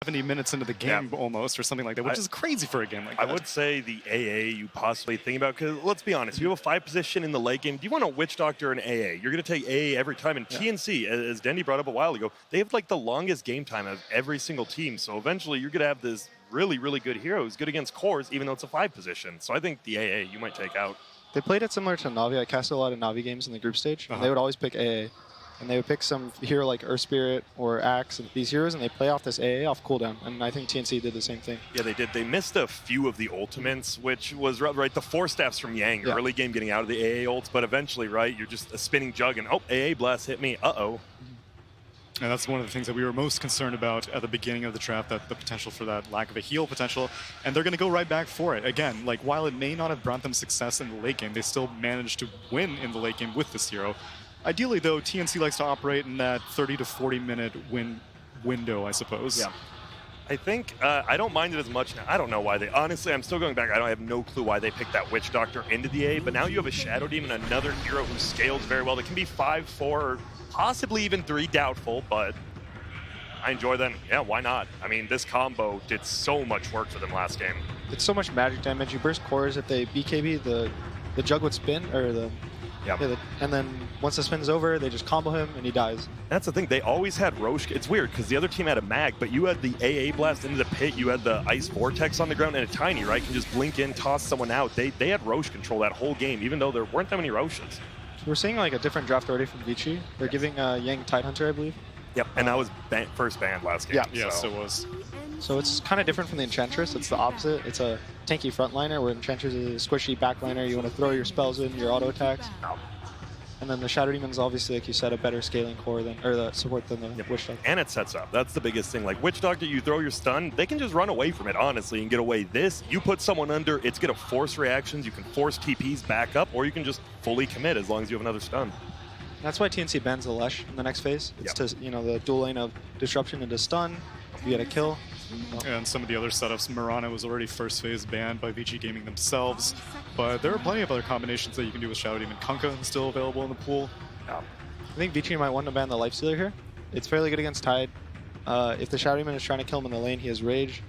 70 minutes into the game almost, or something like that, which is crazy for a game like that. I would say the AA you possibly think about, because let's be honest, you have a 5 position in the late game. Do you want a Witch Doctor or an AA? You're going to take AA every time. And TNC, as Dendy brought up a while ago, they have like the longest game time of every single team. So eventually you're going to have this really, really good hero who's good against cores, even though it's a 5 position. So I think the AA you might take out. They played it similar to Navi. I casted a lot of Navi games in the group stage, and they would always pick AA. And they would pick some hero like Earth Spirit or Axe, and these heroes, and they play off this AA off cooldown. And I think TNC did the same thing. Yeah, they did. They missed a few of the ultimates, which was right the 4 staffs from Yang. Early game getting out of the AA ults, but eventually, right, you're just a spinning jug, and oh, AA blast hit me. Uh-oh. And that's one of the things that we were most concerned about at the beginning of the draft, that the potential for that lack of a heal potential. And they're going to go right back for it. Again, like while it may not have brought them success in the late game, they still managed to win in the late game with this hero. Ideally, though, TNC likes to operate in that 30 to 40 minute win window, I suppose. Yeah. I think, I don't mind it as much now. I don't know why they, honestly, I'm still going back. I have no clue why they picked that Witch Doctor into the A, but now you have a Shadow Demon, another hero who scales very well. That can be 5, 4, or possibly even 3, doubtful, but I enjoy them. Yeah, why not? I mean, this combo did so much work for them last game. It's so much magic damage. You burst cores, if they BKB, the jug would spin, or the... and then once the spin's over, they just combo him and he dies. That's the thing. They always had Roche. It's weird because the other team had a mag, but you had the AA blast into the pit. You had the Ice Vortex on the ground, and a Tiny, right, can just blink in, toss someone out. They had Roche control that whole game, even though there weren't that many Roches. We're seeing like a different draft already from Vici. They're giving Yang Tidehunter, I believe. Yep, and that was first banned last game. Yeah, yes, it was. So it's kind of different from the Enchantress. It's the opposite. It's a tanky frontliner, where Enchantress is a squishy backliner. You want to throw your spells in, your auto attacks. And then the Shadow Demon's obviously, like you said, a better scaling core than, or the support than the Witch Doctor. And it sets up. That's the biggest thing. Like Witch Doctor, you throw your stun, they can just run away from it, honestly, and get away. This, you put someone under, it's going to force reactions. You can force TPs back up, or you can just fully commit as long as you have another stun. That's why TNC bans the Lesh in the next phase. It's to, you know, the dual lane of disruption into stun. You get a kill. And some of the other setups, Mirana was already first phase banned by Vici Gaming themselves, but there are plenty of other combinations that you can do with Shadow Demon. Kunkka is still available in the pool. I think Vici might want to ban the Lifestealer here. It's fairly good against Tide. If the Shadow Demon is trying to kill him in the lane, he has Rage.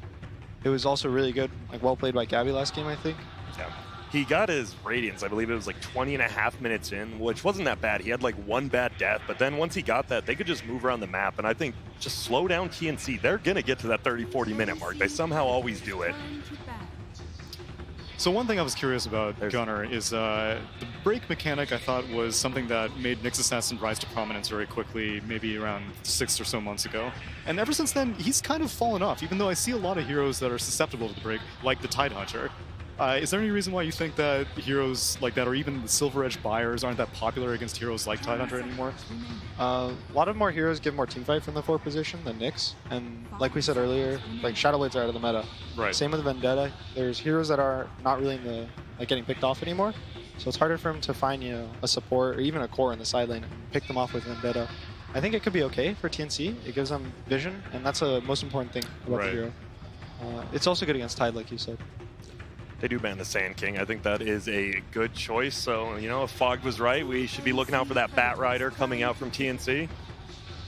It was also really good, like well played by Gabby last game, I think. Yeah. He got his Radiance, I believe it was like 20.5 minutes in, which wasn't that bad. He had like 1 bad death, but then once he got that, they could just move around the map, and I think just slow down TNC. They're going to get to that 30-40 minute mark. They somehow always do it. So one thing I was curious about, Gunnar, is the break mechanic I thought was something that made Nyx Assassin rise to prominence very quickly, maybe around 6 or so months ago. And ever since then, he's kind of fallen off, even though I see a lot of heroes that are susceptible to the break, like the Tidehunter. Is there any reason why you think that heroes like that, or even the Silver Edge buyers, aren't that popular against heroes like Tidehunter anymore? A lot of more heroes give more teamfight from the 4 position than Nyx, and like we said earlier, like Shadow Blades are out of the meta. Right. Same with Vendetta. There's heroes that are not really in the getting picked off anymore, so it's harder for him to find a support or even a core in the side lane and pick them off with Vendetta. I think it could be okay for TNC. It gives them vision, and that's the most important thing about the hero. It's also good against Tide, like you said. They do ban the Sand King. I think that is a good choice. So, you know, if Fog was right, we should be looking out for that Bat Rider coming out from TNC.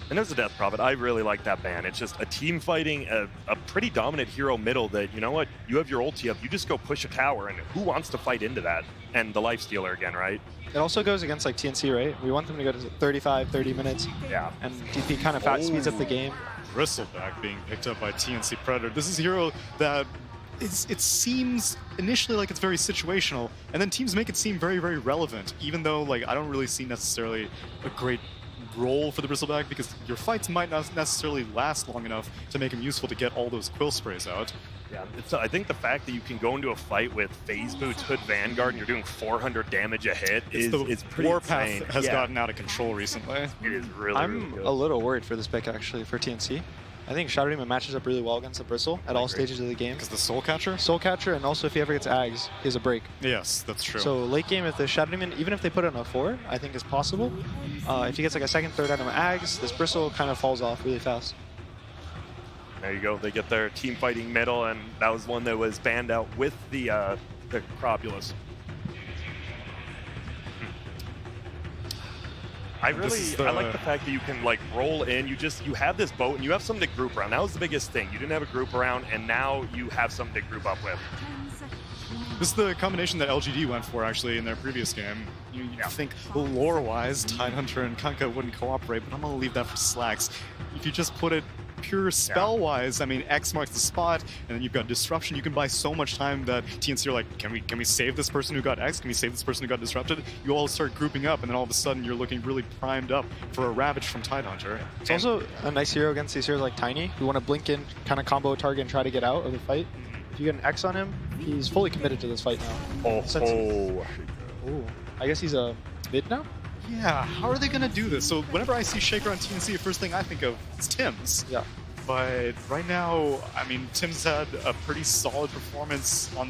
And there's a Death Prophet. I really like that ban. It's just a team fighting a pretty dominant hero middle that, you know what, you have your ulti up, you just go push a tower, and who wants to fight into that? And the Lifestealer again, right? It also goes against like TNC, right? We want them to go to 35, 30 minutes. Yeah. And DP kind of speeds up the game. Bristleback being picked up by TNC Predator. This is a hero that it seems initially like it's very situational, and then teams make it seem very, very relevant, even though like I don't really see necessarily a great role for the Bristleback, because your fights might not necessarily last long enough to make him useful to get all those quill sprays out. Yeah, I think the fact that you can go into a fight with Phase Boots, Hood Vanguard, and you're doing 400 damage a hit is pretty Warpath insane. has gotten out of control recently. It is really, I'm good. a little worried for this pick, actually, for TNC. I think Shadow Demon matches up really well against the Bristle at all stages of the game. Because the Soul Catcher? Soul Catcher, and also if he ever gets Ags, he has a break. Yes, that's true. So late game, if the Shadow Demon, even if they put it on a 4, I think is possible. If he gets like a second, third item of Ags, this Bristle kind of falls off really fast. There you go. They get their team fighting middle, and that was one that was banned out with the Cropulus. I This is like the fact that you can like roll in. You have this boat and you have something to group around. That was the biggest thing. You didn't have a group around, and now you have something to group up with. This is the combination that LGD went for, actually, in their previous game. You think lore-wise, Tidehunter and Kunkka wouldn't cooperate, but I'm going to leave that for Slacks. If you just put it pure spell-wise, I mean, X marks the spot, and then you've got Disruption. You can buy so much time that TNC are like, can we save this person who got X? Can we save this person who got Disrupted? You all start grouping up, and then all of a sudden you're looking really primed up for a Ravage from Tidehunter. It's also a nice hero against these heroes like Tiny, who want to blink in, kind of combo a target and try to get out of the fight. If you get an X on him, he's fully committed to this fight now. I guess he's a mid now? Yeah, how are they going to do this? So whenever I see Shaker on TNC, the first thing I think of is Tim's. Yeah. But right now, I mean, Tim's had a pretty solid performance on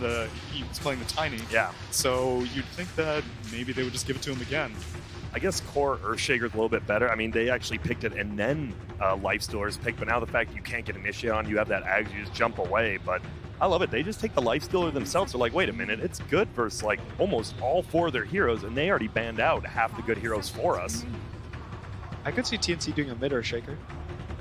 he was playing the Tiny. Yeah. So you'd think that maybe they would just give it to him again. I guess core Earthshaker's a little bit better. I mean, they actually picked it and then Lifestealer's picked, but now the fact you can't get Initiate on, you have that Ags, you just jump away. But I love it. They just take the Lifestealer themselves. They're like, wait a minute, it's good versus like almost all 4 of their heroes, and they already banned out half the good heroes for us. I could see TNC doing a mid or shaker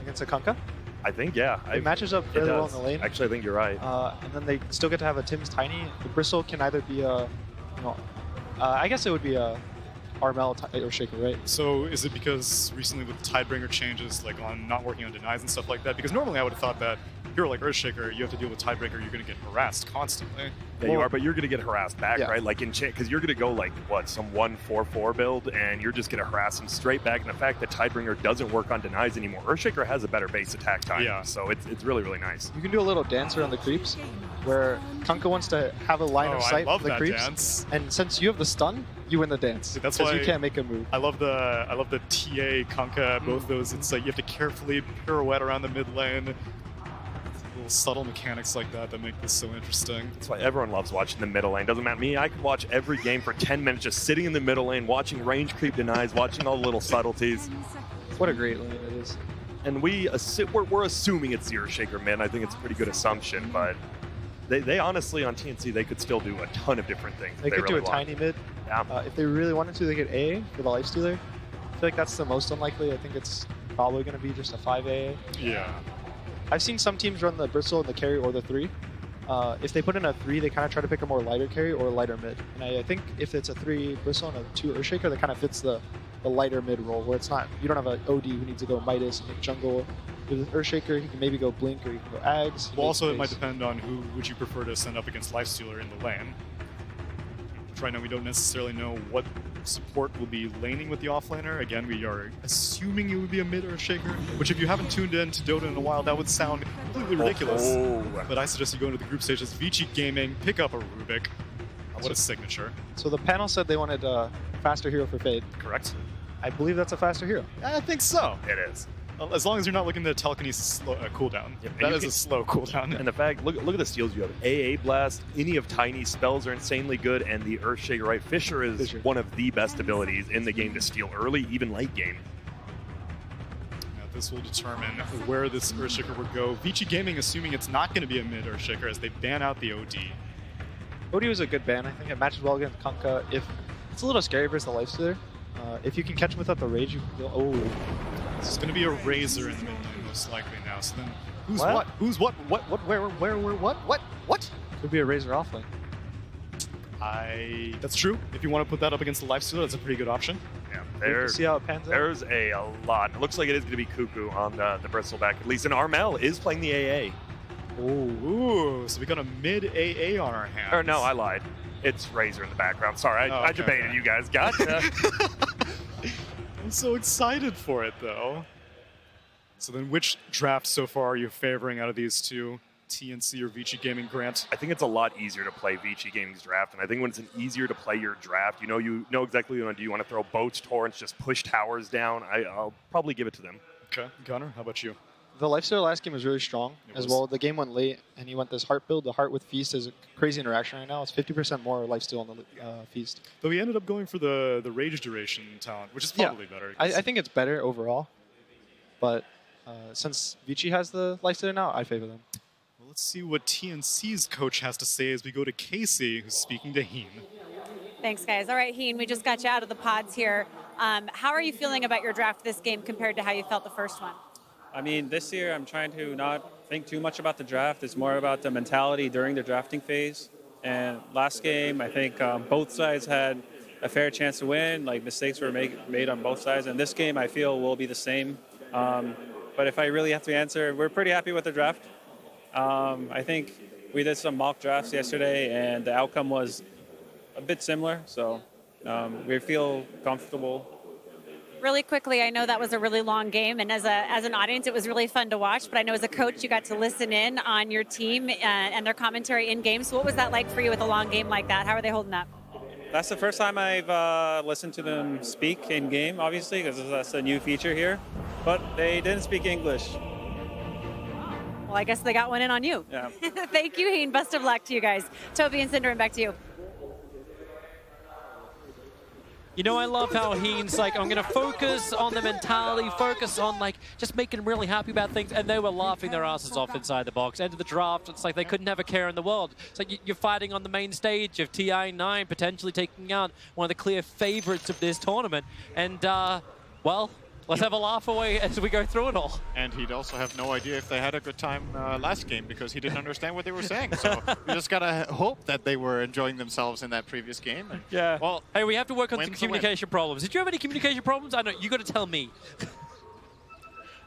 against a Kunkka. I think, yeah. It matches up fairly well in the lane. Actually, I think you're right. And then they still get to have a Tim's Tiny. The Bristle can either be a, I guess it would be a Armel or Shaker, right? So is it because recently with the Tidebringer changes, like on not working on denies and stuff like that? Because normally I would have thought that hero like Earthshaker, you have to deal with Tidebringer, you're going to get harassed constantly. Yeah, you are, but you're going to get harassed back, Yeah. right? Like in because you're going to go like some 1-4-4 build, and you're just going to harass him straight back. And the fact that Tidebringer doesn't work on denies anymore, Earthshaker has a better base attack time. Yeah. So it's really, really nice. You can do a little dance around the creeps, where Kunkka wants to have a line of sight I love for the that creeps, dance. and since you have the stun, you win the dance. That's because why you can't make a move. I love the TA Kunkka, both those. It's like you have to carefully pirouette around the mid lane. Little subtle mechanics like that make this so interesting. That's why everyone loves watching the middle lane. Doesn't matter me. I could watch every game for 10 minutes just sitting in the middle lane, watching range creep denies, watching all the little subtleties. What a great lane it is. And we're assuming it's the Earthshaker mid. I think it's a pretty good assumption, but they honestly on TNC they could still do a ton of different things. They could really do a Tiny mid. Yeah. If they really wanted to, they could AA for the Lifestealer. I feel like that's the most unlikely. I think it's probably going to be just a 5 AA. Yeah. I've seen some teams run the Bristle and the carry or the 3. If they put in a 3, they kind of try to pick a more lighter carry or a lighter mid. And I think if it's a 3 Bristle and a 2 Earthshaker, that kind of fits the lighter mid role, where it's not, you don't have an OD who needs to go Midas and hit jungle. With Earthshaker, he can maybe go Blink or he can go Ags. Well, also it might depend on who would you prefer to send up against Lifestealer in the lane. Which right now we don't necessarily know what support will be laning with the offlaner. Again, we are assuming it would be a mid Earthshaker, which if you haven't tuned in to Dota in a while, that would sound completely ridiculous. But I suggest you go into the group stages, Vici Gaming, pick up a Rubik. What a signature. So the panel said they wanted a faster hero for Fade. Correct? I believe that's a faster hero. I think so. It is. As long as you're not looking at telekinesis cooldown. Yep. That is a slow cooldown. And the fact, look at the steals you have. AA Blast, any of Tiny's spells are insanely good, and the Earthshaker, right? Fisher is one of the best abilities in the game to steal early, even late game. Now, this will determine where this Earthshaker would go. Vici Gaming assuming it's not going to be a mid Earthshaker as they ban out the OD. OD was a good ban. I think it matches well against Kunkka. If it's a little scary versus the Lifestealer. If you can catch him without the rage, you can go. This is going to be a Razor in the mid lane, most likely now. So then, who's What? what? Who's what? What? Where? What? Could be a Razor offlane. That's true. If you want to put that up against the Lifestealer, that's a pretty good option. Yeah, We'll see how it pans out. there's a lot. It looks like it is going to be Cuckoo on the Bristleback, at least. And Armel is playing the AA. Ooh, so we got a mid AA on our hands. Or no, I lied. It's Razor in the background. Sorry, I debated you guys. Gotcha. I'm so excited for it, though. So then which draft so far are you favoring out of these two? TNC or Vici Gaming, Grant? I think it's a lot easier to play Vici Gaming's draft, and I think when it's an easier to play your draft, you know exactly what you want to do. You want to throw boats, torrents, just push towers down. I'll probably give it to them. Okay, Gunnar, how about you? The Lifestealer last game was really strong as well. The game went late, and he went this Heart build. The Heart with Feast is a crazy interaction right now. It's 50% more Lifesteal on the Feast. Though he ended up going for the Rage Duration talent, which is probably better. I think it's better overall, but since Vici has the Lifestealer now, I favor them. Well, let's see what TNC's coach has to say as we go to Casey, who's speaking to Heen. Thanks, guys. All right, Heen, we just got you out of the pods here. How are you feeling about your draft this game compared to how you felt the first one? I mean, this year I'm trying to not think too much about the draft. It's more about the mentality during the drafting phase. And last game, I think both sides had a fair chance to win. Like, mistakes were made on both sides. And this game, I feel, will be the same. But if I really have to answer, we're pretty happy with the draft. I think we did some mock drafts yesterday, and the outcome was a bit similar. So we feel comfortable. Really quickly, I know that was a really long game, and as an audience, it was really fun to watch. But I know as a coach, you got to listen in on your team and their commentary in game. So what was that like for you with a long game like that? How are they holding up? That's the first time I've listened to them speak in game, obviously, because that's a new feature here. But they didn't speak English. Well, I guess they got one in on you. Yeah. Thank you, Heen. Best of luck to you guys. Toby and Syndrome, back to you. You know, I love how Heen's like, I'm going to focus on the mentality, focus on like just making them really happy about things. And they were laughing their asses off inside the box. End of the draft, it's like they couldn't have a care in the world. It's like you're fighting on the main stage of TI9, potentially taking out one of the clear favorites of this tournament. And, well, let's have a laugh away as we go through it all. And he'd also have no idea if they had a good time last game because he didn't understand what they were saying. So you just gotta hope that they were enjoying themselves in that previous game. And, Yeah. well, hey, we have to work on some win's a win. communication problems. Did you have any communication problems? I know, you got to tell me.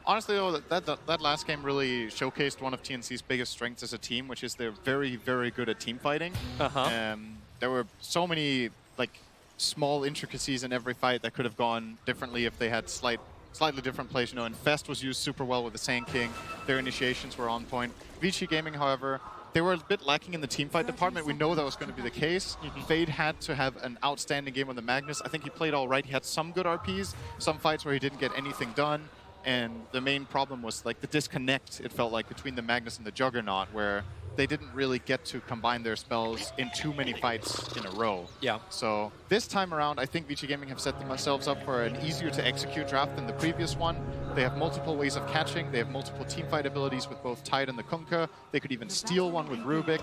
honestly, though, that last game really showcased one of TNC's biggest strengths as a team, which is they're very, very good at team fighting. There were so many like small intricacies in every fight that could have gone differently if they had slightly different plays. You know, Infest was used super well with the Sand King. Their initiations were on point. Vici Gaming, however, they were a bit lacking in the teamfight department. We know that was going to be the case. Fade had to have an outstanding game on the Magnus. I think he played all right. He had some good RPs, some fights where he didn't get anything done. And the main problem was like the disconnect, it felt like, between the Magnus and the Juggernaut, where they didn't really get to combine their spells in too many fights in a row. Yeah. So this time around, I think Vici Gaming have set themselves up for an easier to execute draft than the previous one. They have multiple ways of catching. They have multiple teamfight abilities with both Tide and the Kunkka. They could even steal one with Rubik.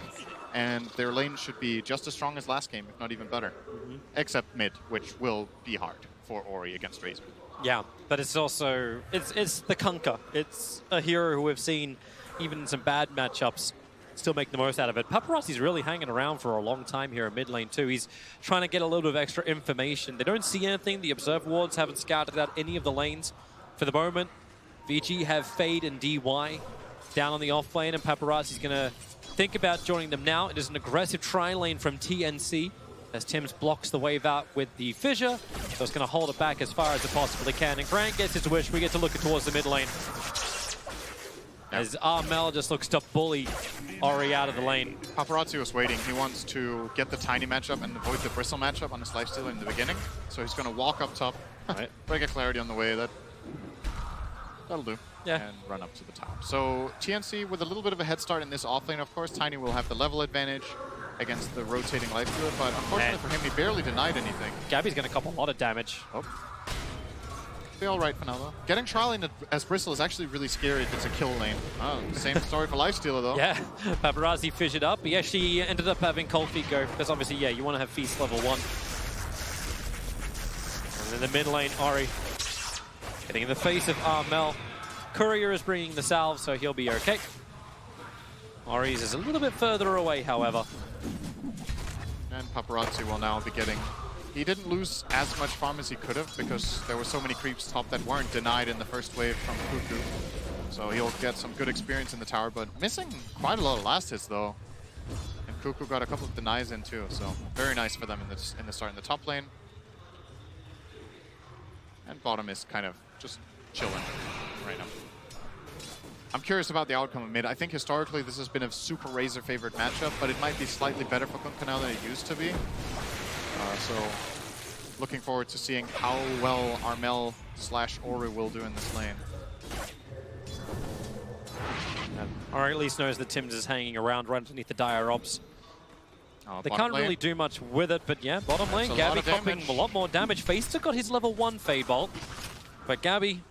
And their lane should be just as strong as last game, if not even better. Except mid, which will be hard for Ori against Razor. Yeah, but it's also, it's the Kunkka. It's a hero who we've seen, even in some bad matchups, still make the most out of it. Paparazzi's really hanging around for a long time here in mid lane too. He's trying to get a little bit of extra information. They don't see anything. The Observe Wards haven't scouted out any of the lanes for the moment. Vici have Fade and DY down on the off lane, and Paparazzi's going to think about joining them now. It is an aggressive tri-lane from TNC as Tims blocks the wave out with the fissure. So it's going to hold it back as far as it possibly can. And Grant gets his wish. We get to look towards the mid lane as Armel just looks to bully Ori out of the lane. Paparazzi was waiting. He wants to get the Tiny matchup and avoid the Bristle matchup on his lifesteal in the beginning. So he's going to walk up top, break a Clarity on the way. That'll do. Yeah. And run up to the top. So TNC with a little bit of a head start in this offlane, of course. Tiny will have the level advantage against the rotating lifestealer, but unfortunately for him, he barely denied anything. Gabby's going to cop a lot of damage. Oh. Be all right for now, though. Getting trial lane as Bristle is actually really scary if it's a kill lane. Oh, same story for Lifestealer, though. Yeah, Paparazzi fished up. He actually ended up having Cold Feet go, because obviously, yeah, you want to have Feast level 1. And in the mid lane, Ori getting in the face of Armel. Courier is bringing the salve, so he'll be okay. Ori's is a little bit further away, however. And Paparazzi will now be getting... He didn't lose as much farm as he could have because there were so many creeps top that weren't denied in the first wave from Cuckoo. So he'll get some good experience in the tower, but missing quite a lot of last hits though. And Cuckoo got a couple of denies in too, so very nice for them in the start in the top lane. And bottom is kind of just chilling right now. I'm curious about the outcome of mid. I think historically this has been a super Razor favorite matchup, but it might be slightly better for Kunkka now than it used to be. So looking forward to seeing how well Armel / Ori will do in this lane. Or at least knows that Tims is hanging around right underneath the Dire Ops. They can't really do much with it, but yeah, bottom lane, Gabby copping a lot more damage. Feaster got his level 1 Fade Bolt, but Gabby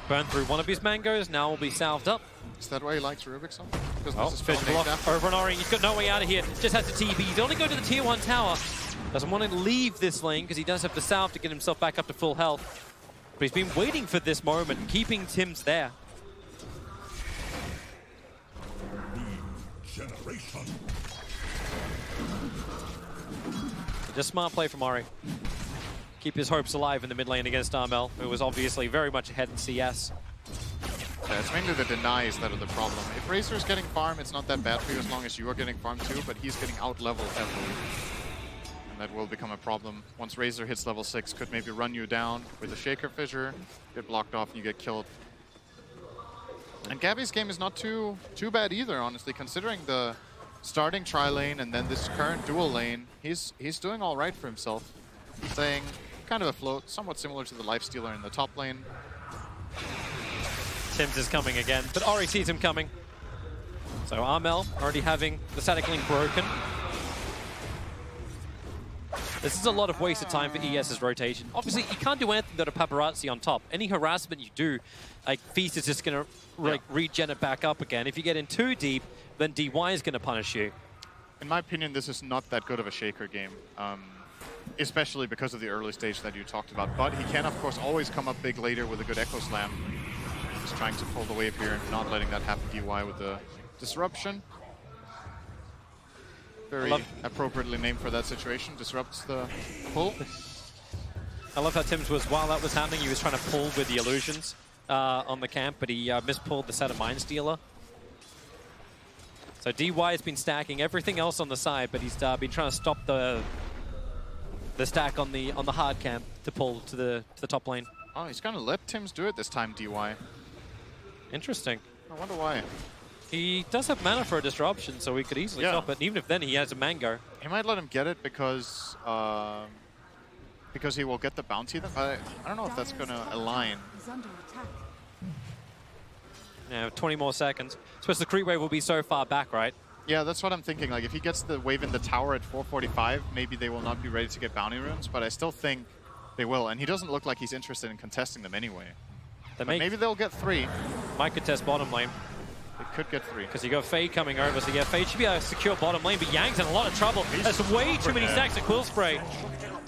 burned through one of his mangoes, now will be salved up. Is that why he likes Rubik so much? because Oh, this is Fidge spell block after. over on Ori. He's got no way out of here. Just has to TB. He's only going to the tier 1 tower. Doesn't want to leave this lane because he does have the salve to get himself back up to full health. But he's been waiting for this moment, keeping Tims there. Just smart play from Ori. Keep his hopes alive in the mid lane against Armel, who was obviously very much ahead in CS. Yeah, it's mainly the denies that are the problem. If Razor is getting farm, it's not that bad for you as long as you are getting farm too, but he's getting out-leveled heavily. And that will become a problem. Once Razor hits level 6, could maybe run you down with a Shaker Fissure, get blocked off and you get killed. And Gabby's game is not too bad either, honestly, considering the starting tri-lane and then this current dual lane. He's doing all right for himself. Staying kind of afloat, somewhat similar to the Lifestealer in the top lane. Tims is coming again, but Ori sees him coming. So Armel already having the static link broken. This is a lot of wasted time for ES's rotation. Obviously, you can't do anything without a paparazzi on top. Any harassment you do, like Feast is just going to regen it back up again. If you get in too deep, then DY is going to punish you. In my opinion, this is not that good of a Shaker game. Especially because of the early stage that you talked about. But he can, of course, always come up big later with a good Echo Slam. Just trying to pull the wave here and not letting that happen DY with the Disruption. Very appropriately named for that situation. Disrupts the pull. I love how Tims was, while that was happening, he was trying to pull with the illusions on the camp, but he mispulled the set of Mind Stealer. So DY has been stacking everything else on the side, but he's been trying to stop the stack on the hard camp to pull to the top lane. Oh, he's gonna let Tims do it this time, DY. Interesting. I wonder why. He does have mana for a disruption, so he could easily stop it. And even if then he has a mango. He might let him get it because he will get the bounty then. But I don't know if that's gonna align. Yeah, 20 more seconds. Suppose the creep wave will be so far back, right? Yeah, that's what I'm thinking. Like, if he gets the wave in the tower at 445, maybe they will not be ready to get bounty runes, but I still think they will. And he doesn't look like he's interested in contesting them anyway. But maybe they'll get 3. Might contest bottom lane. They could get 3. Because you got Fade coming over, so yeah, Fade should be able to secure bottom lane, but Yang's in a lot of trouble. There's way too many stacks of Quill Spray.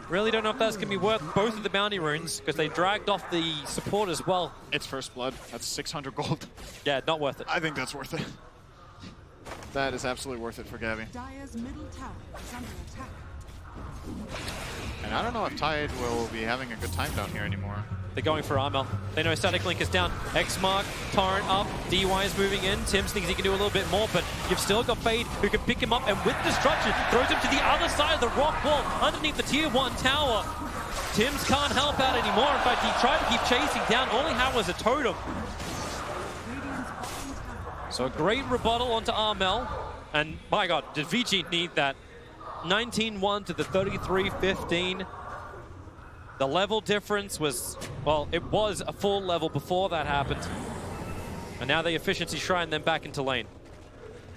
Really don't know if that's going to be worth both of the bounty runes, because they dragged off the support as well. It's first blood. That's 600 gold. Yeah, not worth it. I think that's worth it. That is absolutely worth it for Gabby. Dire's middle tower is under attack. And I don't know if Tide will be having a good time down here anymore. They're going for Armel. They know Static Link is down. X-Mark, Torrent up, DY is moving in. Tims thinks he can do a little bit more, but you've still got Fade who can pick him up, and with Destruction, throws him to the other side of the rock wall, underneath the tier 1 tower. Tims can't help out anymore. In fact, he tried to keep chasing down. All he had was a totem. So a great rebuttal onto Armel. And my god, did Vici need that? 19-1 to the 33-15. The level difference was, well, it was a full level before that happened. And now they efficiency shrine them back into lane.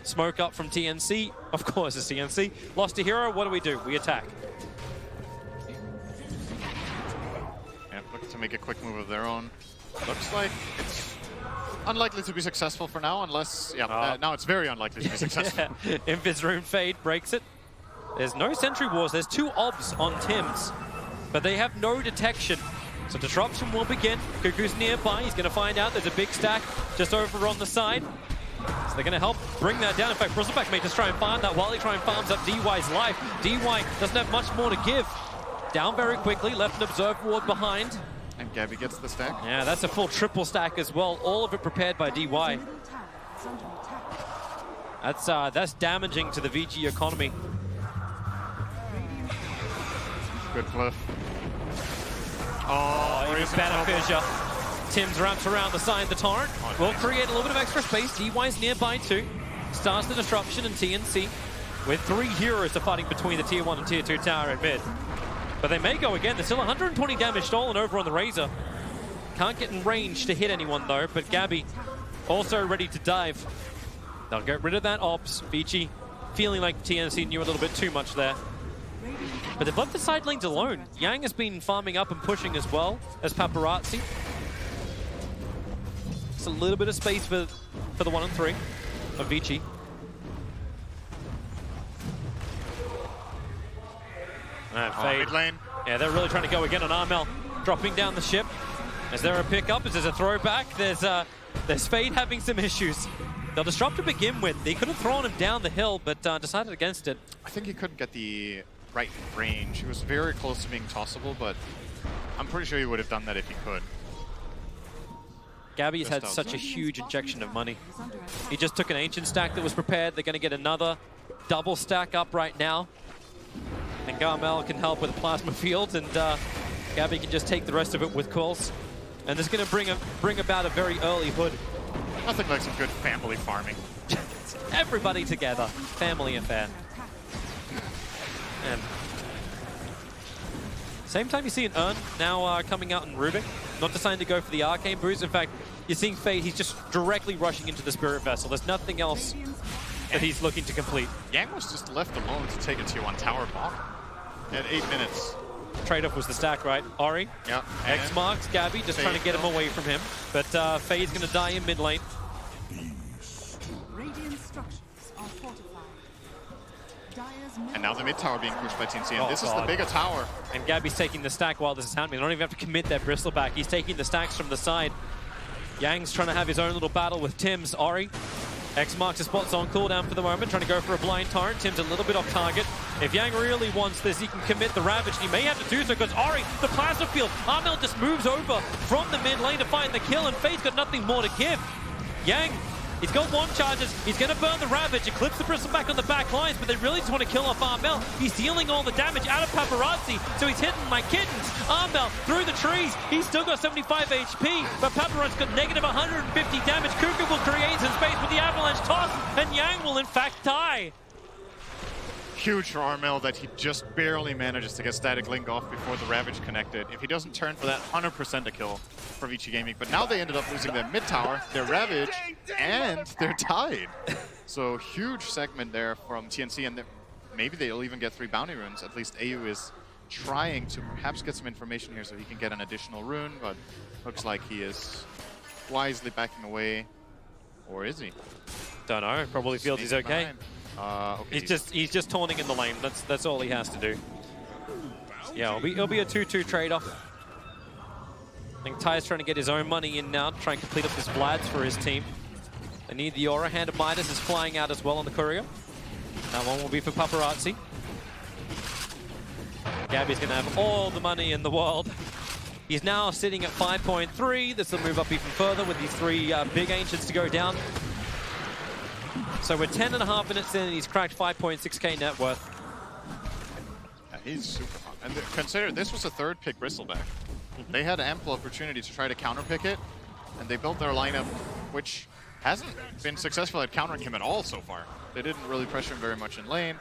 Smoke up from TNC. Of course, it's TNC. Lost a hero, what do? We attack. Yeah, looking to make a quick move of their own. Looks like it's unlikely to be successful for now, unless, now it's very unlikely to be successful. Invis Rune Fade breaks it. There's no Sentry Wars, there's 2 obs on Tims, but they have no detection. So disruption will begin. Cuckoo's nearby, he's gonna find out there's a big stack just over on the side. So they're gonna help bring that down. In fact, Bristleback may just try and farm that while he try and farms up DY's life. DY doesn't have much more to give. Down very quickly, left an Observe Ward behind. And Gabby gets the stack. Yeah, that's a full triple stack as well. All of it prepared by DY. That's damaging to the VG economy. Good fluff. Oh, even better fissure. Tims ramps around the side of the torrent. Will create a little bit of extra space. DY's nearby too. Starts the disruption in TNC. With 3 heroes are fighting between the tier 1 and tier 2 tower at mid. But they may go again. There's still 120 damage stolen over on the Razor. Can't get in range to hit anyone though, but Gabby also ready to dive. They'll get rid of that ops. Vici feeling like TNC knew a little bit too much there. But they've left the side lanes alone. Yang has been farming up and pushing as well as Paparazzi. It's a little bit of space for the 1 and 3 of Vici. Fade. Mid lane. Yeah, they're really trying to go again on Armel, dropping down the ship. Is there a pickup? Is there a throwback? There's Fade having some issues. They'll disrupt to begin with. They could have thrown him down the hill, but decided against it. I think he couldn't get the right range. He was very close to being tossable, but I'm pretty sure he would have done that if he could. Gabby's had such a huge injection of money. He just took an Ancient stack that was prepared. They're going to get another double stack up right now. And Garmel can help with the Plasma Field, and Gabby can just take the rest of it with Quills. And this is going to bring about a very early Hood. Nothing like some good family farming. Everybody together. Family affair. And same time you see an Urn now coming out in Rubik. Not deciding to go for the Arcane Boost. In fact, you're seeing Fade, he's just directly rushing into the Spirit Vessel. There's nothing else that he's looking to complete. Yang was just left alone to take a tier 1 tower bomb. At 8 minutes. Trade-off was the stack, right? Ori, Yep. X marks Gabby, just trying to get him away from him. But Fade's going to die in mid lane. Radiant structures are fortified. Dire's And now the mid tower being pushed by TNC, and Oh, this is the God. bigger tower. And Gabby's taking the stack while this is happening. They don't even have to commit their bristleback. He's taking the stacks from the side. Yang's trying to have his own little battle with Tim's. Ori, X marks his spots on cooldown for the moment, trying to go for a blind torrent. Tim's a little bit off target. If Yang really wants this, he can commit the Ravage. He may have to do so because Ori, the Plasma Field, Armel just moves over from the mid lane to find the kill, and Fade's got nothing more to give. Yang, he's got 1 charges. He's going to burn the Ravage, eclipse the bristleback on the back lines, but they really just want to kill off Armel. He's dealing all the damage out of Paparazzi, so he's hitting like kittens. Armel through the trees. He's still got 75 HP, but Paparazzi's got negative 150 damage. Kuka will create some space with the avalanche toss, and Yang will in fact die. Huge for Armel that he just barely manages to get Static Link off before the Ravage connected. If he doesn't turn for that, 100% a kill for Vici Gaming. But now they ended up losing their mid tower, their Ravage, and they're tied. So huge segment there from TNC, and maybe they'll even get 3 bounty runes. At least AU is trying to perhaps get some information here so he can get an additional rune, but looks like he is wisely backing away. Or is he? Don't know. Probably feels he's okay. Behind. Okay, He's just taunting in the lane. That's all he has to do. Yeah, it'll be a 2-2 trade-off. I think Ty's trying to get his own money in now, to try and complete up this Vlads for his team. They need the aura. Hand of Midas is flying out as well on the courier. That one will be for Paparazzi. Gabby's going to have all the money in the world. He's now sitting at 5.3. This will move up even further with these 3 big Ancients to go down. So we're 10.5 minutes in and he's cracked 5.6k net worth. Yeah, he's super hot. And consider this was a 3rd pick Bristleback. They had ample opportunity to try to counterpick it, and they built their lineup, which hasn't been successful at countering him at all so far. They didn't really pressure him very much in lane.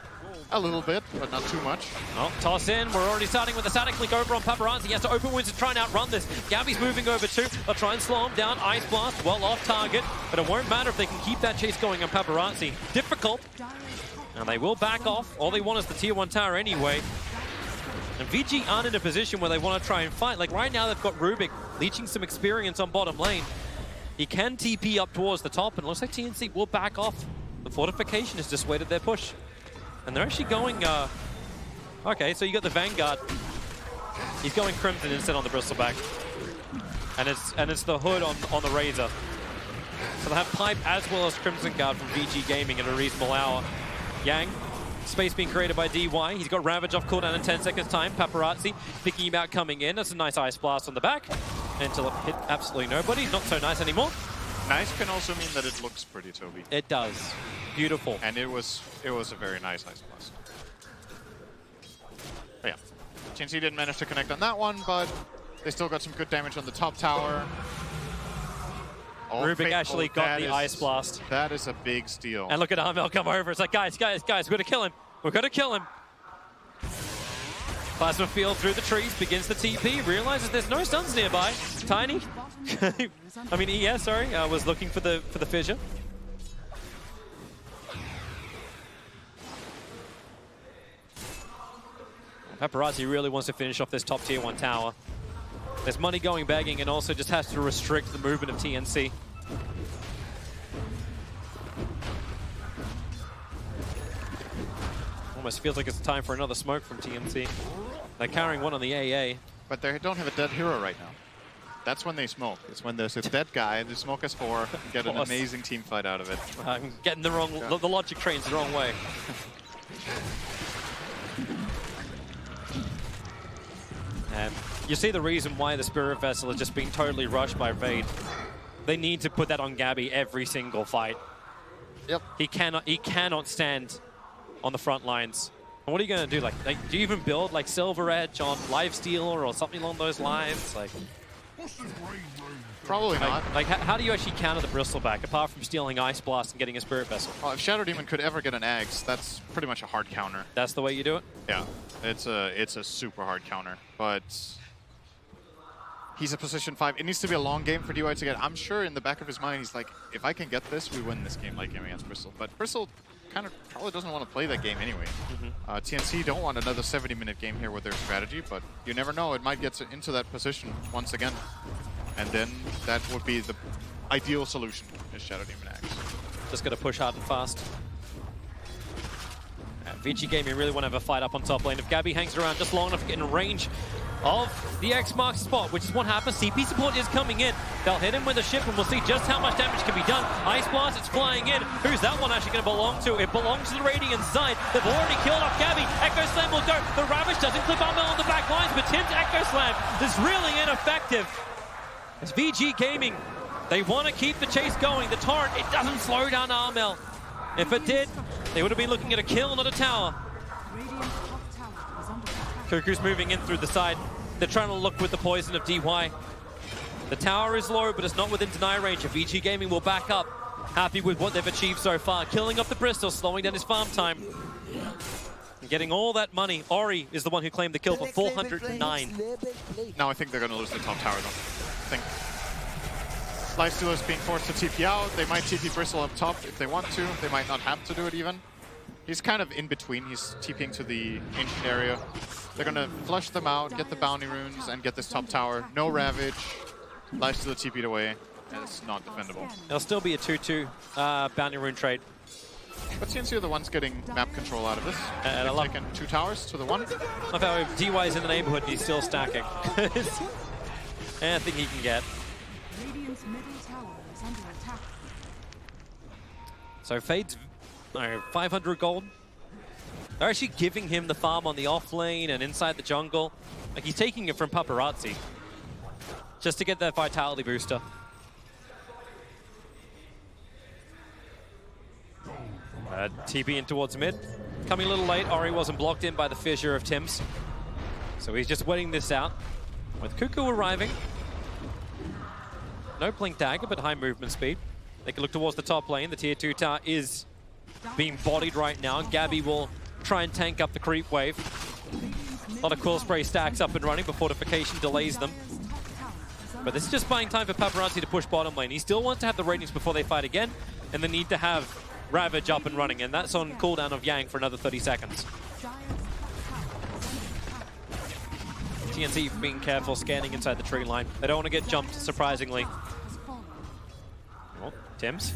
A little bit, but not too much. Oh, toss in. We're already starting with the static link over on Paparazzi. He has to open wounds to try and outrun this. Gabby's moving over too. They'll try and slow him down. Ice Blast, well off target. But it won't matter if they can keep that chase going on Paparazzi. Difficult. And they will back off. All they want is the tier 1 tower anyway. And Vici aren't in a position where they want to try and fight. Like right now they've got Rubik leeching some experience on bottom lane. He can TP up towards the top, and it looks like TNC will back off. The fortification has dissuaded their push. And they're actually going, okay, so you got the Vanguard. He's going Crimson instead on the Bristleback. And it's the Hood on the Razor. So they have Pipe as well as Crimson Guard from Vici Gaming at a reasonable hour. Yang, space being created by DY. He's got Ravage off cooldown in 10 seconds time. Paparazzi thinking about coming in. That's a nice Ice Blast on the back. Until it hit absolutely nobody. Not so nice anymore. Nice can also mean that it looks pretty, Toby. It does. Beautiful. And it was a very nice Ice Blast. But yeah, TNC didn't manage to connect on that one, but they still got some good damage on the top tower. Oh, Rubik actually got the Ice Blast. That is a big steal. And look at Armel come over. It's like, guys, we're going to kill him. We're going to kill him. Plasma Field through the trees, begins the TP, realizes there's no stuns nearby. Tiny, I mean ES, sorry, was looking for the fissure. Paparazzi really wants to finish off this top tier 1 tower. There's money going begging and also just has to restrict the movement of TNC. Almost feels like it's time for another smoke from TNC. They're carrying one on the AA. But they don't have a dead hero right now. That's when they smoke. It's when there's a dead guy, they smoke as 4, and get an amazing team fight out of it. I'm getting the wrong, the logic train's the wrong way. And you see the reason why the Spirit Vessel is just being totally rushed by Vade. They need to put that on Gabby every single fight. Yep. He cannot stand on the front lines. And what are you going to do? Like, do you even build like Silver Edge on Lifestealer or something along those lines? Like, probably not. Like how do you actually counter the Bristleback apart from stealing Ice Blast and getting a Spirit Vessel? Well, if Shadow Demon could ever get an Axe, that's pretty much a hard counter. That's the way you do it? Yeah, it's a super hard counter, but he's a position 5. It needs to be a long game for DY to get. I'm sure in the back of his mind, he's like, if I can get this, we win this game like game against Bristol. But Bristol kind of probably doesn't want to play that game anyway. TNC don't want another 70-minute game here with their strategy, but you never know. It might get into that position once again. And then that would be the ideal solution, is Shadow Demon Axe. Just got to push hard and fast. Vici Gaming really want to have a fight up on top lane. If Gabby hangs around just long enough to get in range of the X marks spot, which is what happens. CP support is coming in. They'll hit him with a ship, and we'll see just how much damage can be done. Ice Blast, it's flying in. Who's that one actually going to belong to? It belongs to the Radiant side. They've already killed off Gabby. Echo Slam will go. The Ravage doesn't clip Armel on the back lines, but Tim's Echo Slam is really ineffective. It's VG Gaming. They want to keep the chase going. The Torrent, it doesn't slow down Armel. If it did, they would have been looking at a kill, not a tower. Cuckoo's moving in through the side. They're trying to look with the poison of DY. The tower is low, but it's not within deny range. If VG Gaming will back up, happy with what they've achieved so far. Killing off the Bristol, slowing down his farm time. And getting all that money. Ori is the one who claimed the kill for 409. Now I think they're going to lose the top tower, though. I think Lifestealer's being forced to TP out. They might TP Bristle up top if they want to. They might not have to do it even. He's kind of in between. He's TPing to the ancient area. They're going to flush them out, get the bounty runes, and get this top tower. No Ravage. Lifestealer TP'd away, and it's not defendable. It'll still be a 2-2 bounty rune trade. But TNC are the ones getting map control out of this. And They've taken 2 towers to the 1. I love how DY's in the neighborhood and he's still stacking. Anything he can get. Radiant's middle tower is under attack. So Fade's 500 gold. They're actually giving him the farm on the off lane and inside the jungle. Like, he's taking it from Paparazzi just to get that vitality booster. TP in towards mid. Coming a little late. Ori wasn't blocked in by the fissure of Tim's. So he's just waiting this out. With Cuckoo arriving. No blink dagger, but high movement speed. They can look towards the top lane. The tier 2 tower is being bodied right now. Gabby will try and tank up the creep wave. A lot of Quill Spray stacks up and running, but fortification delays them. But this is just buying time for Paparazzi to push bottom lane. He still wants to have the Radiance before they fight again, and they need to have Ravage up and running, and that's on cooldown of Yang for another 30 seconds. TNC being careful, scanning inside the tree line. They don't want to get jumped, surprisingly. Oh, Tim's?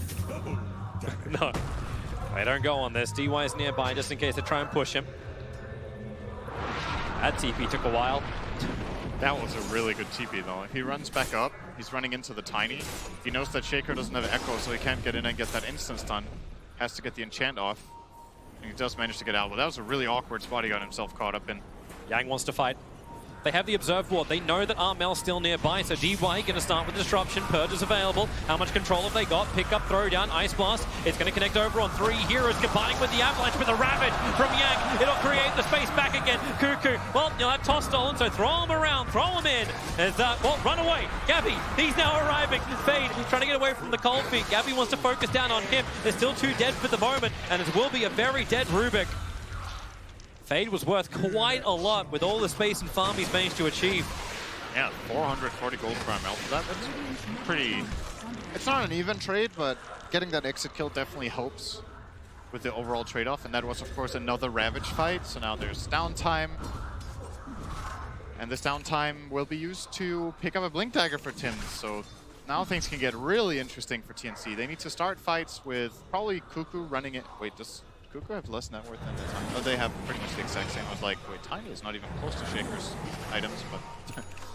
No. They don't go on this. DY is nearby just in case they try and push him. That TP took a while. That was a really good TP, though. If he runs back up, he's running into the Tiny. He knows that Shaker doesn't have Echo, so he can't get in and get that instant stun. Has to get the enchant off. And he does manage to get out. But that was a really awkward spot he got himself caught up in. Yang wants to fight. They have the Observe Ward. They know that Armel's still nearby, so DY going to start with Disruption. Purge is available. How much control have they got? Pick up, throw down, Ice Blast. It's going to connect over on 3 heroes, combining with the Avalanche with a Ravage from Yang. It'll create the space back again. Cuckoo, well, you'll have Toss stolen, so throw him around, throw him in. As well, run away. Gabby, he's now arriving. Fade, trying to get away from the cold feet. Gabby wants to focus down on him. They're still 2 dead for the moment, and it will be a very dead Rubik. Fade was worth quite a lot with all the space and farm he's managed to achieve. Yeah, 440 gold per ML. That's pretty... It's not an even trade, but getting that exit kill definitely helps with the overall trade-off. And that was, of course, another Ravage fight. So now there's downtime. And this downtime will be used to pick up a Blink Dagger for Tim. So now things can get really interesting for TNC. They need to start fights with probably Cuckoo running it. Wait, does Cuckoo have less net worth than the Tiny? Oh, they have pretty much the exact same. I was like, wait, Tiny is not even close to Shaker's items, but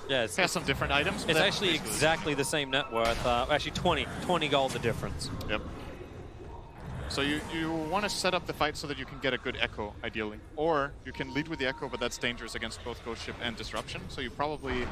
Yeah, it has some different items. it's actually exactly the same net worth. Actually, 20 gold the difference. Yep. So you want to set up the fight so that you can get a good echo, ideally. Or you can lead with the echo, but that's dangerous against both Ghost Ship and Disruption. So you probably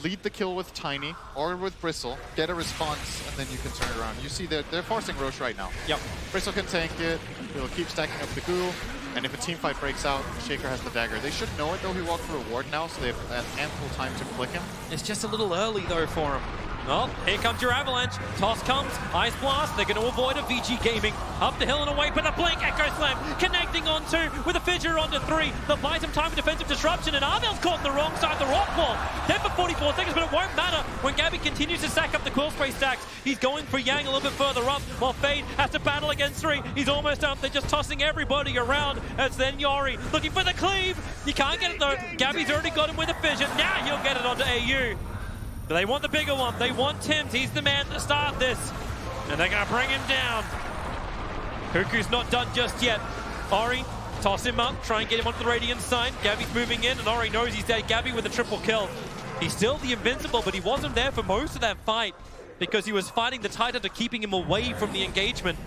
lead the kill with Tiny or with Bristle, get a response, and then you can turn it around. You see they're forcing Roche right now. Yep. Bristle can tank it, he'll keep stacking up the goo, and if a team fight breaks out, Shaker has the dagger. They should know it though, he walked through a ward now, so they have ample time to click him. It's just a little early though for him. Oh, here comes your avalanche. Toss comes, Ice Blast. They're going to avoid a Vici Gaming. Up the hill and away, but a Blink Echo Slam connecting on 2 with a Fissure onto 3. They'll buy some time for defensive disruption, and Armel's caught on the wrong side of the rock wall. Dead for 44 seconds, but it won't matter when Gabby continues to stack up the Quill Spray stacks. He's going for Yang a little bit further up, while Fade has to battle against 3. He's almost up. They're just tossing everybody around. As then Yori looking for the cleave. You can't get it though. Gabby's already got him with a Fissure. Now he'll get it onto AU. But they want the bigger one. They want Tim's. He's the man to start this. And they're going to bring him down. Cuckoo's not done just yet. Ori, toss him up. Try and get him onto the Radiant side. Gabby's moving in, and Ori knows he's dead. Gabby with a triple kill. He's still the Invincible, but he wasn't there for most of that fight because he was fighting the Titan to keeping him away from the engagement.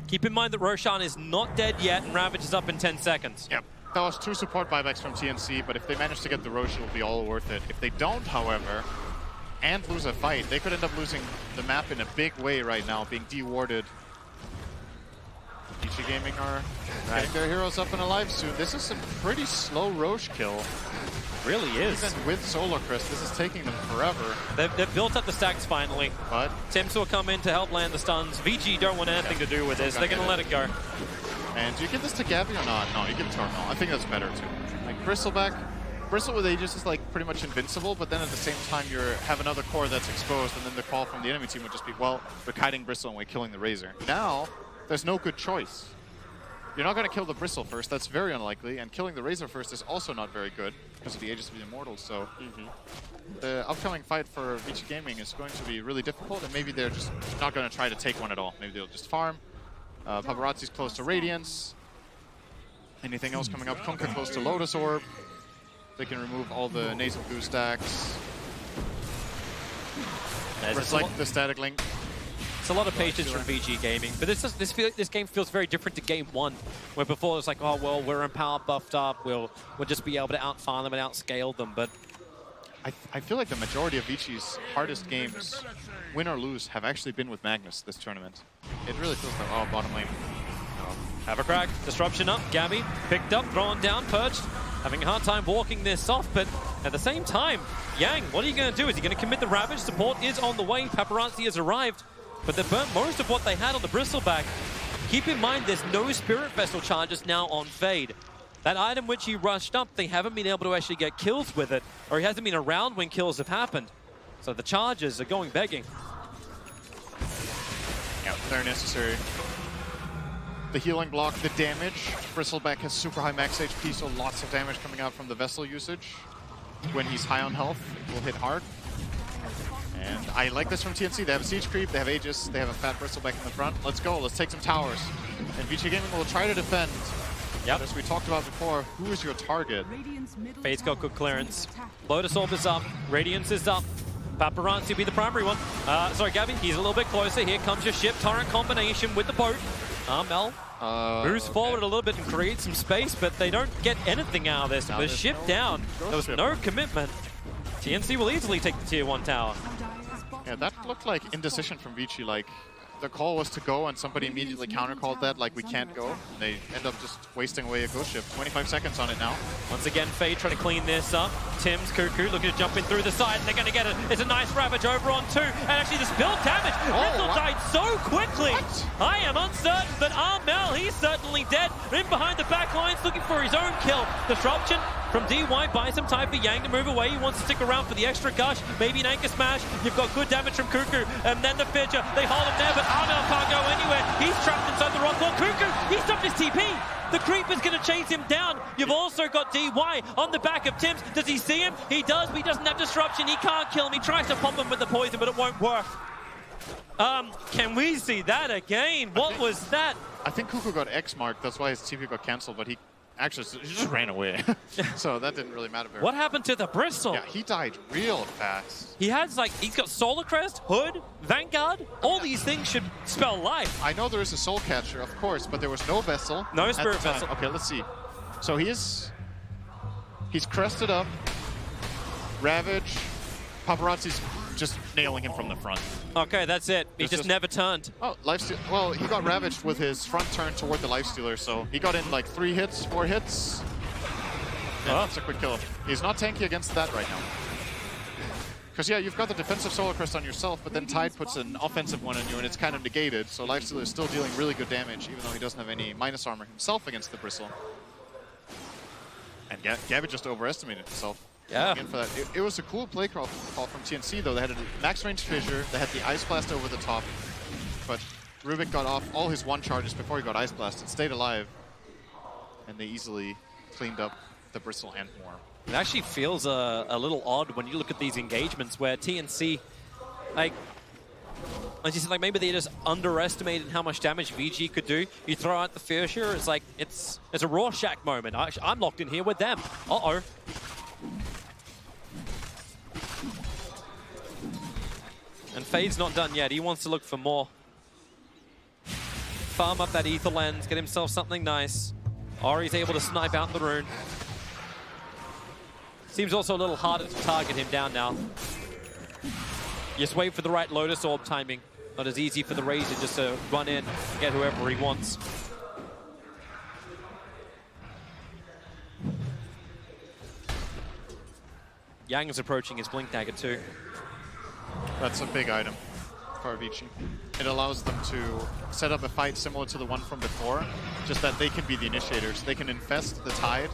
Keep in mind that Roshan is not dead yet, and Ravage is up in 10 seconds. Yep. That was 2 support buybacks from TNC, but if they manage to get the Roche, it'll be all worth it. If they don't, however, and lose a fight, they could end up losing the map in a big way right now, being de-warded. Vici Gaming are getting their heroes up and alive soon. This is a pretty slow Roche kill. Really is. Even with Solar Crest, this is taking them forever. They've built up the stacks finally. But Tim's will come in to help land the stuns. VG don't want anything to do with this. They're going to let it go. And do you give this to Gabby or not? No, you give it to Armel. I think that's better too. Like Bristleback, Bristle with Aegis is like pretty much invincible, but then at the same time you have another core that's exposed, and then the call from the enemy team would just be, well, we're kiting Bristle and we're killing the Razor. Now, there's no good choice. You're not going to kill the Bristle first, that's very unlikely, and killing the Razor first is also not very good because of the Aegis of the Immortals, so the upcoming fight for Vici Gaming is going to be really difficult, and maybe they're just not going to try to take one at all. Maybe they'll just farm. Paparazzi's close to Radiance. Anything else coming up? Kunkka close to Lotus Orb. They can remove all the Nasal Goo stacks. Reflect the Static Link. It's a lot of patience from VG Gaming, but this game feels very different to game 1, where before it's like, oh well, we're in power buffed up, we'll just be able to outfarm them and outscale them. But I feel like the majority of Vici's hardest games, win or lose, have actually been with Magnus this tournament. It really feels like, oh, bottom lane. have a crack, disruption up, Gabby picked up, thrown down, perched, having a hard time walking this off, but at the same time, Yang, what are you going to do? Is he going to commit the Ravage? Support is on the way, Paparazzi has arrived, but they burnt most of what they had on the Bristleback. Keep in mind, there's no Spirit Vessel charges now on Fade. That item which he rushed up, they haven't been able to actually get kills with it, or he hasn't been around when kills have happened. So the charges are going begging. Yeah, very necessary. The healing block, the damage. Bristleback has super high max HP, so lots of damage coming out from the Vessel usage. When he's high on health, it will hit hard. And I like this from TNC. They have a Siege Creep, they have Aegis, they have a fat Bristleback in the front. Let's go, let's take some towers. And Vici Gaming will try to defend. Yep. As we talked about before, who is your target? Fade's got good clearance. Lotus Orb is up, Radiance is up. Paparazzi will be the primary one. Sorry, Gabby, he's a little bit closer. Here comes your ship. Torrent combination with the boat. Armel moves forward a little bit and creates some space, but they don't get anything out of this. The ship down. There was no commitment. TNC will easily take the tier 1 tower. Yeah, that looked like indecision from Vici. Like, the call was to go and somebody immediately counter-called that, like, we can't go. They end up just wasting away a ghost ship. 25 seconds on it now. Once again, Fade trying to clean this up. Tim's Cuckoo looking to jump in through the side, and they're going to get it. It's a nice Ravage over on 2, and actually the spill damage. Rizzle died so quickly. What? I am uncertain, but Armel, he's certainly dead. In behind the back lines, looking for his own kill. Disruption from DY, buy some time for Yang to move away. He wants to stick around for the extra gush. Maybe an anchor smash. You've got good damage from Cuckoo, and then the Fidger. They hold him there, but Armel can't go anywhere. He's trapped inside the rock wall. Cuckoo, he stopped his TP. The creep is going to chase him down. You've also got DY on the back of Tim's. Does he see him? He does, but he doesn't have disruption. He can't kill him. He tries to pop him with the poison, but it won't work. Can we see that again? What was that? I think Kuku got X marked, that's why his TP got cancelled, but he actually he just ran away. So that didn't really matter very What much. happened to the Bristle? Yeah, he died real fast. He has like, he's got Solar Crest, Hood, Vanguard. All these things should spell life. I know there is a Soul Catcher, of course, but there was no Vessel. No at the Spirit time. Vessel. Okay, let's see. So he's crested up. Ravage. Paparazzi's just nailing him from the front. Okay, that's it. He It's just just- never turned. Oh, lifesteal. Well, he got ravaged with his front turn toward the lifestealer, so he got in like 3 hits, 4 hits. Yeah, that's a quick kill. He's not tanky against that right now. Because yeah, you've got the defensive Solar Crest on yourself, but then Tide puts an offensive one on you, and it's kind of negated. So lifestealer is still dealing really good damage, even though he doesn't have any minus armor himself against the Bristle. And Gabby just overestimated himself. Yeah. Again for that. It was a cool play call from TNC though. They had a max range fissure, they had the Ice Blast over the top, but Rubik got off all his 1 charges before he got Ice Blasted, stayed alive, and they easily cleaned up the Bristle and more. It actually feels a little odd when you look at these engagements where TNC, like, as you said, like maybe they just underestimated how much damage VG could do. You throw out the Fissure, it's like, it's a Rorschach moment. I'm locked in here with them. Uh-oh. And Fade's not done yet. He wants to look for more. Farm up that Ether Lens, get himself something nice. Ori's able to snipe out the rune. Seems also a little harder to target him down now. Just wait for the right Lotus Orb timing. Not as easy for the Razor just to run in, get whoever he wants. Yang is approaching his Blink Dagger too. That's a big item for Vici. It allows them to set up a fight similar to the one from before, just that they can be the initiators. They can infest the Tide.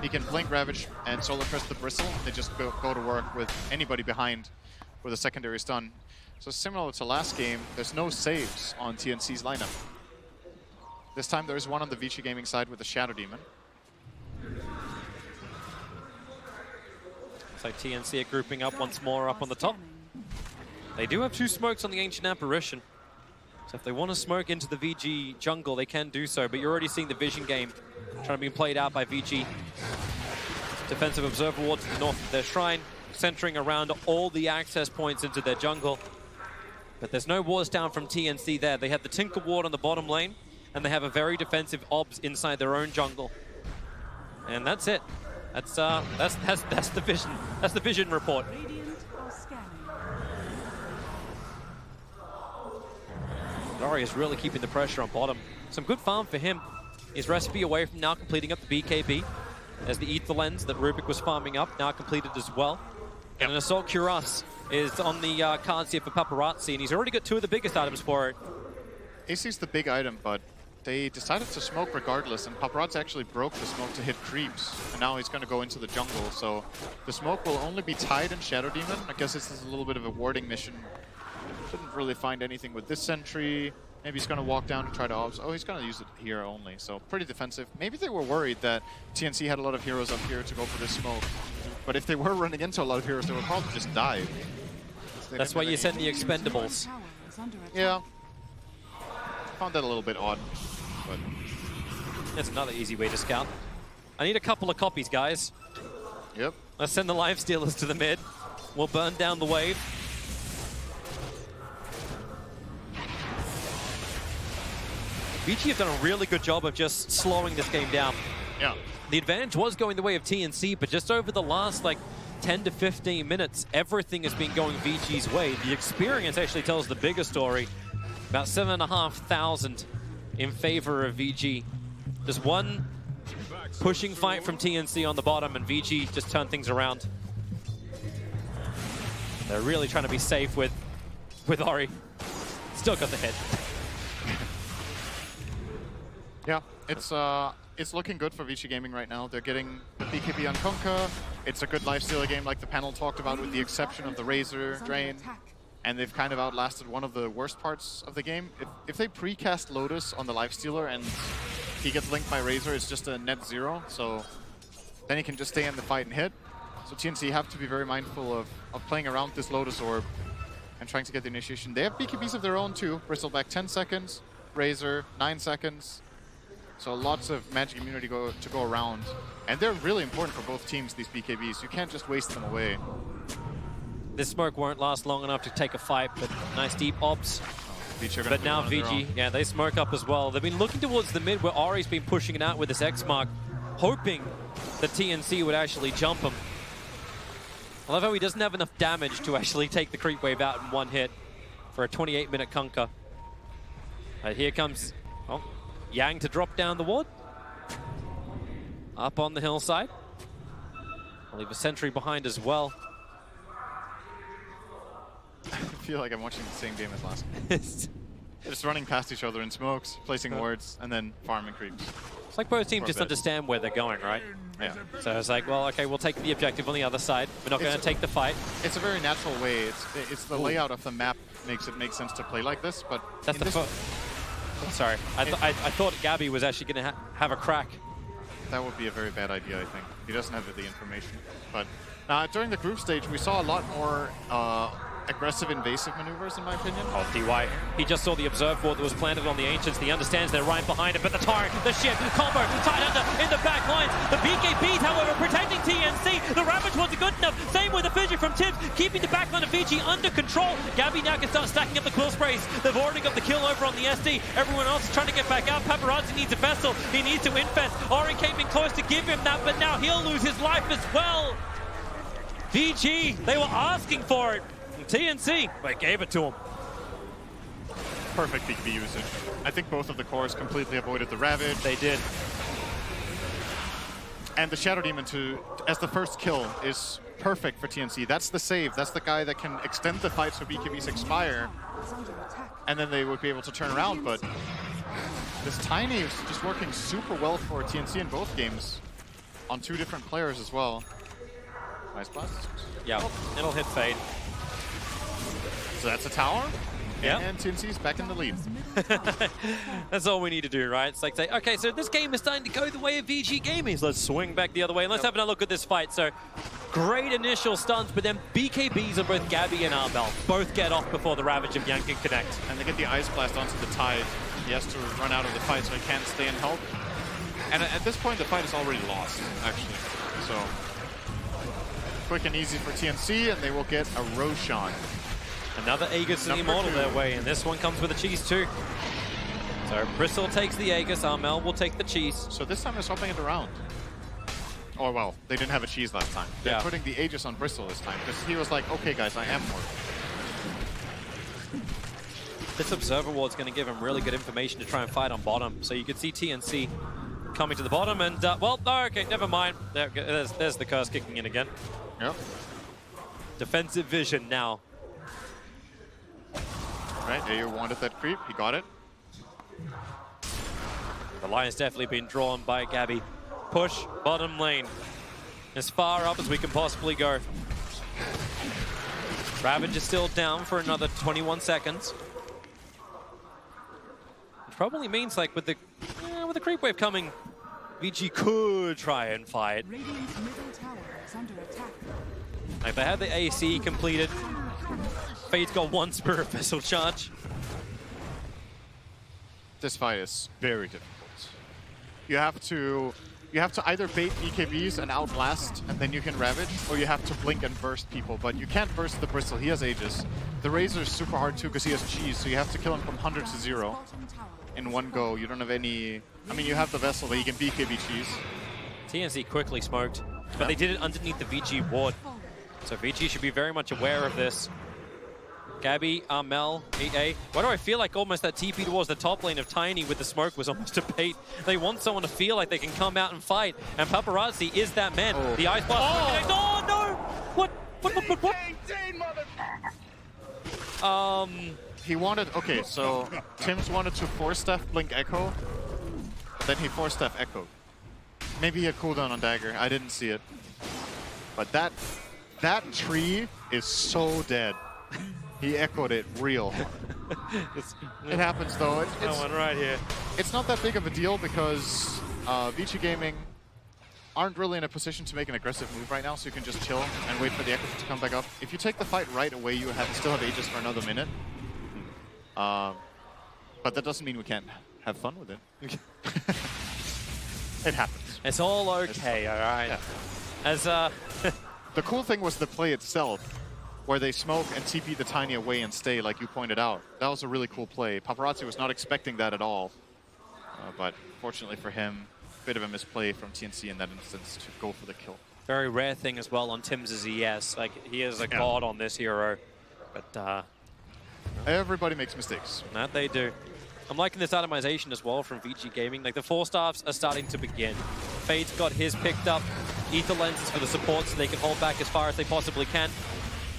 He can Blink Ravage and Solar Crest the Bristle. They just go to work with anybody behind with a secondary stun. So similar to last game, there's no saves on TNC's lineup. This time there is one on the Vici Gaming side with the Shadow Demon. So TNC are grouping up once more up on the top. They do have 2 smokes on the Ancient Apparition. So if they want to smoke into the VG jungle, they can do so. But you're already seeing the vision game trying to be played out by VG. Defensive Observer Ward to the north of their shrine, centering around all the access points into their jungle. But there's no wards down from TNC there. They have the Tinker Ward on the bottom lane, and they have a very defensive Obs inside their own jungle. And that's it. That's the vision. That's the vision report. Radiant are scanning. Lori is really keeping the pressure on bottom. Some good farm for him. His recipe away from now completing up the BKB. As the Ether Lens that Rubik was farming up, now completed as well. And an Assault Cuirass is on the cards here for Paparazzi, and he's already got 2 of the biggest items for it. AC's the big item, but they decided to smoke regardless, and Paparazzi actually broke the smoke to hit creeps, and now he's going to go into the jungle, so the smoke will only be Tide and Shadow Demon. I guess this is a little bit of a warding mission. Shouldn't really find anything with this sentry. Maybe he's going to walk down and try to obs. Oh, he's going to use it here only, so pretty defensive. Maybe they were worried that TNC had a lot of heroes up here to go for this smoke, but if they were running into a lot of heroes, they would probably just die. That's why you send the expendables. Tower is under attack. Yeah. Found that a little bit odd, but That's another easy way to scout. I need a couple of copies, guys. yep. Let's send the Life Stealers to the mid. We'll burn down the wave. Vici have done a really good job of just slowing this game down. Yeah. The advantage was going the way of TNC, but just over the last like 10 to 15 minutes, everything has been going VG's way. The experience actually tells the bigger story. About 7,500 in favor of VG. Just one pushing fight from TNC on the bottom, and VG just turned things around. They're really trying to be safe with Ori. Still got the hit. Yeah, it's looking good for Vici Gaming right now. They're getting the BKB on Kunkka. It's a good lifestealer game like the panel talked about, with the exception of the Razor Drain. And they've kind of outlasted one of the worst parts of the game. If they precast Lotus on the lifestealer and he gets linked by Razor, it's just a net 0. So then he can just stay in the fight and hit. So TNC have to be very mindful of playing around this Lotus Orb and trying to get the initiation. They have BKBs of their own too. Bristleback 10 seconds, Razor 9 seconds. So lots of magic immunity to go around. And they're really important for both teams, these BKBs. You can't just waste them away. This smoke won't last long enough to take a fight, but nice deep ops. Vici But now Vici, yeah, they smoke up as well. They've been looking towards the mid where Ari's been pushing it out with this X mark, hoping that TNC would actually jump him. I love how he doesn't have enough damage to actually take the creep wave out in one hit for a 28-minute Kunkka. Here comes Yang to drop down the ward. Up on the hillside. I'll leave a sentry behind as well. I feel like I'm watching the same game as last game. Just running past each other in smokes, placing wards, and then farming creeps. It's like both teams just understand where they're going, right? Yeah. So it's like, well, okay, we'll take the objective on the other side. We're not going to take the fight. It's a very natural way. It's the layout of the map makes it make sense to play like this, but That's the first. Sorry, I thought Gabby was actually going to have a crack. that would be a very bad idea, I think. He doesn't have the information. But during the group stage, we saw a lot more aggressive invasive maneuvers, in my opinion. Oh, DY. He just saw the observe board that was planted on the Ancients. He understands they're right behind it, but the Torrent, the ship, combo, tied under in the back lines. The BKBs, however, protecting TNC. The Ravage wasn't good enough. Same with the Fissure from Tibbs, keeping the back line of Vici under control. Gabby now can start stacking up the quill sprays. They've already got the kill over on the SD. Everyone else is trying to get back out. Paparazzi needs a vessel. He needs to infest. Ori came in close to give him that, but now he'll lose his life as well. VG, they were asking for it. TNC, they gave it to him. Perfect BKB usage. I think both of the cores completely avoided the Ravage. They did. And the Shadow Demon as the first kill is perfect for TNC. That's the save. That's the guy that can extend the fight so BKBs expire. And then they would be able to turn around. But this Tiny is just working super well for TNC in both games. On 2 different players as well. Nice blast. Yeah, it'll hit Fade. So that's a tower. Yeah. And TNC's back in the lead. That's all we need to do, right? It's like say, okay, so this game is starting to go the way of VG Gaming. Let's swing back the other way. And let's have a look at this fight. So great initial stuns, but then BKBs on both Gabby and Armel both get off before the Ravage of Yang can connect. And they get the Ice Blast onto the Tide. He has to run out of the fight, so he can't stay and help. And at this point, the fight is already lost, actually. So quick and easy for TNC, and they will get a Roshan. Another Aegis and Immortal their way, and this one comes with a cheese too. So Bristle takes the Aegis, Armel will take the cheese. So this time they're swapping it around. Or well, they didn't have a cheese last time. They're putting the Aegis on Bristle this time, because he was like, okay guys, I am more. This Observer Ward's going to give him really good information to try and fight on bottom. So you can see TNC coming to the bottom, and well, no, okay, never mind. There's the curse kicking in again. Yep. Defensive vision now. Right, Ayu wanted that creep, he got it. The line's definitely been drawn by Gabby. Push, bottom lane. As far up as we can possibly go. Ravage is still down for another 21 seconds. Which probably means, like, with the creep wave coming, VG could try and fight. Radiant's middle tower is under attack. Like, they had the AC completed. Fade's got 1 Spirit Vessel charge. This fight is very difficult. You have to either bait BKBs and outblast, and then you can Ravage, or you have to blink and burst people. But you can't burst the Bristle, he has Aegis. The Razor is super hard too, because he has cheese, so you have to kill him from 100 to 0 in one go. You don't have any... I mean, you have the Vessel that you can BKB cheese. TNC quickly smoked, but they did it underneath the VG ward. So VG should be very much aware of this. Gabby, Armel, EA. Why do I feel like almost that TP towards the top lane of Tiny with the smoke was almost a bait? They want someone to feel like they can come out and fight, and Paparazzi is that man. Oh. The Ice Blast. Oh, no! What? He wanted... Okay, so Tim's wanted to 4-staff Blink Echo, then he 4-staff Echo. Maybe he had cooldown on Dagger, I didn't see it. But that tree is so dead. He echoed it real hard. It happens though. No one right here. It's not that big of a deal because Vici Gaming aren't really in a position to make an aggressive move right now, so you can just chill and wait for the Echo to come back up. If you take the fight right away, you still have Aegis for another minute. But that doesn't mean we can't have fun with it. It happens. It's all okay, all right. Yeah. As The cool thing was the play itself, where they smoke and TP the Tiny away and stay, like you pointed out. That was a really cool play. Paparazzi was not expecting that at all. But fortunately for him, bit of a misplay from TNC in that instance to go for the kill. very rare thing as well on Tim's ES. Like, he is a god on this hero. But everybody makes mistakes. that they do. I'm liking this atomization as well from Vici Gaming. Like, the 4-staffs are starting to begin. Fade's got his picked up. Ether lenses for the support so they can hold back as far as they possibly can.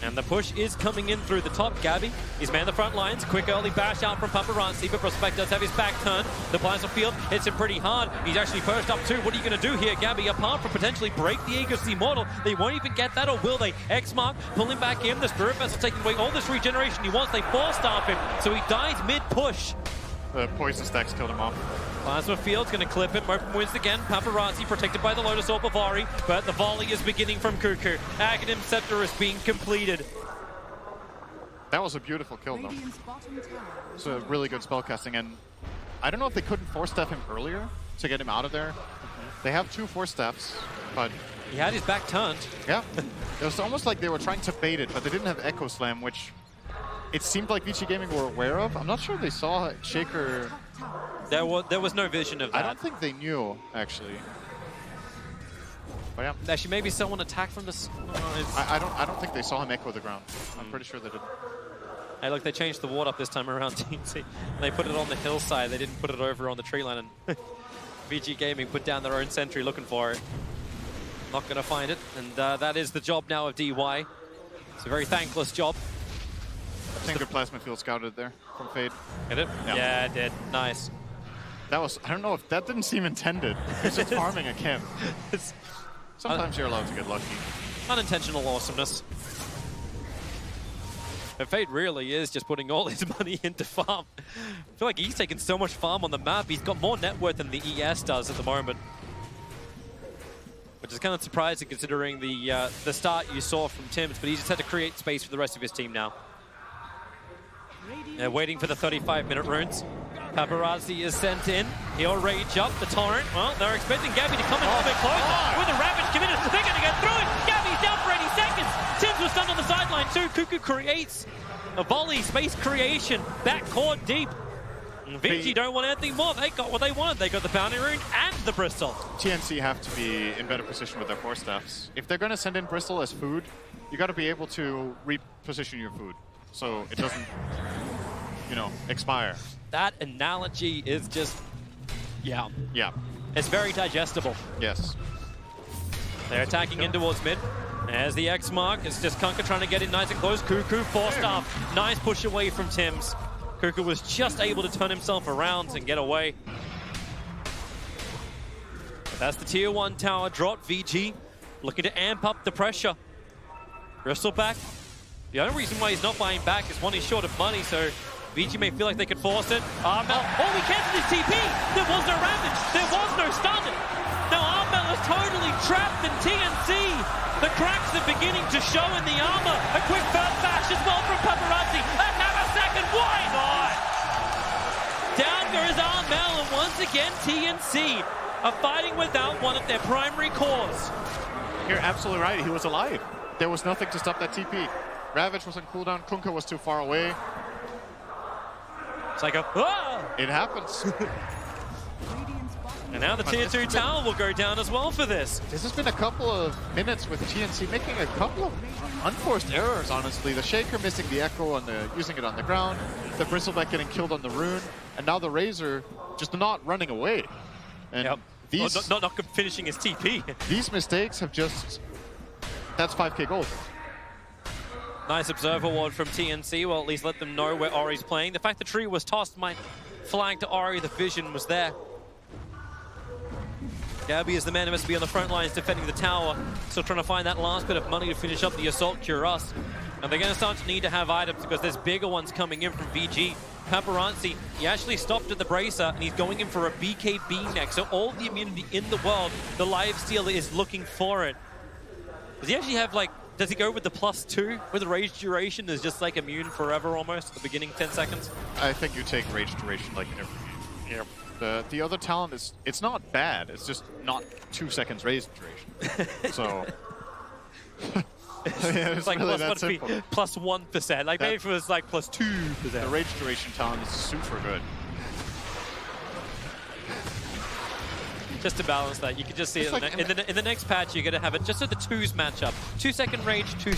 And the push is coming in through the top. Gabby, he's manned the front lines. Quick early bash out from Paparazzi, but Prospect does have his back turned. The blinds on field hits him pretty hard. He's actually perched up too. What are you going to do here, Gabby? Apart from potentially break the Aegis Immortal, they won't even get that, or will they? X-Mark pulling back in. The Spirit Vessel taking away all this regeneration he wants. They 4-staff him, so he dies mid-push. The poison stacks killed him off. Plasma Field's going to clip him. Open wins again. Paparazzi protected by the Lotus Orb of Ori, but the volley is beginning from Cuckoo. Aghanim Scepter is being completed. That was a beautiful kill, though. Radiant's bottom tower It's a really good spellcasting, and I don't know if they couldn't 4-staff him earlier to get him out of there. They have 2 4-staffs, but He had his back turned. yeah. It was almost like they were trying to bait it, but they didn't have Echo Slam, which it seemed like Vici Gaming were aware of. I'm not sure they saw Shaker. There was no vision of that. I don't think they knew, actually. But yeah, Actually, maybe someone attacked from this. I don't think they saw him echo the ground. I'm pretty sure they didn't. Hey, look, they changed the ward up this time around, TNC. They put it on the hillside. They didn't put it over on the tree line. And VG Gaming put down their own sentry looking for it. Not going to find it. And that is the job now of DY. It's a very thankless job. I think good plasma field scouted there from Fade. Hit it? Yeah, it did. Nice. That was, I don't know if that didn't seem intended. He's just farming a camp. It's Sometimes you're allowed to get lucky. unintentional awesomeness. But Fade really is just putting all his money into farm. I feel like he's taking so much farm on the map. He's got more net worth than the ES does at the moment. Which is kind of surprising considering the start you saw from Tim's, but he just had to create space for the rest of his team now. They're waiting for the 35-minute runes. Paparazzi is sent in. He'll rage up the torrent. Well, they're expecting Gabby to come in a little bit closer. With a Ravage committed, they're going to get through it. Gabby's down for 80 seconds. Tim's was stunned on the sideline too. Cuckoo creates a volley, space creation, backcourt deep. Vici don't want anything more. They got what they wanted. They got the bounty rune and the Bristol. TNC have to be in better position with their 4-staffs. If they're going to send in Bristol as food, you got to be able to reposition your food so it doesn't, you know, expire. That analogy is just, yeah. It's very digestible. Yes. They're attacking in towards mid. There's the X mark. It's just Kunkka trying to get in nice and close. Cuckoo, 4-staff. Nice push away from Tim's. Cuckoo was just able to turn himself around and get away. But that's the tier 1 tower drop. VG looking to amp up the pressure. Bristol back. The only reason why he's not buying back is one, he's short of money, so VG may feel like they could force it. Armel, oh, he cancelled his TP! There was no Ravage, there was no stun! Now Armel is totally trapped in TNC! The cracks are beginning to show in the armor! A quick first bash as well from Paparazzi! Another second, why not? Down goes Armel, and once again TNC are fighting without one of their primary cores. You're absolutely right. He was alive. There was nothing to stop that TP. Ravage was on cooldown. Kunkka was too far away. It's like a, ah! It happens. Radiant's bottom And now the tier 2 tower will go down as well for this. This has been a couple of minutes with TNC making a couple of unforced errors, honestly. The Shaker missing the Echo and using it on the ground. The Bristleback getting killed on the rune. And now the Razor just not running away. And these, not finishing his TP. these mistakes have just... That's 5k gold. Nice observer ward from TNC. Well, at least let them know where Ori's playing. The fact the tree was tossed might flag to Ori. The vision was there. Gabby is the man who must be on the front lines defending the tower. Still trying to find that last bit of money to finish up the assault cure us. And they're going to start to need to have items because there's bigger ones coming in from VG. Paparazzi, he actually stopped at the bracer and he's going in for a BKB next. So all the immunity in the world, the lifesteal is looking for it. Does he actually have like, does he go with the +2 with the rage duration? Is just like immune forever almost at the beginning 10 seconds? I think you take rage duration like every game. Yep. The other talent is, it's not bad, it's just not 2 seconds rage duration. So... yeah, it's like really +1%. Like maybe if it was like +2%. The rage duration talent is super good. Just to balance that, you can just see it like in the next patch. You're gonna have it just so the twos match up. 2 second rage, 2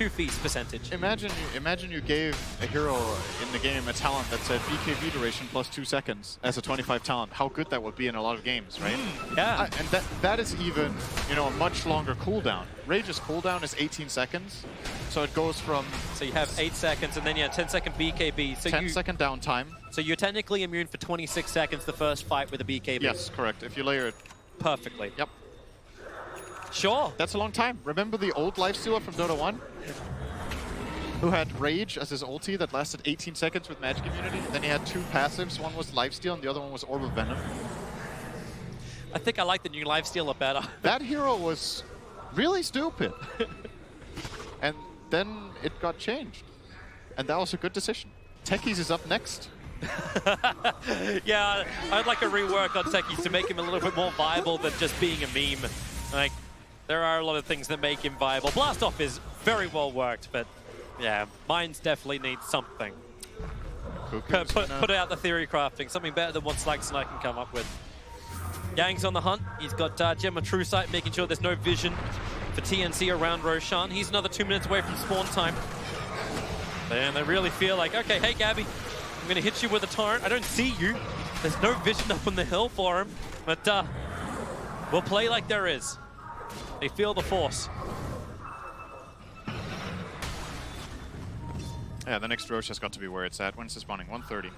feast percentage. Imagine you gave a hero in the game a talent that said BKB duration +2 seconds as a 25 talent. How good that would be in a lot of games, right? Yeah. And that is even, you know, a much longer cooldown. Rage's cooldown is 18 seconds, so it goes from... So you have 8 seconds and then you have 10 second BKB. So 10-second downtime. So you're technically immune for 26 seconds the first fight with a BKB. Yes, correct. If you layer it perfectly. Yep. Sure. That's a long time. Remember the old lifestealer from Dota 1? Who had Rage as his ulti that lasted 18 seconds with magic immunity? Then he had 2 passives. One was lifesteal and the other one was Orb of Venom. I think I like the new lifestealer better. That hero was really stupid. And then it got changed. And that was a good decision. Techies is up next. Yeah, I'd like a rework on Techies to make him a little bit more viable than just being a meme. Like, there are a lot of things that make him viable. Blastoff is very well worked, but yeah, Mines definitely needs something. Put out the theory crafting, something better than what Slackson I can come up with. Yang's on the hunt. He's got Gemma True Sight, making sure there's no vision for TNC around Roshan. He's another 2 minutes away from spawn time. And they really feel like, okay, hey Gabby, I'm gonna hit you with a torrent. I don't see you. There's no vision up on the hill for him, but we'll play like there is. They feel the force. Yeah, the next Roche has got to be where it's at. When's it spawning? 1:30.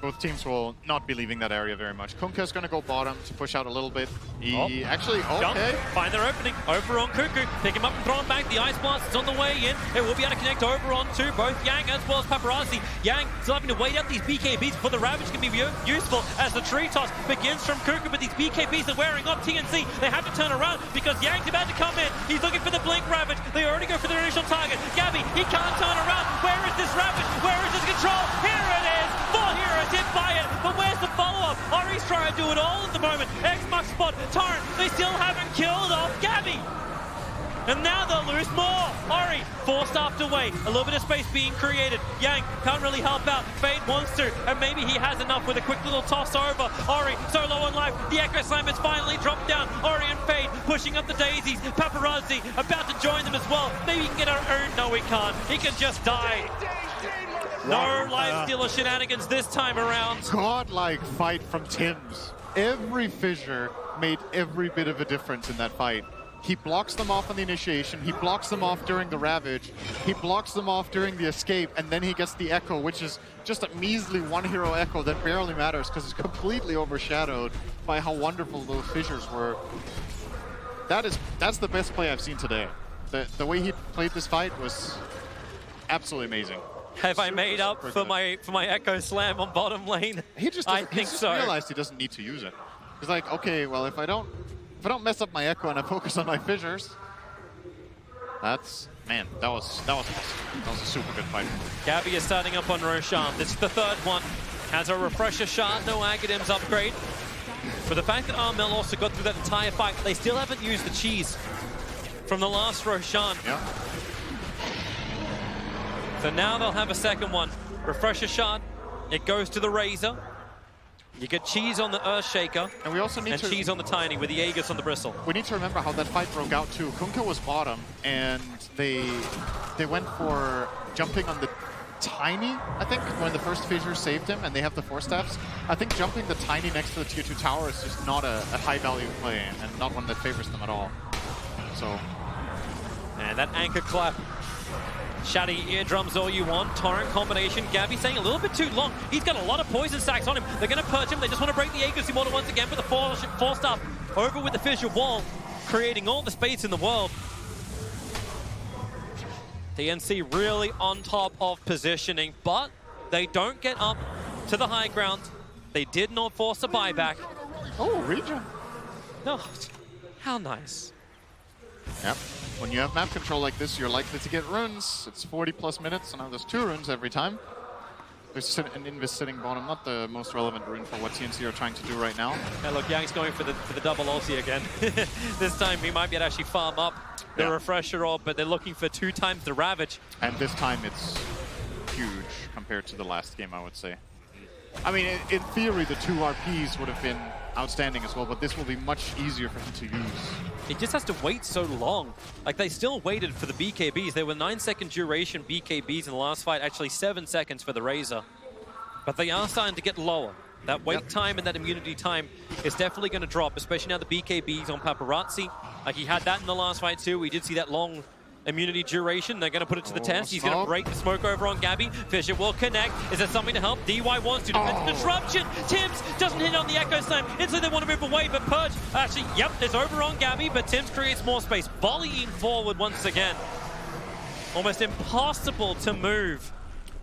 Both teams will not be leaving that area very much. Kunkka's going to go bottom to push out a little bit. He actually, okay. Find their opening. Over on Cuckoo. Pick him up and throw him back. The Ice Blast is on the way in. It will be able to connect over onto both Yang as well as Paparazzi. Yang still having to wait out these BKBs before the Ravage can be useful as the tree toss begins from Cuckoo, but these BKBs are wearing off TNC. They have to turn around because Yang's about to come in. He's looking for the Blink Ravage. They already go for their initial target. Gabby, he can't turn around. Where is this Ravage? Where is his control? Here it is. 4 heroes hit by it, but where's the follow-up? Ori's trying to do it all at the moment. X-Mux spot, Torrent, they still haven't killed off Gabby. And now they'll lose more. Ori forced after wait. A little bit of space being created. Yang can't really help out. Fade wants to, and maybe he has enough with a quick little toss over. Ori so low on life. The Echo Slam has finally dropped down. Ori and Fade pushing up the daisies. Paparazzi about to join them as well. Maybe he can get our own. No, he can't. He can just die. No lifestealer shenanigans this time around. Godlike fight from Tims. Every fissure made every bit of a difference in that fight. He blocks them off on the initiation, he blocks them off during the Ravage, he blocks them off during the escape, and then he gets the Echo, which is just a measly 1 hero Echo that barely matters because it's completely overshadowed by how wonderful those fissures were. That's the best play I've seen today. The way he played this fight was absolutely amazing. Have I made up for my Echo Slam on bottom lane? He just realized he doesn't need to use it. He's like, okay, well if I don't mess up my Echo and I focus on my fissures, that was awesome. That was a super good fight. Gabby is starting up on Roshan. This is the 3rd one. Has a refresher shard, no Aghadim's upgrade. But the fact that Armel also got through that entire fight, they still haven't used the cheese from the last Roshan. Yeah. So now they'll have a second one. Refresher shard, it goes to the Razor. You get cheese on the Earthshaker, and we also need cheese on the Tiny with the Aegis on the Bristle. We need to remember how that fight broke out too. Kunkka was bottom, and they went for jumping on the Tiny, I think, when the first fissure saved him, and they have the 4 steps. I think jumping the Tiny next to the tier 2 tower is just not a high-value play, and not one that favors them at all. So, and that anchor clap. Shady eardrums all you want. Torrent combination. Gabby saying a little bit too long. He's got a lot of poison stacks on him. They're going to purge him. They just want to break the Aegis Immortal once again, but the forced up over with the fissure wall, creating all the space in the world. TNC really on top of positioning, but They don't get up to the high ground. They did not force a buyback. Oh, regen. No, how nice. Yep. When you have map control like this, you're likely to get runes. It's 40+ minutes, and now there's 2 runes every time. There's an Invis sitting bottom, not the most relevant rune for what TNC are trying to do right now. Yeah, look, Yang's going for the double ulti again. This time he might be able to actually farm up the refresher orb, but they're looking for 2 times the Ravage. And this time it's huge compared to the last game, I would say. I mean, in theory, the 2 RPs would have been outstanding as well, but this will be much easier for him to use. He just has to wait so long. Like, they still waited for the BKBs. They were 9-second duration BKBs in the last fight, actually 7 seconds for the Razor. But they are starting to get lower. That wait time and that immunity time is definitely going to drop, especially now the BKBs on Paparazzi. Like, he had that in the last fight too. We did see that long immunity duration. They're going to put it to the test. He's going to break the smoke over on Gabby. Fisher will connect. Is there something to help? DY wants to. Defensive disruption. Tims doesn't hit on the Echo Slam. Instantly they want to move away, but Purge actually, it's over on Gabby, but Tims creates more space. Volleying forward once again. Almost impossible to move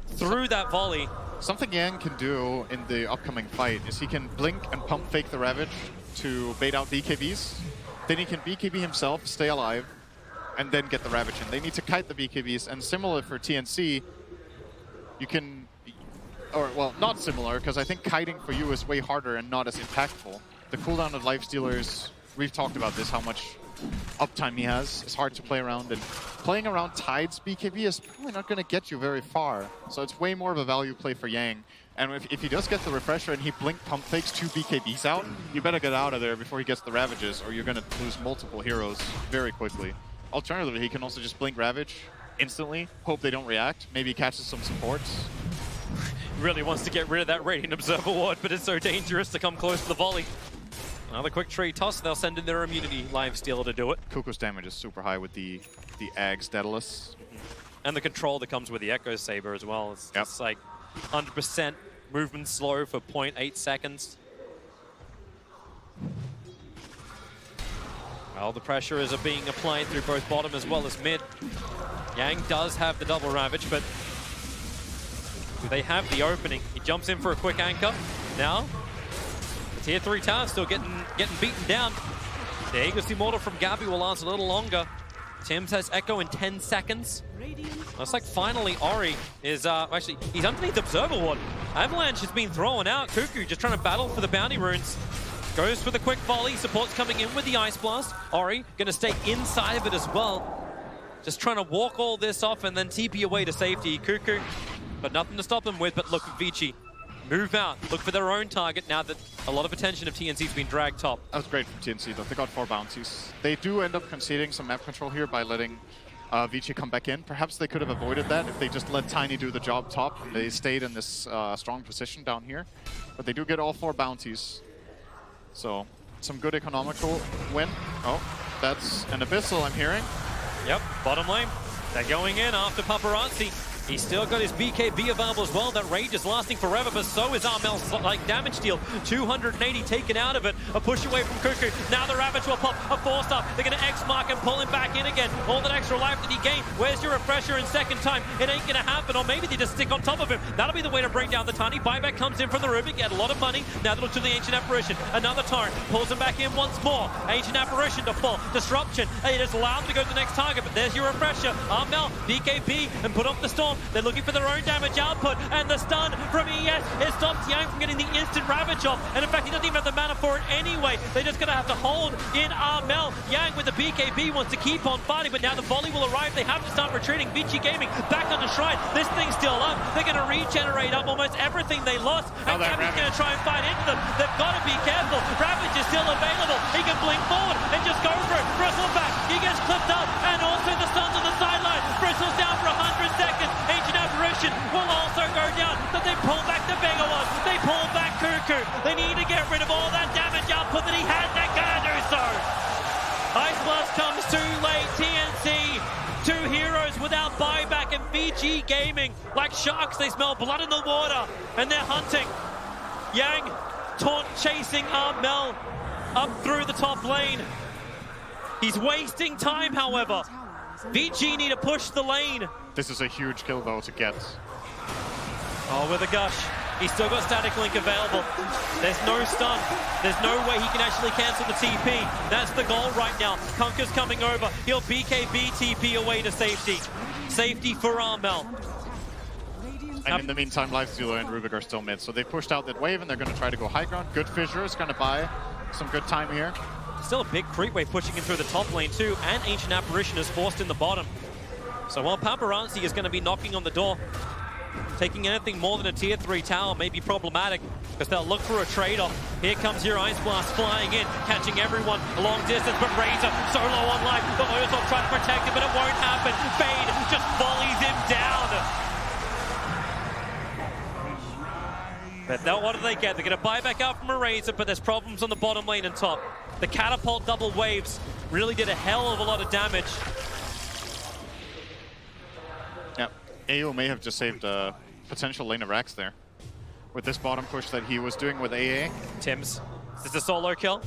through that volley. Something Yang can do in the upcoming fight is he can blink and pump fake the Ravage to bait out BKBs. Then he can BKB himself, stay alive, and then get the Ravage in. They need to kite the BKBs, and similar for TNC, you can, or well, not similar, because I think kiting for you is way harder and not as impactful. The cooldown of Lifestealers, we've talked about this, how much uptime he has. It's hard to play around, and playing around Tide's BKB is probably not going to get you very far. So it's way more of a value play for Yang. And if he does get the refresher and he blink pump fakes 2 BKBs out, you better get out of there before he gets the Ravages, or you're going to lose multiple heroes very quickly. Alternatively, he can also just blink Ravage instantly, hope they don't react, maybe he catches some supports. Really wants to get rid of that Radiant Observer Ward, but it's so dangerous to come close to the volley. Another quick trade toss, they'll send in their immunity lifestealer to do it. Kuko's damage is super high with the Ags Daedalus. And the control that comes with the Echo Saber as well. It's just like 100% movement slow for 0.8 seconds. Well, the pressure is being applied through both bottom as well as mid. Yang does have the double Ravage, but do they have the opening? He jumps in for a quick anchor. Now, the tier 3 tower still getting beaten down. The Aegis Immortal from Gabby will last a little longer. Tims has Echo in 10 seconds. Looks like finally Ori is, actually, he's underneath the Observer Ward. Avalanche has been thrown out. Cuckoo just trying to battle for the bounty runes. Goes for the quick volley. Support's coming in with the Ice Blast. Ori going to stay inside of it as well. Just trying to walk all this off and then TP away to safety. Cuckoo, but nothing to stop them with. But look at Vici. Move out. Look for their own target now that a lot of attention of TNC's been dragged top. That was great from TNC though. They got 4 bounties. They do end up conceding some map control here by letting Vici come back in. Perhaps they could have avoided that if they just let Tiny do the job top and they stayed in this strong position down here. But they do get all 4 bounties. So, some good economical win. Oh, that's an Abyssal I'm hearing. Yep, bottom lane. They're going in after Paparazzi. He's still got his BKB available as well. That rage is lasting forever, but so is Armel's damage deal. 280 taken out of it. A push away from Cuckoo. Now the Ravage will pop a 4-star. They're going to X-mark and pull him back in again. All that extra life that he gained. Where's your refresher in second time? It ain't going to happen, or maybe they just stick on top of him. That'll be the way to bring down the Tiny. Buyback comes in from the Rubik. Get a lot of money. Now they'll to the Ancient Apparition. Another Torrent. Pulls him back in once more. Ancient Apparition to fall. Disruption. It is allowed to go to the next target, but there's your refresher. Armel, BKB, and put off the Storm. They're looking for their own damage output, and the stun from ES it stops Yang from getting the instant Ravage off, and in fact he doesn't even have the mana for it anyway. They're just going to have to hold in Armel. Yang with the BKB wants to keep on fighting, but now the volley will arrive. They have to start retreating. Vici Gaming back on the shrine. This thing's still up. They're going to regenerate up almost everything they lost, and Gabby's going to try and fight into them. They've got to be careful. Ravage is still available. He can blink forward and just go for it. Bristleback, he gets clipped up, and also the stun's on the sideline. Bristle's down for 100 seconds. Ancient Apparition will also go down, but they pull back the bigger one. They pull back Cuckoo. They need to get rid of all that damage output that he had. They're gonna do so. Ice Blast comes too late. TNC, 2 heroes without buyback, and Vici Gaming, like sharks, they smell blood in the water, and they're hunting. Yang, taunt chasing Armel up through the top lane. He's wasting time, however. Vici need to push the lane. This is a huge kill though to get. Oh, with a gush. He's still got static link available. There's no stun. There's no way he can actually cancel the TP. That's the goal right now. Kunka's coming over. He'll BKB TP away to safety. Safety for Armel. And in the meantime, Lifestealer and Rubik are still mid. So they pushed out that wave and they're going to try to go high ground. Good Fissure is going to buy some good time here. Still a big creep wave pushing in through the top lane too, and Ancient Apparition is forced in the bottom. So while Paparazzi is going to be knocking on the door, taking anything more than a tier 3 tower may be problematic because they'll look for a trade-off. Here comes your Ice Blast flying in, catching everyone a long distance, but Razor so low on life. The Oyosoft trying to protect it, but it won't happen. Fade just volleys him down. But now what do they get? They're going to buy back out from a Razor, but there's problems on the bottom lane and top. The Catapult double waves really did a hell of a lot of damage. Yep. AO may have just saved a potential lane of Rax there with this bottom push that he was doing with AA. Tims, this is a solo kill.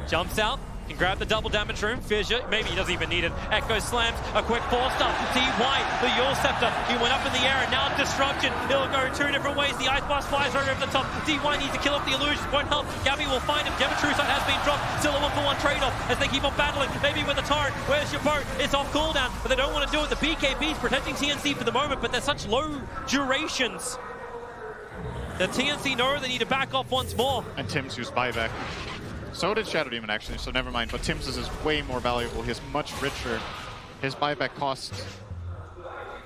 Jumps out, can grab the double damage room. Fissure, maybe he doesn't even need it. Echo slams, a quick 4-star. TY, the Yule Scepter, he went up in the air and now Disruption. He'll go 2 different ways. The Ice Blast flies right over the top. TY needs to kill off the illusion, won't help. Gabby will find him. Demetrusite has been dropped. Still a 1-for-1 trade-off as they keep on battling. Maybe with a torrent. Where's your boat? It's off cooldown, but they don't want to do it. The BKB's protecting TNC for the moment, but they're such low durations. The TNC know they need to back off once more. And Tim's used buyback. So did Shadow Demon actually, so never mind. But Tim's is way more valuable. He's much richer. His buyback cost,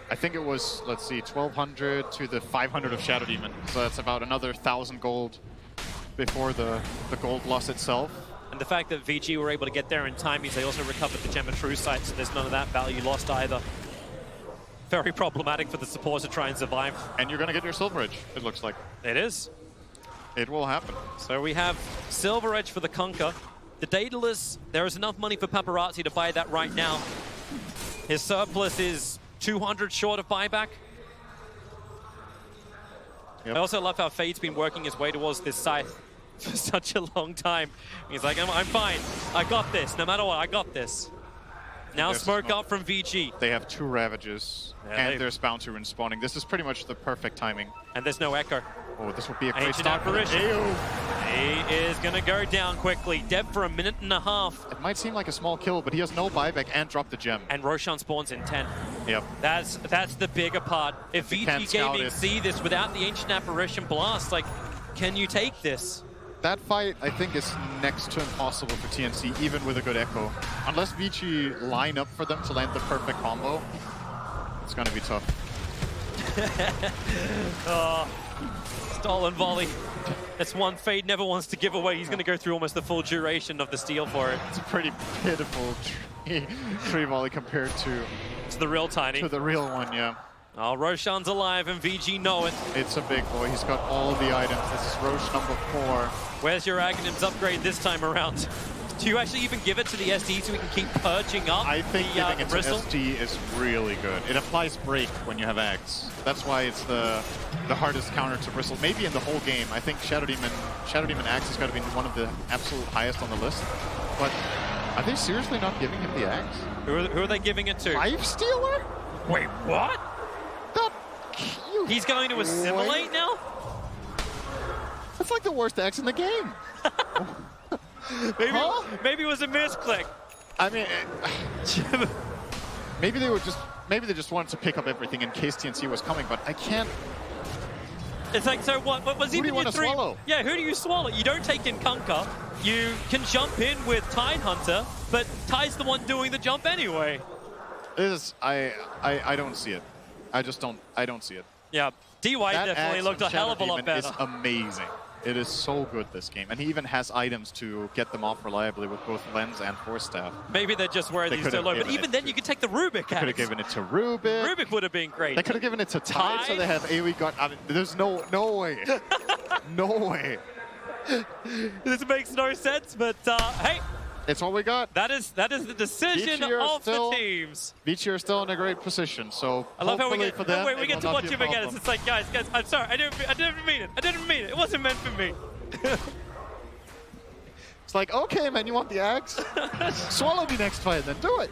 I think it was, let's see, 1,200 to the 500 of Shadow Demon. So that's about another 1,000 gold before the gold loss itself. And the fact that Vici were able to get there in time means they also recovered the Geometrusite, so there's none of that value lost either. Very problematic for the support to try and survive. And you're going to get your Silver Edge, it looks like. It is. It will happen. So we have Silver Edge for the Conquer. The Daedalus, there is enough money for Paparazzi to buy that right now. His surplus is 200 short of buyback. Yep. I also love how Fade's been working his way towards this scythe for such a long time. He's like, I'm fine. I got this. No matter what, I got this. Now smoke up from Vici. They have 2 Ravages, and there's Bounty Rune spawning. This is pretty much the perfect timing. And there's no Echo. Oh, this would be a great Ancient start for the Apparition. AO. He is going to go down quickly. Dead for a minute and a half. It might seem like a small kill, but he has no buyback and dropped the gem. And Roshan spawns in 10. Yep. That's the bigger part. If VT Gaming see this without the Ancient Apparition blast, like, can you take this? That fight, I think, is next to impossible for TNC, even with a good Echo. Unless Vici line up for them to land the perfect combo, it's going to be tough. Oh, stolen volley. That's one Fade never wants to give away. He's going to go through almost the full duration of the steal for it. It's a pretty pitiful tree volley compared to the real Tiny. To the real one, yeah. Oh, Roshan's alive and VG know it. It's a big boy. He's got all the items. This is Roche number 4. Where's your Aghanims upgrade this time around? Do you actually even give it to the SD so we can keep purging up? I think giving it to bristle? SD is really good. It applies break when you have Axe. That's why it's the hardest counter to Bristle. Maybe in the whole game. I think Shadow Demon Axe has got to be one of the absolute highest on the list. But are they seriously not giving him the Axe? Who are they giving it to? Lifestealer? Wait, what? That, He's going to assimilate now? That's like the worst Axe in the game. Maybe it was a misclick. I mean, maybe they just wanted to pick up everything in case TNC was coming, but I can't. It's like, so what was Who do even you want your to 3? swallow? Yeah, who do you swallow? You don't take in Kunkka. You can jump in with Tide Hunter, but Tide's the one doing the jump anyway. I don't see it. I don't see it. Yeah, DY That definitely Axe looked a on hell of a Shadow lot Demon better. is amazing. It is so good this game, and he even has items to get them off reliably with both Lens and Force Staff. Maybe they're just worried he's so low, but even then you could take the Rubik They could have given it to Rubik. Rubik would have been great. They could have given it to Tide, so they have AoE got. I mean, there's no way, no way. This makes no sense, but hey, it's all we got. that is the decision Vici are of the teams. Vici are still in a great position, so I love how we hopefully get. for them, Wait, we it get will to not watch be a him again. problem. It's like, guys, I'm sorry. I didn't mean it. I didn't mean it. It wasn't meant for me. It's like, okay, man, you want the Axe? Swallow me next fight, then do it.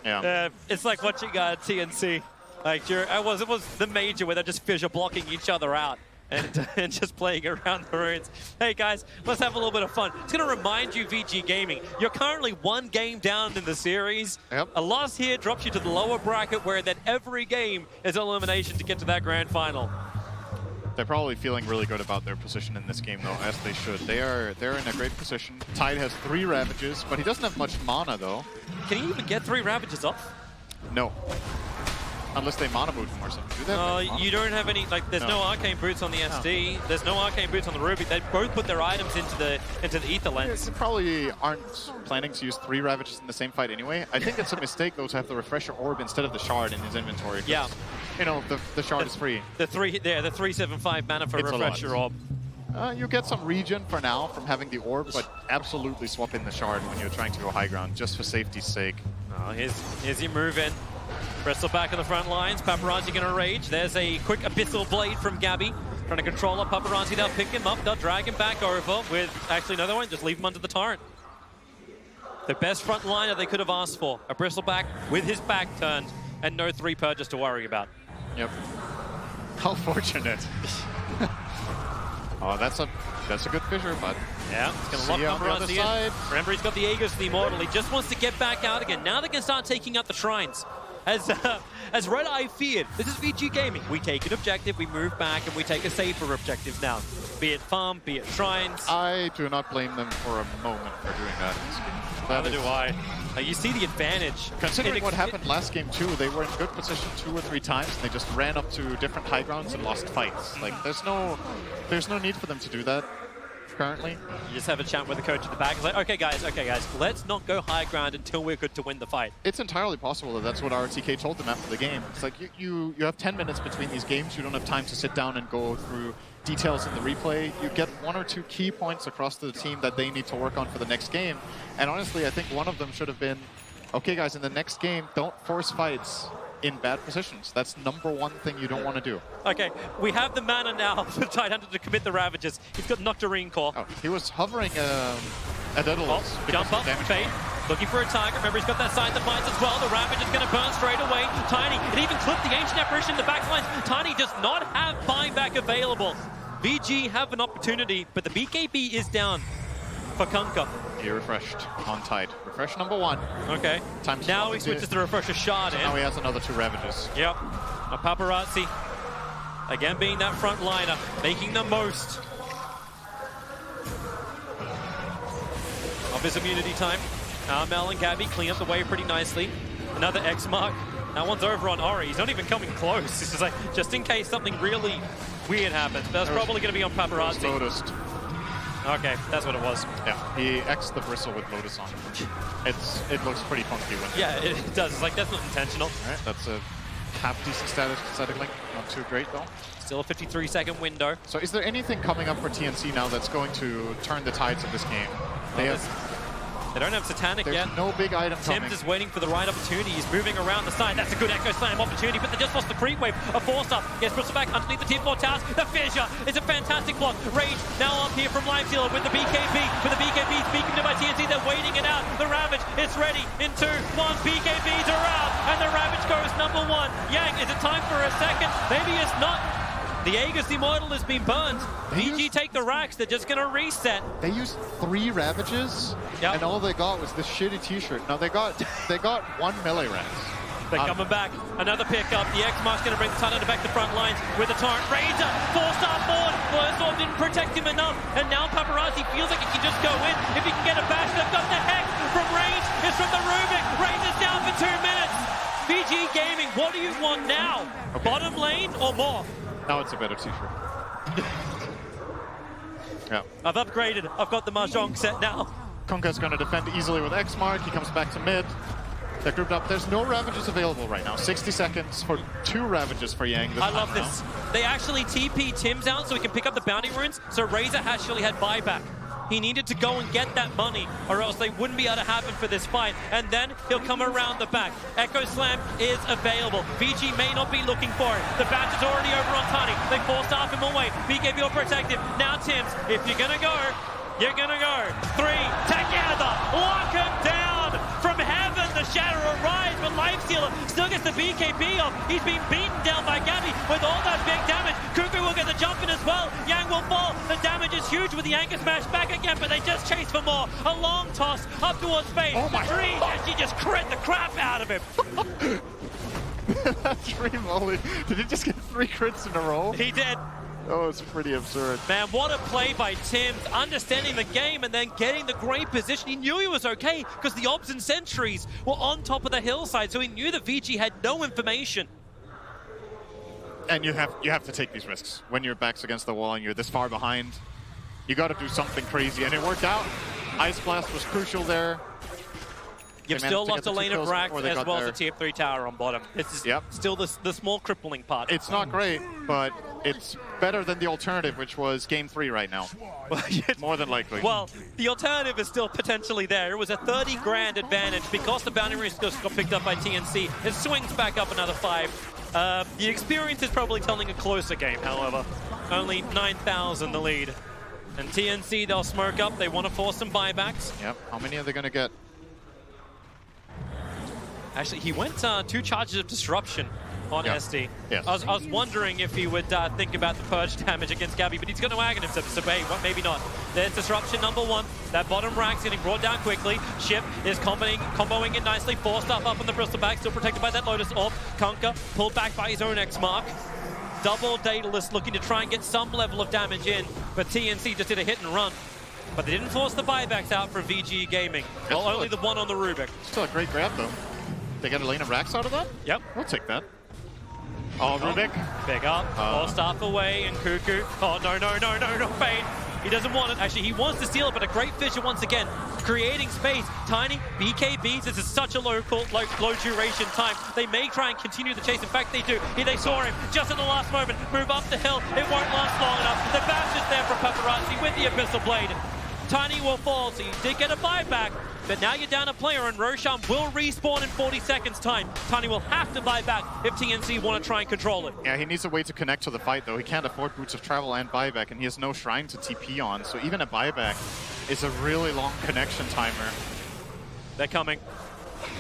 Yeah. It's like watching TNC. Like, it was the major where they're just fissure blocking each other out and, and just playing around the ruins. Hey guys, let's have a little bit of fun. It's going to remind you, VG Gaming, you're currently 1 game down in the series. Yep. A loss here drops you to the lower bracket where then every game is elimination to get to that grand final. They're probably feeling really good about their position in this game, though, as they should. They're in a great position. Tide has 3 Ravages, but he doesn't have much mana, though. Can he even get 3 Ravages off? No. Unless they mana boot him or something. Do they have mana? You don't have any, like, there's no arcane boots on the SD. There's no arcane boots on the Ruby. They both put their items into the ether lens. They probably aren't planning to use 3 Ravages in the same fight anyway. I think it's a mistake, though, to have the Refresher Orb instead of the Shard in his inventory. Yeah. You know, the Shard is free. The 375 mana for It's Refresher Orb. You get some regen for now from having the Orb, but absolutely swap in the Shard when you're trying to go high ground, just for safety's sake. Oh, here's your move in. Bristol back on the front lines. Paparazzi going to rage. There's a quick Abyssal Blade from Gabby. Trying to control up Paparazzi. They'll pick him up. They'll drag him back over with... Actually, no, they won't. Just leave him under the torrent. The best front liner they could have asked for. A Bristleback with his back turned and no 3 purges to worry about. Yep. How fortunate. Oh, that's a good fissure, but... Yeah, it's going to lock Paparazzi in. Remember, he's got the Aegis, the Immortal. He just wants to get back out again. Now they can start taking out the shrines. As Red Eye feared, this is VG Gaming. We take an objective, we move back, and we take a safer objective now. Be it farm, be it shrines. I do not blame them for a moment for doing that in this game. Neither do I. You see the advantage. Considering what happened last game too, they were in good position 2 or 3 times, and they just ran up to different high grounds and lost fights. Like, there's no need for them to do that currently. You just have a chat with the coach at the back. It's like, okay guys, let's not go high ground until we're good to win the fight. It's entirely possible that that's what RTK told them after the game. It's like, you have 10 minutes between these games, you don't have time to sit down and go through details in the replay. You get 1 or 2 key points across to the team that they need to work on for the next game. And honestly, I think one of them should have been, okay guys, in the next game, don't force fights in bad positions. That's #1 thing you don't want to do. Okay, we have the mana now for Tidehunter to commit the Ravages. He's got Nocturine Core. Oh, he was hovering a Daedalus. Jump up, Fade, looking for a target. Remember, he's got that side defiance as well. The Ravage is going to burn straight away. Tiny, it even clipped the Ancient Apparition in the backlines. Tiny does not have buyback available. VG have an opportunity, but the BKB is down for Kunkka. He refreshed on Tide. Refresh #1. Okay. Time now he switches to Refresher Shard in. Now he has another 2 Ravages. Yep. A Paparazzi, again being that front liner, making the most of his immunity time. Mel and Gabby clean up the way pretty nicely. Another X mark. That one's over on Ori. He's not even coming close. This is like, just in case something really weird happens. That's probably going to be on Paparazzi. Noticed. Okay, that's what it was. Yeah, he X'd the bristle with Lotus on. It looks pretty funky when... Yeah, it does. It's like, that's not intentional. All right, that's a half-decent static link. Not too great, though. Still a 53-second window. So is there anything coming up for TNC now that's going to turn the tides of this game? They don't have Satanic There's yet. no big item coming. Tim's is waiting for the right opportunity. He's moving around the side. That's a good Echo Slam opportunity, but they just lost the creep wave. A 4-star gets Bristol back underneath the Tier 4 towers. The fissure is a fantastic block. Rage now up here from Live Dealer with the BKB. With the BKB speaking to by TNC, they're waiting it out. The Ravage is ready in 2, 1. BKBs are out, and the Ravage goes #1. Yang, is it time for a second? Maybe it's not. The Aegis Immortal has been burned. VG take the racks. They're just going to reset. They used 3 Ravages, and all they got was this shitty T-shirt. Now they got 1 melee racks. They're coming back. Another pickup. The X-Mark's going to bring the Tidehunter back to front lines with a torrent. Razor, 4-star forward. Blursorb didn't protect him enough. And now Paparazzi feels like he can just go in. If he can get a bash, they've got the Hex from range. It's from the Rubik. Razor's down for 2 minutes. VG Gaming, what do you want now? Okay. Bottom lane or more? Now it's a better T-shirt. Yeah. I've upgraded. I've got the Mahjong set now. Kunkka's going to defend easily with X-Mark. He comes back to mid. They're grouped up. There's no Ravages available right now. 60 seconds for 2 Ravages for Yang this I time love this. They actually TP Tim's out so he can pick up the bounty runes. So Razor actually had buyback. He needed to go and get that money, or else they wouldn't be able to have him for this fight. And then he'll come around the back. Echo Slam is available. VG may not be looking for it. The batch is already over on Tani. They forced off him away. BKB will protective. Now Tim's, if you're gonna go, you're gonna go. 3 together. Lock him down. From heaven, the Shatter arrives, but Lifestealer still gets the BKB off. He's been beaten down by Gabby with all that big damage. Cuckoo will get the jump in as well. Yang will fall. The damage is huge with the Anchor Smash back again, but they just chase for more. A long toss up towards Fade. Oh my Three, and she just crit the crap out of him. That's pretty moly. Did he just get 3 crits in a row? He did. Oh, it's pretty absurd. Man, what a play by Tim, understanding the game and then getting the great position. He knew he was okay because the Obs and Sentries were on top of the hillside, so he knew that Vici had no information. And you have to take these risks. When your back's against the wall and you're this far behind, you got to do something crazy, and it worked out. Ice Blast was crucial there. You've still lost a lane of Rack as well as a tier 3 tower on bottom. This is still the small crippling part. It's not great, but it's better than the alternative, which was game 3 right now. More than likely. Well, the alternative is still potentially there. It was a 30 grand advantage because the bounty risk got picked up by TNC. It swings back up another 5. The experience is probably telling a closer game, however. Only 9,000 the lead. And TNC, they'll smoke up. They want to force some buybacks. Yep. How many are they going to get? Actually, he went 2 charges of disruption on SD. Yes. I was wondering if he would think about the purge damage against Gabby, but he's going to Aghanim himself, so maybe not. There's disruption number 1. That bottom rack's getting brought down quickly. Ship is comboing it nicely. 4 stuff up on the bristleback, still protected by that Lotus Orb. Kunkka pulled back by his own X-Mark. Double Daedalus looking to try and get some level of damage in, but TNC just did a hit and run. But they didn't force the buybacks out for VG Gaming. Well, only the one on the Rubik. Still a great grab, though. They got a lane of racks out of that? Yep. We'll take that. Oh, Rubik. Big up. All staff away, and Cuckoo. Oh, no, Fade. He doesn't want it. Actually, he wants to steal it, but a great Fissure once again. Creating space. Tiny BKBs. This is such a low duration time. They may try and continue the chase. In fact, they do. Here they saw him just at the last moment. Move up the hill. It won't last long enough. The bash is there from Paparazzi with the Abyssal Blade. Tiny will fall, so you did get a buyback, but now you're down a player, and Roshan will respawn in 40 seconds time. Tiny will have to buy back if TNC want to try and control it. Yeah, he needs a way to connect to the fight, though. He can't afford Boots of Travel and buyback, and he has no Shrine to TP on, so even a buyback is a really long connection timer. They're coming.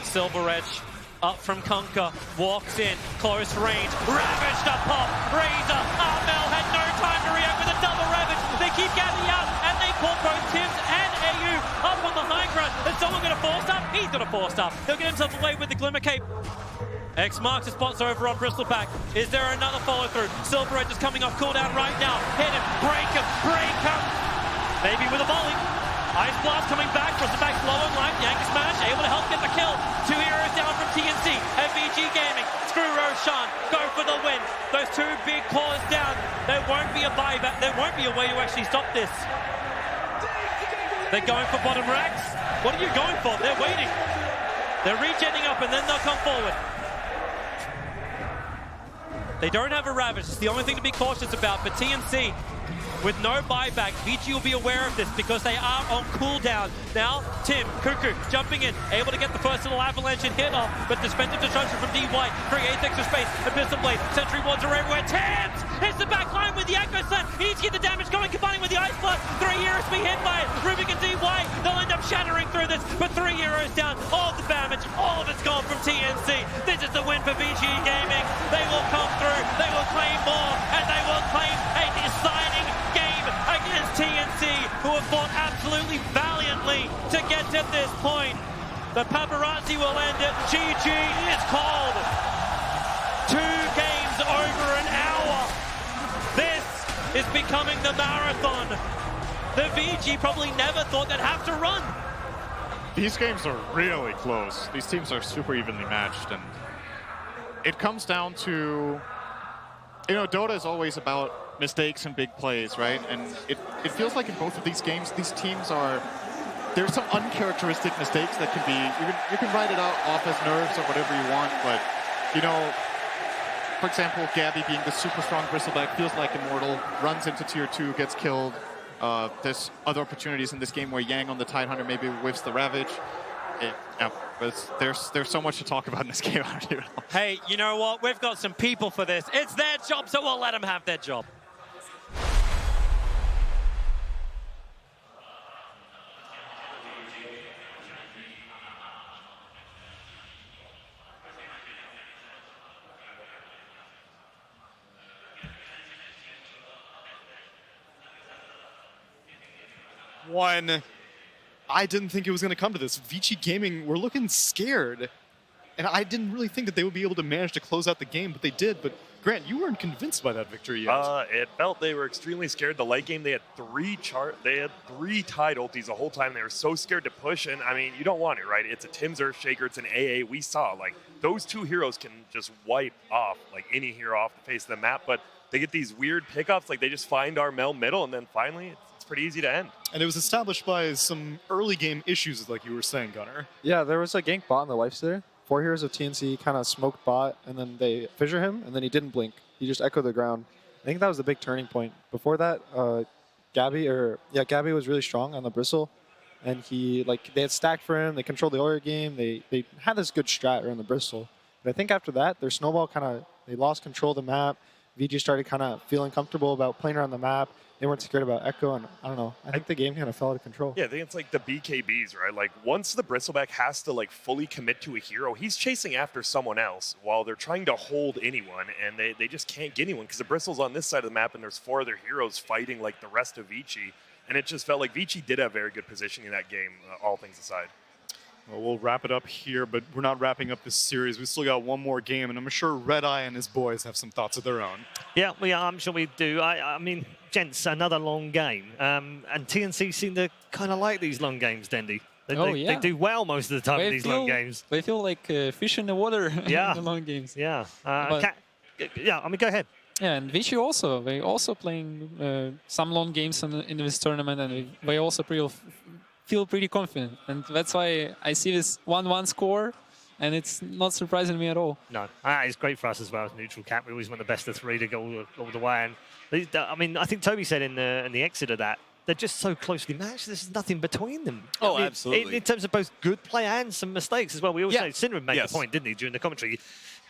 Silver Edge up from Kunkka, walks in, close range, Ravage to pop, Razor, Armel had no time to react with a double Ravage. They keep Gabby out, and they pull both Tims and AU up on the high ground. Is someone going to force up? He's going to force up. He'll get himself away with the Glimmer Cape. X marks the spots over on Bristleback. Is there another follow-through? Silver Edge is coming off cooldown right now. Hit him, break him, maybe with a volley. Ice Blast coming back, Bristleback's low on life, Yankee Smash able to help get the kill. 2 heroes down from TNC and VG Gaming. Screw Roshan, go for the win. Those 2 big cores down. There won't be a buyback, there won't be a way to actually stop this. They're going for bottom racks. What are you going for? They're waiting. They're regenning up and then they'll come forward. They don't have a Ravage, it's the only thing to be cautious about, but TNC, with no buyback, Vici will be aware of this because they are on cooldown. Now, Tim, Cuckoo, jumping in, able to get the first little avalanche and hit off, but Dispensive Destruction from DY creates extra space. Abyssal Blade, Sentry Wards are everywhere. Tims hits the back line with the Echo Slam. He needs to get the damage going, combining with the Ice Blast. 3 heroes to be hit by it. Rubik and DY, they'll end up shattering through this, but 3 heroes down. All the damage, all of it's gone from TNC. This is the win for VG Gaming. They will come through, they will claim more, and they will claim a deciding game against TNC, who have fought absolutely valiantly to get to this point. The paparazzi will end it. GG is called. 2 games over an hour. This is becoming the marathon. The VG probably never thought they'd have to run. These games are really close. These teams are super evenly matched, and it comes down to, you know, Dota is always about mistakes and big plays, right? And it feels like in both of these games, these teams are, there's some uncharacteristic mistakes that can be, you can write it out off as nerves or whatever you want, but, you know, for example, Gabby being the super strong Bristleback feels like immortal, runs into tier 2, gets killed. There's other opportunities in this game where Yang on the Tidehunter maybe whiffs the Ravage. But there's so much to talk about in this game. Hey, you know what? We've got some people for this. It's their job, so we'll let them have their job. one, I didn't think it was going to come to this. Vici Gaming were looking scared. And I didn't really think that they would be able to manage to close out the game, but they did. But Grant, you weren't convinced by that victory yet. It felt they were extremely scared. The late game, they had three tied ultis the whole time. They were so scared to push, and I mean, you don't want it, right? It's a Tim's Earthshaker, it's an AA. We saw, like, those two heroes can just wipe off, like, any hero off the face of the map, but they get these weird pickups, like they just find our Mel middle, and then finally, it's pretty easy to end. And it was established by some early game issues, like you were saying, Gunnar. Yeah, there was a gank bot on the life there. 4 heroes of TNC kind of smoked bot, and then they fissure him, and then he didn't blink. He just echoed the ground. I think that was the big turning point. Before that, Gabby was really strong on the Bristle, and they had stacked for him. They controlled the Aura game. They had this good strat around the Bristle. But I think after that, their snowball they lost control of the map. VG started kind of feeling comfortable about playing around the map. They weren't scared about Echo, and I don't know. I think the game kind of fell out of control. Yeah, I think it's like the BKBs, right? Like, once the Bristleback has to, like, fully commit to a hero, he's chasing after someone else while they're trying to hold anyone, and they just can't get anyone because the Bristle's on this side of the map, and there's 4 other heroes fighting, like, the rest of Vici. And it just felt like Vici did have very good positioning in that game, all things aside. Well, we'll wrap it up here, but we're not wrapping up this series. We still got one more game, and I'm sure Red Eye and his boys have some thoughts of their own. Yeah, I'm sure we do. I mean, gents, another long game. And TNC seem to kind of like these long games, Dendy. They do well most of the time in these long games. They feel like fish in the water in the long games. Yeah. I mean, go ahead. Yeah, and Vici also. They also playing some long games in this tournament, and they also feel pretty confident. And that's why I see this 1-1 score, and it's not surprising me at all. No, it's great for us as well as neutral cap. We always want the best of 3 to go all the way. And I mean, I think Toby said in the exit of that, they're just so closely matched. There's nothing between them. Oh, I mean, absolutely. In terms of both good play and some mistakes as well. We always say, Syndrome made the point, didn't he, during the commentary?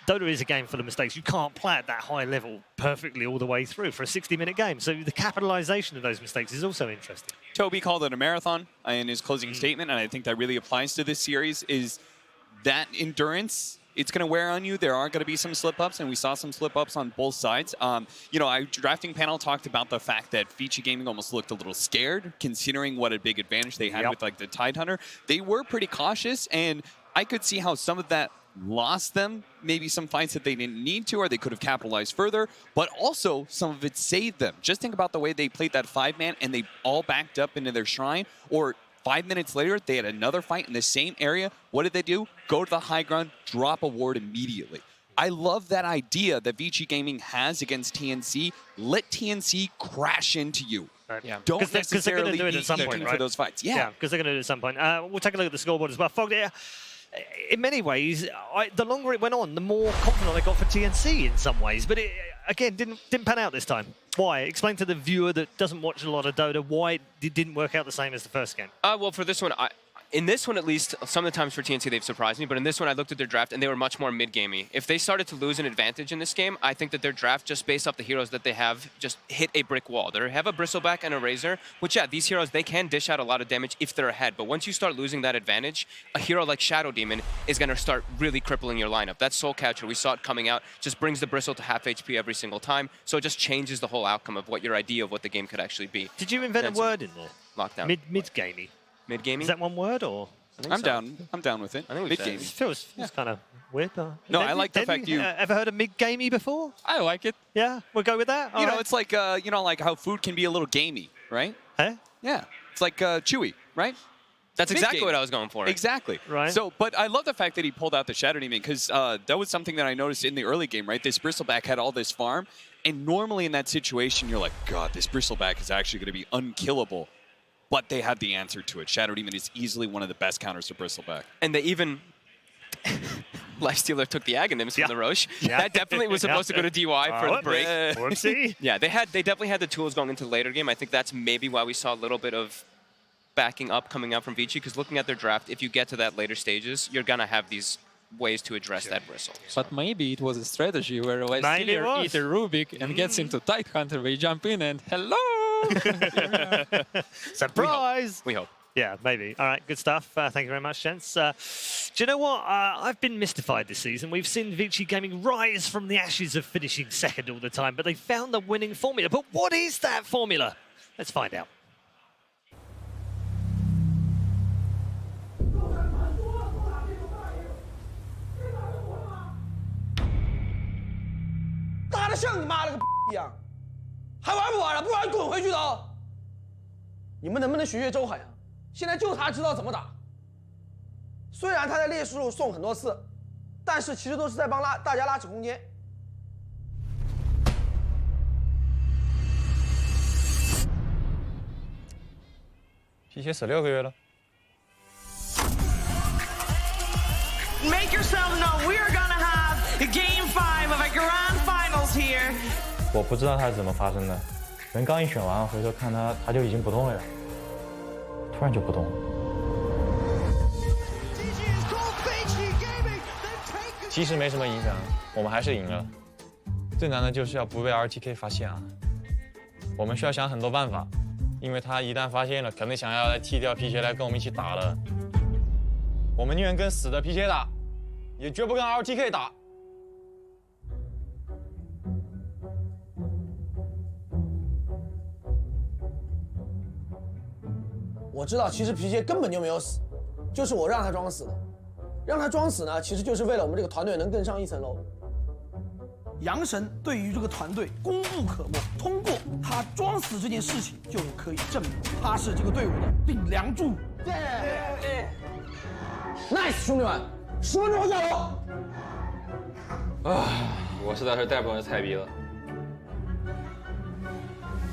Dota is a game full of mistakes. You can't play at that high level perfectly all the way through for a 60-minute game. So the capitalization of those mistakes is also interesting. Toby called it a marathon in his closing statement, and I think that really applies to this series, is that endurance. It's going to wear on you. There are going to be some slip-ups, and we saw some slip-ups on both sides. Our drafting panel talked about the fact that Vici Gaming almost looked a little scared, considering what a big advantage they had with, like, the Tidehunter. They were pretty cautious, and I could see how some of that lost them maybe some fights that they didn't need to, or they could have capitalized further, but also some of it saved them. Just think about the way they played that 5-man, and they all backed up into their shrine, or 5 minutes later, they had another fight in the same area. What did they do? Go to the high ground, drop a ward immediately. I love that idea that Vici Gaming has against TNC. Let TNC crash into you. Yeah. Don't necessarily do it be at some looking point, right? for those fights. Yeah, because they're going to do it at some point. We'll take a look at the scoreboard as well. Fog, in many ways, the longer it went on, the more confident I got for TNC in some ways. But it, again, didn't pan out this time. Why? Explain to the viewer that doesn't watch a lot of Dota why it didn't work out the same as the first game. Well, for this one, in this one at least, some of the times for TNC they've surprised me, but in this one I looked at their draft and they were much more mid-gamey. If they started to lose an advantage in this game, I think that their draft, just based off the heroes that they have, just hit a brick wall. They have a Bristleback and a Razor, which, these heroes, they can dish out a lot of damage if they're ahead, but once you start losing that advantage, a hero like Shadow Demon is going to start really crippling your lineup. That Soul Catcher, we saw it coming out, just brings the Bristle to half HP every single time, so it just changes the whole outcome of what your idea of what the game could actually be. Did you invent a word in there? Lockdown. Mid-gamey. Mid-gamey? Is that one word, or...? I'm down with it. I think mid-gamey. It feels kind of weird. No, I like the fact you... ever heard of mid-gamey before? I like it. Yeah, we'll go with that. You know, it's like, like how food can be a little gamey, right? Huh? Yeah. It's like chewy, right? That's exactly what I was going for. Exactly. Right. So, but I love the fact that he pulled out the Shadow Demon, because that was something that I noticed in the early game, right? This Bristleback had all this farm, and normally in that situation, you're like, God, this Bristleback is actually going to be unkillable. But they had the answer to it. Shadow Demon is easily one of the best counters to Bristleback. And they even... Lifestealer took the Aghanims from the Roche. Yeah. That definitely was supposed to go to DY for the break. Whoopsie. Yeah, they definitely had the tools going into the later game. I think that's maybe why we saw a little bit of backing up coming out from Vici, because looking at their draft, if you get to that later stages, you're going to have these ways to address that Bristle. But maybe it was a strategy where Lifestealer eats a Rubik and gets into Tidehunter. They jump in and hello! Surprise! We hope. Yeah, maybe. All right, good stuff. Thank you very much, gents. Do you know what? I've been mystified this season. We've seen Vici Gaming rise from the ashes of finishing second all the time, but they found the winning formula. But what is that formula? Let's find out. 像你妈了个一样，还玩不玩了？不玩滚回去的！你们能不能学学周海啊？现在就他知道怎么打。虽然他在劣势路送很多次，但是其实都是在帮大家拉扯空间。皮鞋16个月了。 Make yourself known. We are gonna have Game 5 of a Grand Finals here. 我不知道他是怎么发生的，人刚一选完，回头看他就已经不动了呀，突然就不动了。其实没什么影响，我们还是赢了。最难的就是要不被 RTK 发现啊！我们需要想很多办法，因为他一旦发现了，肯定想要来踢掉皮鞋来跟我们一起打了。 我们宁愿跟死的皮鞋打，也绝不跟 RTK 打。我知道，其实皮鞋根本就没有死，就是我让他装死的。让他装死呢，其实就是为了我们这个团队能更上一层楼。杨神对于这个团队功不可没，通过他装死这件事情，就可以证明他是这个队伍的顶梁柱。Nice， 兄弟们，10分钟后加油！我实在是带不动这菜逼了，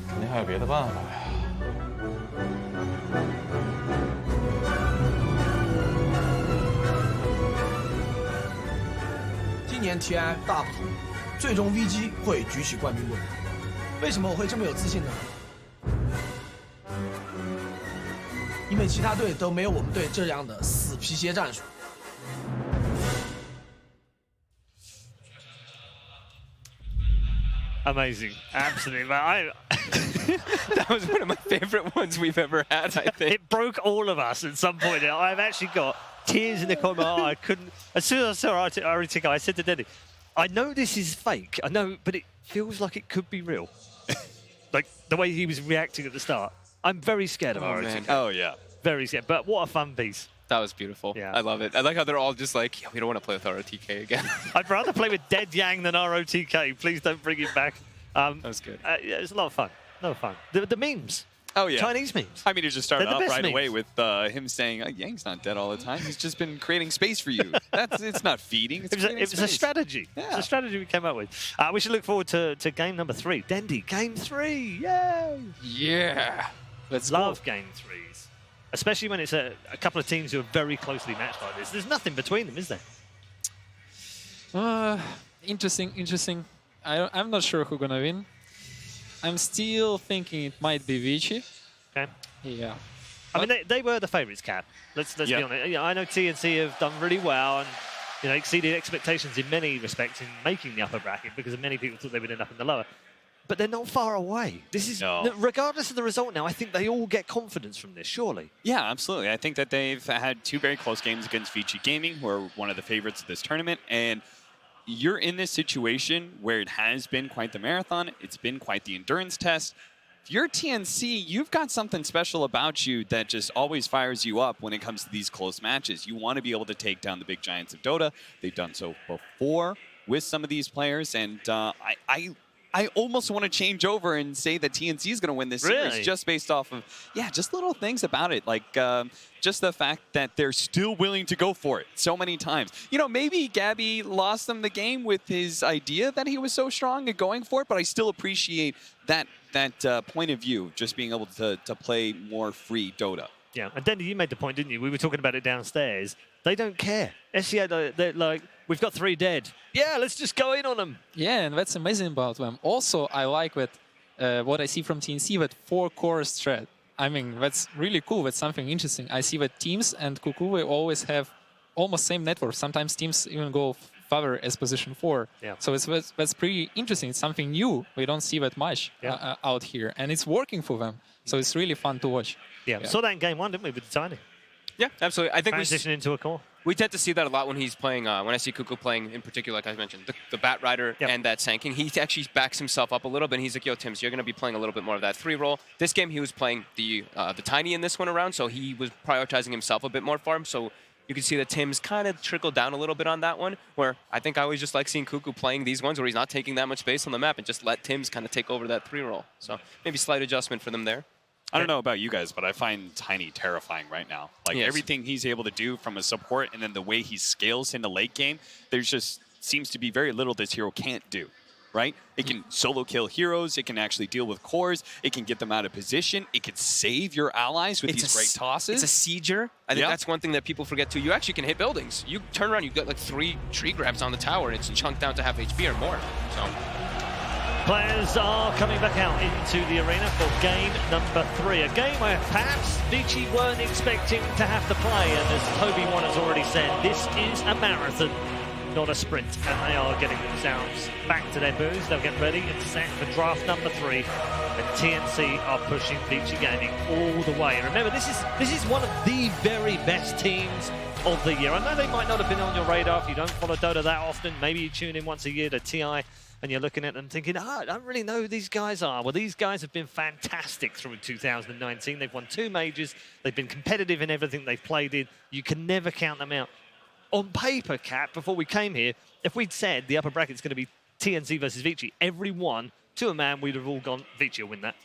肯定还有别的办法呀。今年 TI 大不同，最终 VG 会举起冠军盾。为什么我会这么有自信呢？因为其他队都没有我们队这样的死皮鞋战术。Amazing, absolutely. That was one of my favorite ones we've ever had, I think. It broke all of us at some point. I've actually got tears in the corner of my eye. I couldn't. As soon as I saw Aritika, I said to Denny, I know this is fake. I know, but it feels like it could be real. Like the way he was reacting at the start. I'm very scared of Aritika. Oh, yeah. Very scared. But what a fun piece. That was beautiful. Yeah. I love it. I like how they're all just like, yeah, we don't want to play with ROTK again. I'd rather play with Dead Yang than ROTK. Please don't bring him back. That was good. Yeah, it's a lot of fun. A lot of fun. The memes. Oh, yeah. Chinese memes. I mean, it just started They're the off best right memes. away with him saying, Yang's not dead all the time. He's just been creating space for you. It's not feeding. It's It was a strategy. Yeah. It's a strategy we came up with. We should look forward to game number 3. Dendy, game 3. Yay! Yeah. Let's love game 3s. Especially when it's a couple of teams who are very closely matched like this. There's nothing between them, is there? Interesting. I'm not sure who's gonna win. I'm still thinking it might be Vici. Okay. Yeah. I mean, they were the favourites, Cap. Let's be honest. Yeah, I know TNC have done really well and exceeded expectations in many respects in making the upper bracket because many people thought they would end up in the lower. But they're not far away. This is, regardless of the result now, I think they all get confidence from this, surely. Yeah, absolutely. I think that they've had 2 very close games against Vici Gaming, who are one of the favorites of this tournament. And you're in this situation where it has been quite the marathon. It's been quite the endurance test. If you're TNC, you've got something special about you that just always fires you up when it comes to these close matches. You want to be able to take down the big giants of Dota. They've done so before with some of these players. And I almost want to change over and say that TNC is going to win this series just based off of, just little things about it. Like just the fact that they're still willing to go for it so many times. Maybe Gabby lost them the game with his idea that he was so strong at going for it, but I still appreciate that point of view, just being able to play more free Dota. Yeah, and Dendy, you made the point, didn't you? We were talking about it downstairs. They don't care. SCA, they're like, we've got 3 dead. Yeah, let's just go in on them. Yeah, and that's amazing about them. Also, I like what I see from TNC with 4-core strat. I mean, that's really cool. That's something interesting. I see that teams and Kukuwe always have almost same network. Sometimes teams even go further as position 4. Yeah. So that's pretty interesting. It's something new. We don't see that much out here. And it's working for them. So it's really fun to watch. Yeah, saw that in game 1, didn't we, with the Tiny? Yeah, absolutely. I think transition into a core. We tend to see that a lot when he's playing, when I see Kuku playing in particular, like I mentioned, the Bat Rider and that Sanking. He actually backs himself up a little bit. And he's like, yo, Tims, you're going to be playing a little bit more of that 3 role. This game, he was playing the Tiny in this one around, so he was prioritizing himself a bit more for him. So You can see that Tim's kind of trickled down a little bit on that one, where I think I always just like seeing Cuckoo playing these ones where he's not taking that much space on the map and just let Tim's kind of take over that 3-roll. So maybe slight adjustment for them there. I don't know about you guys, but I find Tiny terrifying right now. Like everything he's able to do from a support and then the way he scales into late game, there's just seems to be very little this hero can't do. Right? It can solo kill heroes. It can actually deal with cores. It can get them out of position. It can save your allies with these great tosses. It's a sieger. I think that's one thing that people forget too. You actually can hit buildings. You turn around, you get like 3 tree grabs on the tower, and it's chunked down to half HP or more. So players are coming back out into the arena for game number 3. A game where perhaps Vici weren't expecting to have to play, and as Toby1 has already said, this is a marathon, not a sprint, and they are getting themselves back to their booths. They'll get ready and set for draft number 3, and TNC are pushing Vici Gaming all the way. And remember, this is one of the very best teams of the year. I know they might not have been on your radar if you don't follow Dota that often. Maybe you tune in once a year to TI and you're looking at them thinking, I don't really know who these guys are. Well, these guys have been fantastic through 2019. They've won 2 majors. They've been competitive in everything they've played in. You can never count them out. On paper, Kat, before we came here, if we'd said the upper bracket's going to be TNC versus Vici, everyone, to a man, we'd have all gone, Vici will win that.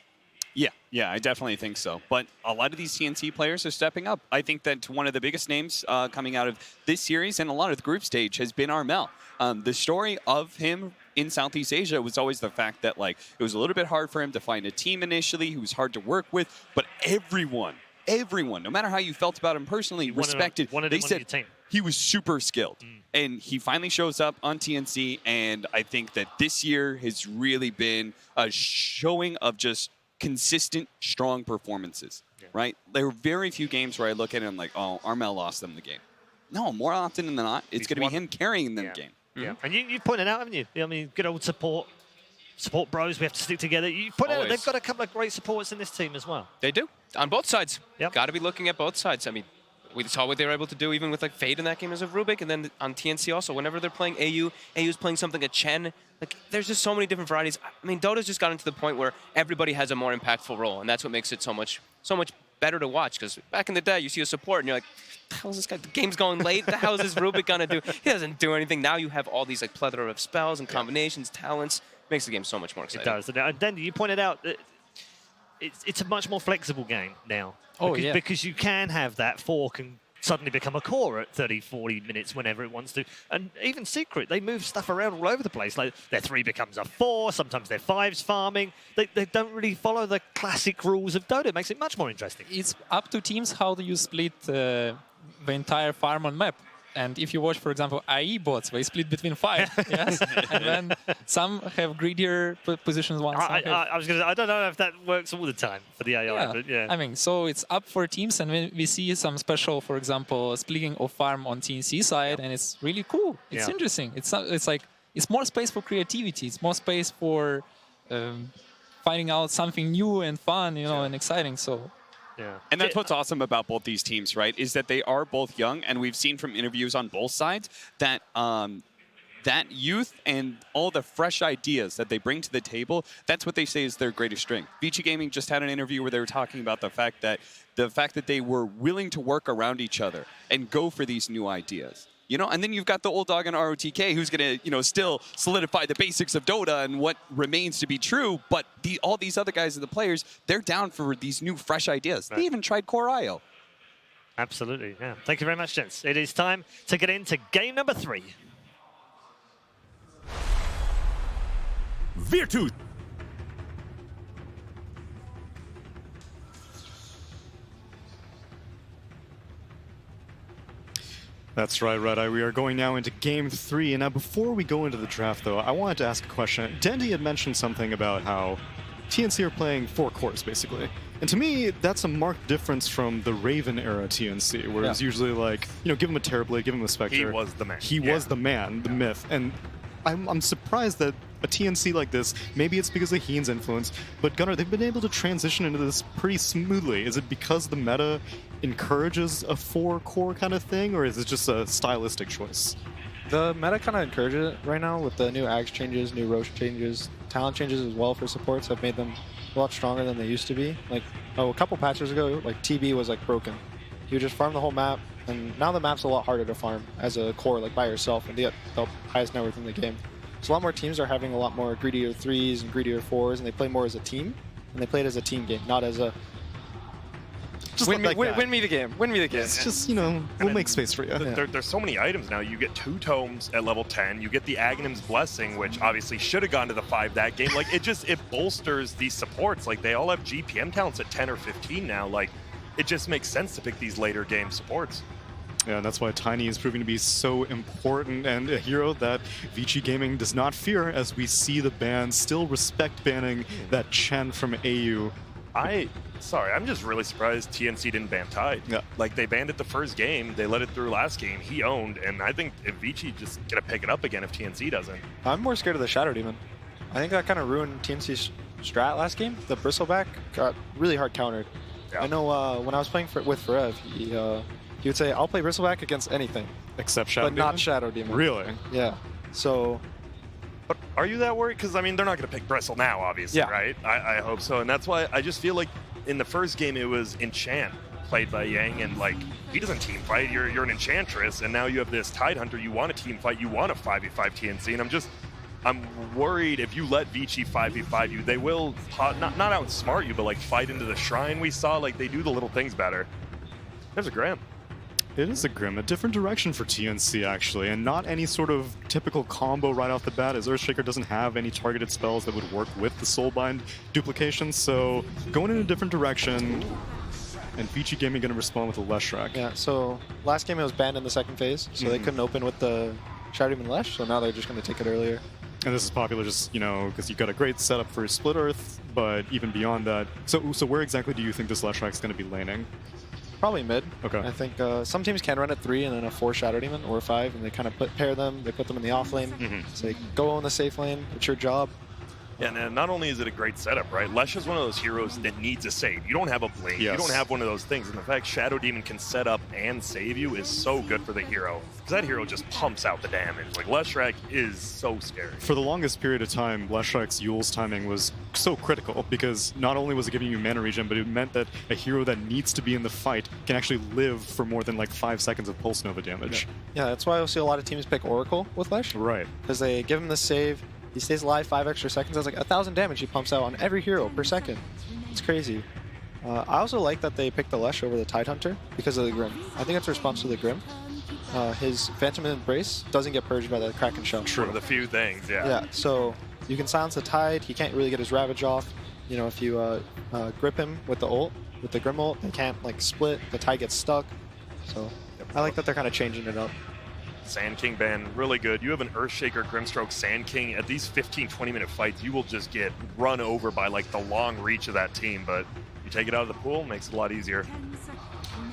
Yeah, I definitely think so. But a lot of these TNC players are stepping up. I think that one of the biggest names coming out of this series and a lot of the group stage has been Armel. The story of him in Southeast Asia was always the fact that like it was a little bit hard for him to find a team initially. He was hard to work with, but everyone, no matter how you felt about him personally, respected. They said he was super skilled. And he finally shows up on TNC, and I think that this year has really been a showing of just consistent, strong performances, right? There are very few games where I look at it and I'm like, oh, Armel lost them the game. No, more often than not, it's going to be him carrying them the game. Yeah, and you pointed out, haven't you? I mean, good old support bros, we have to stick together. You put out they've got a couple of great supports in this team as well. They do, on both sides. Got to be looking at both sides. I mean, we saw what they were able to do even with like Fade in that game as of Rubik, and then on TNC also, whenever they're playing AU's playing something at Chen, like there's just so many different varieties. I mean, Dota's just gotten to the point where everybody has a more impactful role, and that's what makes it so much better to watch. Because back in the day, you see a support and you're like, how is this guy? The game's going late. The hell is this Rubik gonna do? He doesn't do anything. Now you have all these like plethora of spells and combinations, talents. Makes the game so much more exciting. It does. And then you pointed out that it's a much more flexible game now. Because you can have that 4 can suddenly become a core at 30, 40 minutes whenever it wants to. And even Secret, they move stuff around all over the place. Like their 3 becomes a 4, sometimes their 5's farming. They don't really follow the classic rules of Dota. It makes it much more interesting. It's up to teams how do you split the entire farm on map. And if you watch, for example, IE bots, they split between 5, yes? And then some have greedier positions. I was gonna. I don't know if that works all the time for the AI, but yeah. I mean, so it's up for teams, and when we see some special, for example, splitting of farm on TNC side, and it's really cool. It's interesting. It's like it's more space for creativity. It's more space for finding out something new and fun, and exciting. So. Yeah. And that's what's awesome about both these teams, right? Is that they are both young, and we've seen from interviews on both sides that that youth and all the fresh ideas that they bring to the table, that's what they say is their greatest strength. Vici Gaming just had an interview where they were talking about the fact that they were willing to work around each other and go for these new ideas. And then you've got the old dog in ROTK who's going to, still solidify the basics of Dota and what remains to be true. But all these other guys and the players, they're down for these new, fresh ideas. Right. They even tried Core IO. Absolutely, yeah. Thank you very much, gents. It is time to get into game number 3. Virtus. That's right, Red Eye. We are going now into Game 3. And now, before we go into the draft, though, I wanted to ask a question. Dendy had mentioned something about how TNC are playing 4 cores, basically. And to me, that's a marked difference from the Raven era TNC, where it's usually like, give him a Terrorblade, give him a Spectre. He was the man. He was the man, the myth. And I'm surprised that a TNC like this, maybe it's because of Heen's influence, but Gunnar, they've been able to transition into this pretty smoothly. Is it because the meta encourages a 4-core kind of thing, or is it just a stylistic choice? The meta kind of encourages it right now with the new Axe changes, new Roche changes, talent changes as well for supports have made them a lot stronger than they used to be. Like, a couple patches ago, like TB was like broken. He would just farm the whole map, And now the map's a lot harder to farm as a core, like by yourself, and get the highest net worth in the game. So a lot more teams are having a lot more greedier 3s and greedier 4s, and they play more as a team, and they play it as a team game, not as a win me the game. Win me the game. It's just, you know, we'll make space for you. There's so many items now. You get 2 tomes at level 10. You get the Aghanim's Blessing, which obviously should have gone to the 5 that game. Like, it bolsters these supports. Like, they all have GPM talents at 10 or 15 now. Like, it just makes sense to pick these later game supports. Yeah, and that's why Tiny is proving to be so important and a hero that Vici Gaming does not fear, as we see the ban still respect banning that Chen from AU. Sorry, I'm just really surprised TNC didn't ban Tide. Yeah. Like, they banned it the first game, they let it through last game, he owned, and I think if Vici just gonna pick it up again if TNC doesn't. I'm more scared of the Shadow Demon. I think that kind of ruined TNC's strat last game. The Bristleback got really hard countered. Yeah. I know when I was playing with Forev, he would say, I'll play Bristleback against anything. Except Shadow But Demon? not Shadow Demon. Really? Yeah. So... But are you that worried? Because, I mean, they're not going to pick Bristle now, obviously, right? I hope so. And that's why I just feel like in the first game it was Enchant played by Yang, and, like, he doesn't team fight. You're an Enchantress, and now you have this Tide Hunter. You want a team fight. You want a 5v5 TNC. And I'm worried if you let Vici 5v5 you, they will not outsmart you, but, like, fight into the Shrine we saw. Like, they do the little things better. There's a Grim. It is a Grim, a different direction for TNC actually, and not any sort of typical combo right off the bat, as Earthshaker doesn't have any targeted spells that would work with the Soulbind duplication, so going in a different direction, and Vici Gaming going to respond with a Leshrac. Yeah, so last game it was banned in the second phase, so they couldn't open with the Shadow Demon Lesh, so now they're just going to take it earlier. And this is popular just, you know, because you've got a great setup for Split Earth, but even beyond that, so where exactly do you think this Leshrac's going to be laning? Probably mid. Okay. I think some teams can run at 3 and then a 4 Shadow Demon or 5, and they kind of pair them. They put them in the off lane. Say, go on the safe lane. It's your job. Yeah, and not only is it a great setup, right? Lesh is one of those heroes that needs a save. You don't have a blade. Yes. You don't have one of those things. And the fact Shadow Demon can set up and save you is so good for the hero. Because that hero just pumps out the damage. Like, Leshrac is so scary. For the longest period of time, Leshrac's Yule's timing was so critical, because not only was it giving you mana regen, but it meant that a hero that needs to be in the fight can actually live for more than like 5 seconds of Pulse Nova damage. Yeah, that's why you'll see a lot of teams pick Oracle with Lesh. Right. Because they give him the save. He stays alive 5 extra seconds. That's like 1,000 damage he pumps out on every hero per second. It's crazy. I also like that they picked the Lesh over the Tide Hunter because of the Grim. I think it's a response to the Grim. His Phantom Embrace doesn't get purged by the Kraken Shell. True. One of the few things, yeah. Yeah, so you can silence the Tide. He can't really get his Ravage off. You know, if you grip him with the ult, with the Grim ult, they can't like split. The Tide gets stuck. So I like that they're kind of changing it up. Sand King ban, really good. You have an Earthshaker Grimstroke Sand King. At these 15-20 minute fights, you will just get run over by like the long reach of that team, but you take it out of the pool, makes it a lot easier.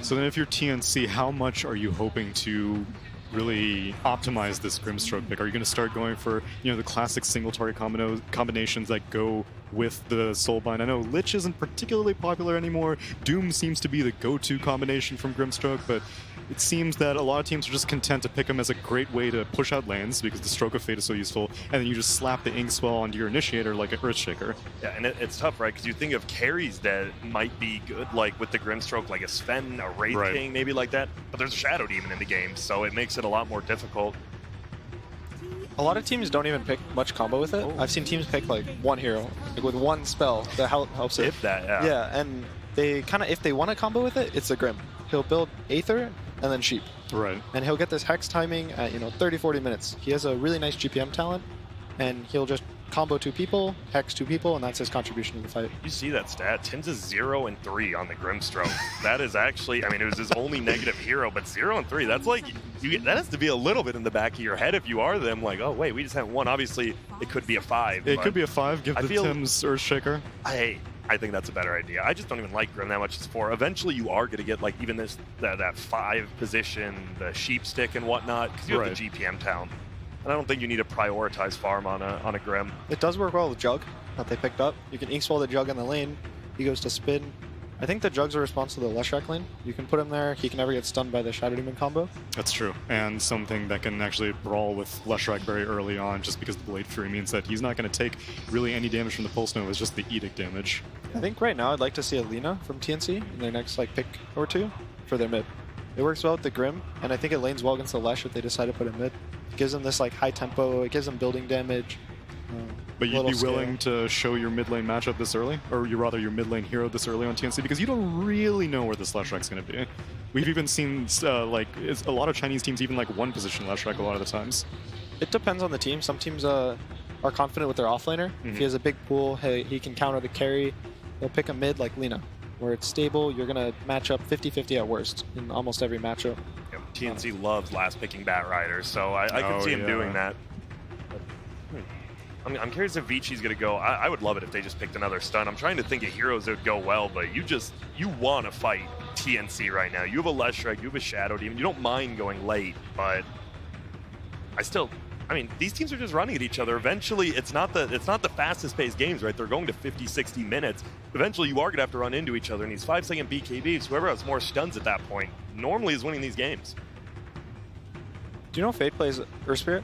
So then if you're TNC, how much are you hoping to really optimize this Grimstroke pick? Are you going to start going for, you know, the classic single target combinations that go with the Soulbind? I know Lich isn't particularly popular anymore. Doom seems to be the go-to combination from Grimstroke, but it seems that a lot of teams are just content to pick him as a great way to push out lanes because the Stroke of Fate is so useful, and then you just slap the Inkswell onto your Initiator like an Earthshaker. Yeah, and it's tough, right? Because you think of carries that might be good, like with the Grimstroke, like a Sven, a Wraith King, maybe like that, but there's a Shadow Demon in the game, so it makes it a lot more difficult. A lot of teams don't even pick much combo with it. I've seen teams pick like one hero, like with one spell that helps it. If that, yeah. Yeah, and they kind of, if they want to combo with it, it's a Grim. He'll build Aether and then Sheep. Right. And he'll get this Hex timing at, 30-40 minutes. He has a really nice GPM talent, and he'll just combo 2 people, Hex 2 people, and that's his contribution to the fight. You see that stat? Tim's is 0 and 3 on the Grimstroke. That is actually, I mean, it was his only negative hero, but 0 and 3, that's like, that has to be a little bit in the back of your head if you are them, like, oh wait, we just have 1. Obviously, it could be a 5. It could be a 5, give the Tim's Earthshaker. I think that's a better idea. I just don't even like Grim that much as 4. Eventually, you are going to get like even that 5 position, the sheep stick and whatnot, because you have the GPM talent. And I don't think you need to prioritize farm on a Grim. It does work well with Jug that they picked up. You can Inkswell the Jug in the lane. He goes to spin. I think the Jug's a response to the Leshrac lane. You can put him there. He can never get stunned by the Shadow Demon combo. That's true. And something that can actually brawl with Leshrac very early on, just because the Blade Fury means that he's not going to take really any damage from the Pulse Nova. It's just the Edict damage. I think right now I'd like to see a Lina from TNC in their next pick or 2 for their mid. It works well with the Grim, and I think it lanes well against the Lesh if they decide to put it mid. It gives them this like high tempo, it gives them building damage. But you'd be willing to show your mid lane matchup this early? Or rather your mid lane hero this early on TNC? Because you don't really know where this Leshrek's going to be. We've even seen like a lot of Chinese teams even like one position Leshrek a lot of the times. It depends on the team. Some teams are confident with their offlaner. If he has a big pool, hey, he can counter the carry. They'll pick a mid like Lina, where it's stable. You're going to match up 50-50 at worst in almost every matchup. Yep. TNC loves last picking Batrider, so I could see him doing that. I'm curious if Vici's going to go. I would love it if they just picked another stun. I'm trying to think of heroes that would go well, but you want to fight TNC right now. You have a Leshrek, you have a Shadow Demon. You don't mind going late, but I mean, these teams are just running at each other. Eventually, it's not the fastest paced games, right? They're going to 50, 60 minutes. Eventually, you are going to have to run into each other. And these 5-second BKBs, whoever has more stuns at that point, normally is winning these games. Do you know Fade plays Earth Spirit?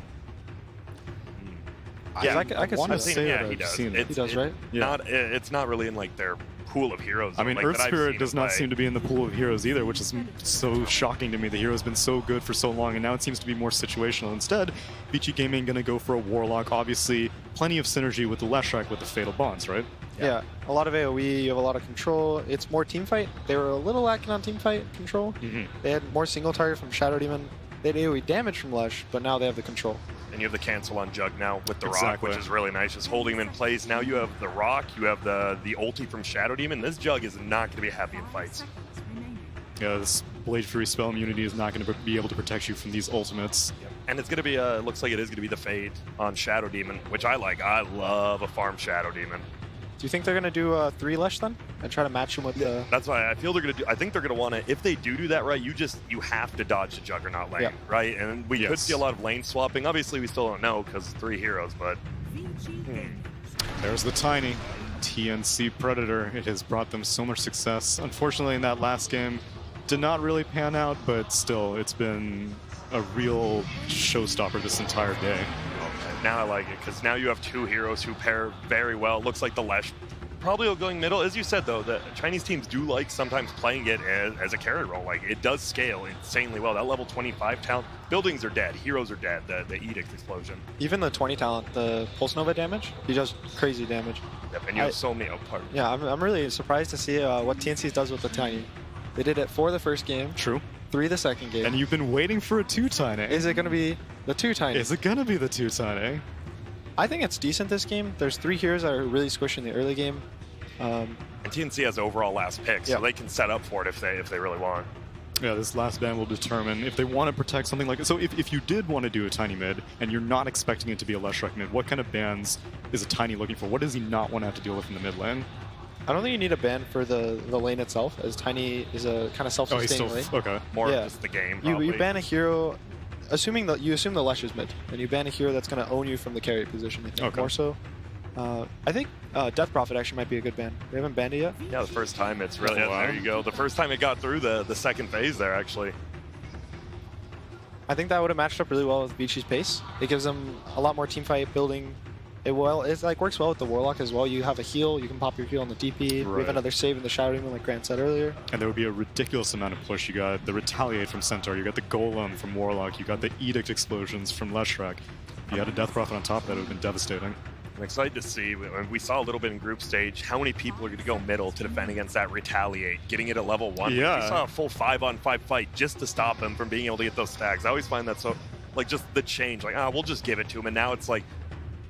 Yeah, I could want to say yeah, he does. He does, right? It's not really in like their pool of heroes. I mean, like, Earth Spirit does not play. seem to be in the pool of heroes either, which is so shocking to me. The hero's been so good for so long, and now it seems to be more situational. Instead, Vici Gaming going to go for a Warlock. Obviously, plenty of synergy with the Leshrek with the Fatal Bonds, right? Yeah, a lot of AoE, you have a lot of control. It's more teamfight. They were a little lacking on teamfight control. They had more single target from Shadow Demon. They had AoE damage from Lesh, but now they have the control. And you have the cancel on Jug now with the Rock, Exactly. which is really nice. Just holding him in place. Now you have the Rock, you have the ulti from Shadow Demon. This Jug is not going to be happy in fights. Yeah, this Blade Fury spell immunity is not going to be able to protect you from these ultimates. And it's going to be, looks like it is going to be the Fade on Shadow Demon, which I like. I love a farm Shadow Demon. Do you think they're going to do 3 Lesh then? And try to match him with the... That's why I feel they're going to do... I think they're going to want to... If they do that right, you have to dodge the Juggernaut lane, right? And we could see a lot of lane swapping. Obviously, we still don't know because 3 heroes, but... There's the tiny TNC Predator. It has brought them so much success. Unfortunately, in that last game, did not really pan out, but still, it's been a real showstopper this entire day. Now I like it, because now you have 2 heroes who pair very well. Looks like the Lesh probably going middle. As you said, though, the Chinese teams do like sometimes playing it as a carry role. Like, it does scale insanely well. That level 25 talent, buildings are dead, heroes are dead, the Edict explosion. Even the 20 talent, the Pulse Nova damage, he does crazy damage. Yep, and you have so many pardon. Yeah, I'm really surprised to see what TNC does with the Tiny. They did it for the first game. True. 3 the second game. And you've been waiting for a 2 Tiny. Is it going to be the 2 Tiny? Is it going to be the 2 Tiny? I think it's decent this game. There's 3 heroes that are really squished in the early game. And TNC has overall last pick, so they can set up for it if they really want. Yeah, this last ban will determine if they want to protect something like it. So if you did want to do a Tiny mid, and you're not expecting it to be a Leshrek mid, what kind of bans is a Tiny looking for? What does he not want to have to deal with in the mid lane? I don't think you need a ban for the lane itself, as Tiny is a kind of self-sustaining lane. Okay. More of just the game, You ban a hero, assuming that you assume the Lesh is mid, and you ban a hero that's going to own you from the carry position, I think, more so. I think Death Prophet actually might be a good ban. We haven't banned it yet. Yeah, the first time it's really... There you go. The first time it got through the second phase there, actually. I think that would have matched up really well with Vici's pace. It gives them a lot more teamfight building. It's like works well with the Warlock as well. You have a heal, you can pop your heal on the DP. We have another save in the Shadow Demon, like Grant said earlier. And there would be a ridiculous amount of push. You got the Retaliate from Centaur, you got the Golem from Warlock, you got the Edict explosions from Leshrek. If you had a Death Prophet on top of that, it would have been devastating. I'm excited to see. We saw a little bit in group stage how many people are going to go middle to defend against that Retaliate, getting it at level 1. Yeah. We saw a full 5-on-5 fight just to stop him from being able to get those stacks. I always find that so, like, just the change. Like, we'll just give it to him, and now it's like,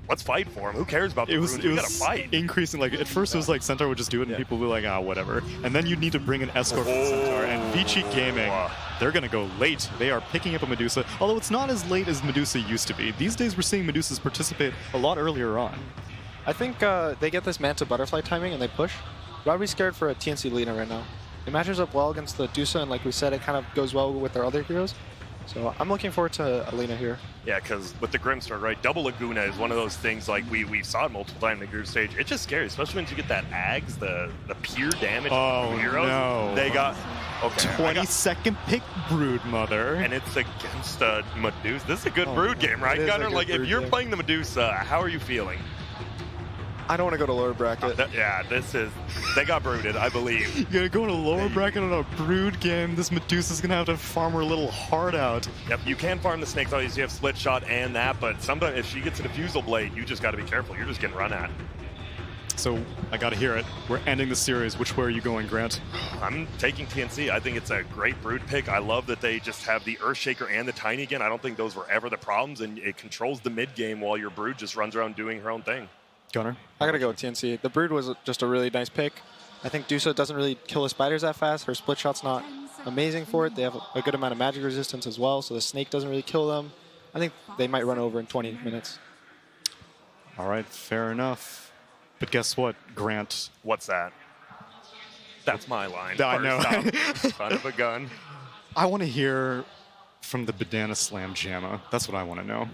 let's fight for him. Who cares about the runes? We gotta fight. Increasing. Like at first, it was like Centaur would just do it, and people would be like, whatever. And then you'd need to bring an escort from Centaur. And Vici Gaming, they're gonna go late. They are picking up a Medusa, although it's not as late as Medusa used to be. These days, we're seeing Medusas participate a lot earlier on. I think they get this Manta Butterfly timing and they push. But I'd be scared for a TNC Lina right now. It matches up well against the Dusa, and like we said, it kind of goes well with their other heroes. So I'm looking forward to Alina here. Yeah, because with the Grimstone, right, double Laguna is one of those things like we saw it multiple times in the group stage. It's just scary, especially when you get that Ags, the pure damage from heroes. No. They got 22nd pick Broodmother. And it's against Medusa. This is a good Brood game, right, Gunner? Like, if you're playing the Medusa, how are you feeling? I don't want to go to lower bracket. Yeah, they got brooded, I believe. You're gonna go to lower bracket on a brood game. This Medusa's gonna have to farm her little heart out. Yep, you can farm the snakes, obviously you have split shot and that, but sometimes if she gets a diffusal blade, you just gotta be careful. You're just getting run at. So I gotta hear it. We're ending the series. Which way are you going, Grant? I'm taking TNC. I think it's a great brood pick. I love that they just have the Earthshaker and the Tiny again. I don't think those were ever the problems, and it controls the mid game while your brood just runs around doing her own thing. Gunnar? I gotta go with TNC. The brood was just a really nice pick. I think Dusa doesn't really kill the spiders that fast. Her split shot's not amazing for it. They have a good amount of magic resistance as well, so the snake doesn't really kill them. I think they might run over in 20 minutes. All right, fair enough. But guess what, Grant? What's that? That's my line. I know. Son of a gun. I want to hear from the Banana Slam Jamma. That's what I want to know.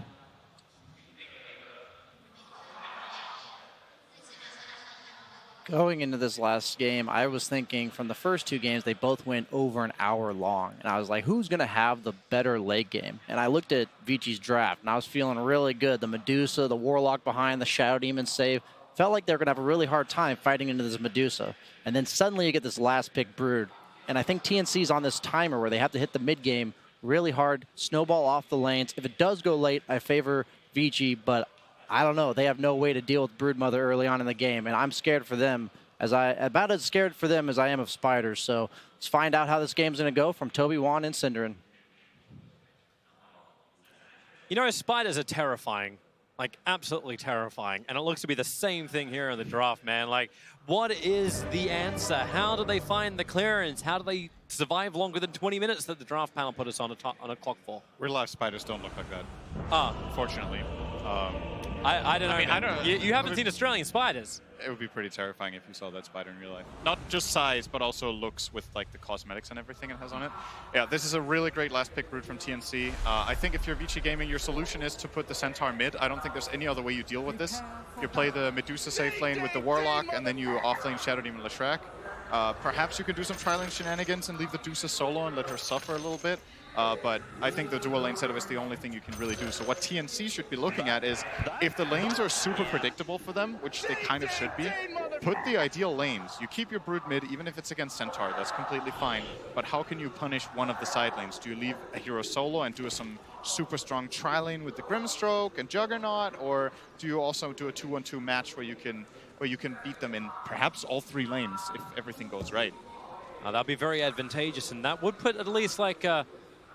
Going into this last game, I was thinking from the first two games, they both went over an hour long. And I was like, who's going to have the better late game? And I looked at Vici's draft, and I was feeling really good. The Medusa, the Warlock behind, the Shadow Demon save. Felt like they were going to have a really hard time fighting into this Medusa. And then suddenly you get this last pick brood. And I think TNC's on this timer where they have to hit the mid game really hard, snowball off the lanes. If it does go late, I favor Vici, but I don't know. They have no way to deal with Broodmother early on in the game, and I'm scared for them about as scared for them as I am of spiders. So let's find out how this game's going to go from Toby, Juan, and Synderen. You know, spiders are terrifying. Like, absolutely terrifying. And it looks to be the same thing here in the draft, man. Like, what is the answer? How do they find the clearance? How do they survive longer than 20 minutes that the draft panel put us on a clock for? Real life spiders don't look like that. Unfortunately. I don't know. I mean, I don't- You haven't seen Australian spiders. It would be pretty terrifying if you saw that spider in real life. Not just size, but also looks with like the cosmetics and everything it has on it. Yeah, this is a really great last pick brood from TNC. I think if you're Vici Gaming, your solution is to put the Centaur mid. I don't think there's any other way you deal with this. You play the Medusa safe lane with the Warlock, and then you offlane Shadow Demon Leshrac. Perhaps you could do some tri-lane shenanigans and leave the Dusa solo and let her suffer a little bit. But I think the dual lane setup is the only thing you can really do. So what TNC should be looking at is, if the lanes are super predictable for them, which they kind of should be, put the ideal lanes. You keep your brood mid, even if it's against Centaur, that's completely fine. But how can you punish one of the side lanes? Do you leave a hero solo and do some super strong tri-lane with the Grimstroke and Juggernaut, or do you also do a 2-on-2 match where you can beat them in perhaps all three lanes if everything goes right? That'd be very advantageous, and that would put at least like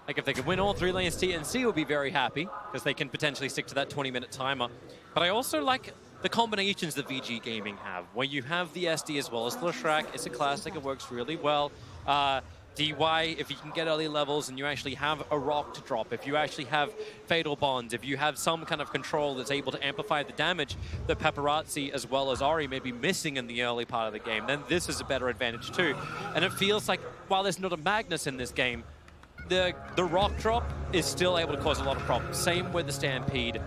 if they could win all three lanes, TNC would be very happy because they can potentially stick to that 20-minute timer. But I also like the combinations that VG Gaming have, where you have the SD as well as Leshrac. It's a classic, it works really well. DY, if you can get early levels and you actually have a rock to drop, if you actually have Fatal Bonds, if you have some kind of control that's able to amplify the damage that Paparazzi as well as Ari may be missing in the early part of the game, then this is a better advantage too. And it feels like, while there's not a Magnus in this game, the rock drop is still able to cause a lot of problems. Same with the Stampede.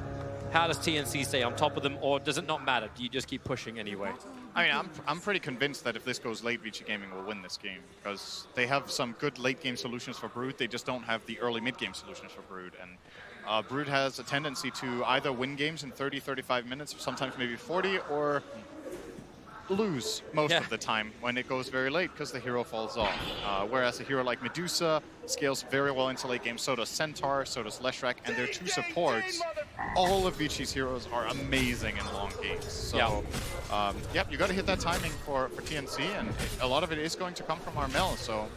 How does TNC stay on top of them, or does it not matter? Do you just keep pushing anyway? I mean, I'm pretty convinced that if this goes late, Vici Gaming will win this game, because they have some good late-game solutions for Brood. They just don't have the early mid-game solutions for Brood. And Brood has a tendency to either win games in 30, 35 minutes, or sometimes maybe 40, or lose most of the time when it goes very late because the hero falls off. Whereas a hero like Medusa scales very well into late game. So does Centaur, so does Leshrac, and their two supports. All of Vici's heroes are amazing in long games. So, yep, you got to hit that timing for TNC, and a lot of it is going to come from Armel. So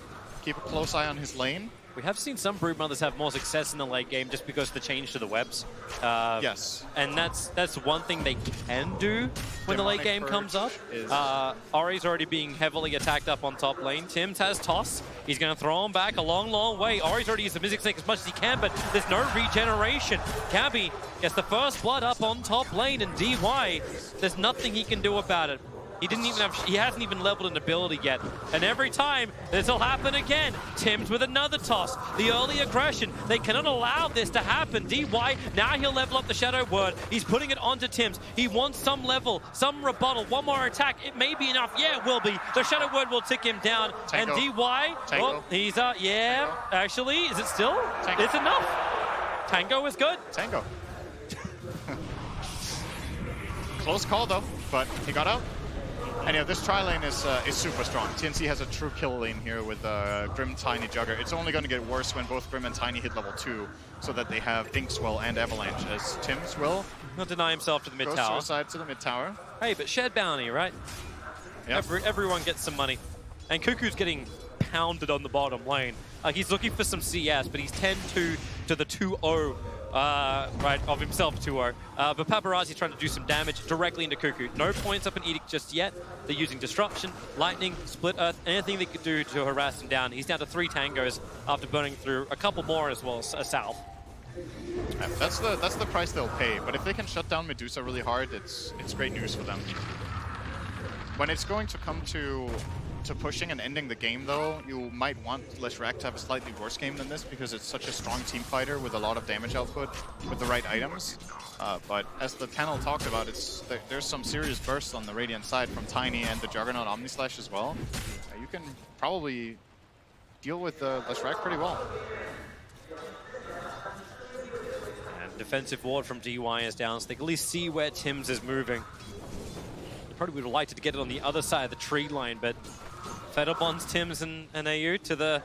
keep a close eye on his lane. We have seen some Broodmothers have more success in the late game just because of the change to the webs. Yes. And that's one thing they can do when the late game comes up. Ori's already being heavily attacked up on top lane. Tims has Toss. He's going to throw him back a long, long way. Ori's already used the Mystic Snake as much as he can, but there's no regeneration. Gabby gets the first blood up on top lane, and DY, there's nothing he can do about it. He hasn't even leveled an ability yet. And every time, this will happen again. Tims with another toss. The early aggression. They cannot allow this to happen. DY, now he'll level up the Shadow Word. He's putting it onto Tims. He wants some level, some rebuttal, one more attack. It may be enough. Yeah, it will be. The Shadow Word will tick him down. Tango. And DY, well, he's, yeah, Tango. Actually, is it still? Tango. It's enough. Tango is good. Tango. Close call, though. but he got out. And yeah, this tri lane is super strong. TNC has a true kill lane here with Grim, Tiny, Jugger. It's only going to get worse when both Grim and Tiny hit level 2, so that they have Inkswell and Avalanche, as Tims will not deny himself to the mid go tower. suicide to the mid tower. Hey, but shared bounty, right? Yep. Everyone gets some money. And Cuckoo's getting pounded on the bottom lane. He's looking for some CS, but he's 10-2 to the 2-0. Right, of himself 2-0. But Paparazzi's trying to do some damage directly into Cuckoo. No points up in Edict just yet. They're using Disruption, Lightning, Split Earth, anything they could do to harass him down. He's down to 3 tangos after burning through a couple more as well as south. That's the price they'll pay. But if they can shut down Medusa really hard, it's great news for them. When it's going to come to pushing and ending the game, though, you might want Leshrac to have a slightly worse game than this because it's such a strong team fighter with a lot of damage output with the right items. But as the panel talked about, there's some serious bursts on the Radiant side from Tiny and the Juggernaut Omnislash as well. You can probably deal with Leshrac pretty well. And defensive ward from DY is down, so they can at least see where Tims is moving. They probably would have liked to get it on the other side of the tree line, but Fatal bonds Tims and AU to the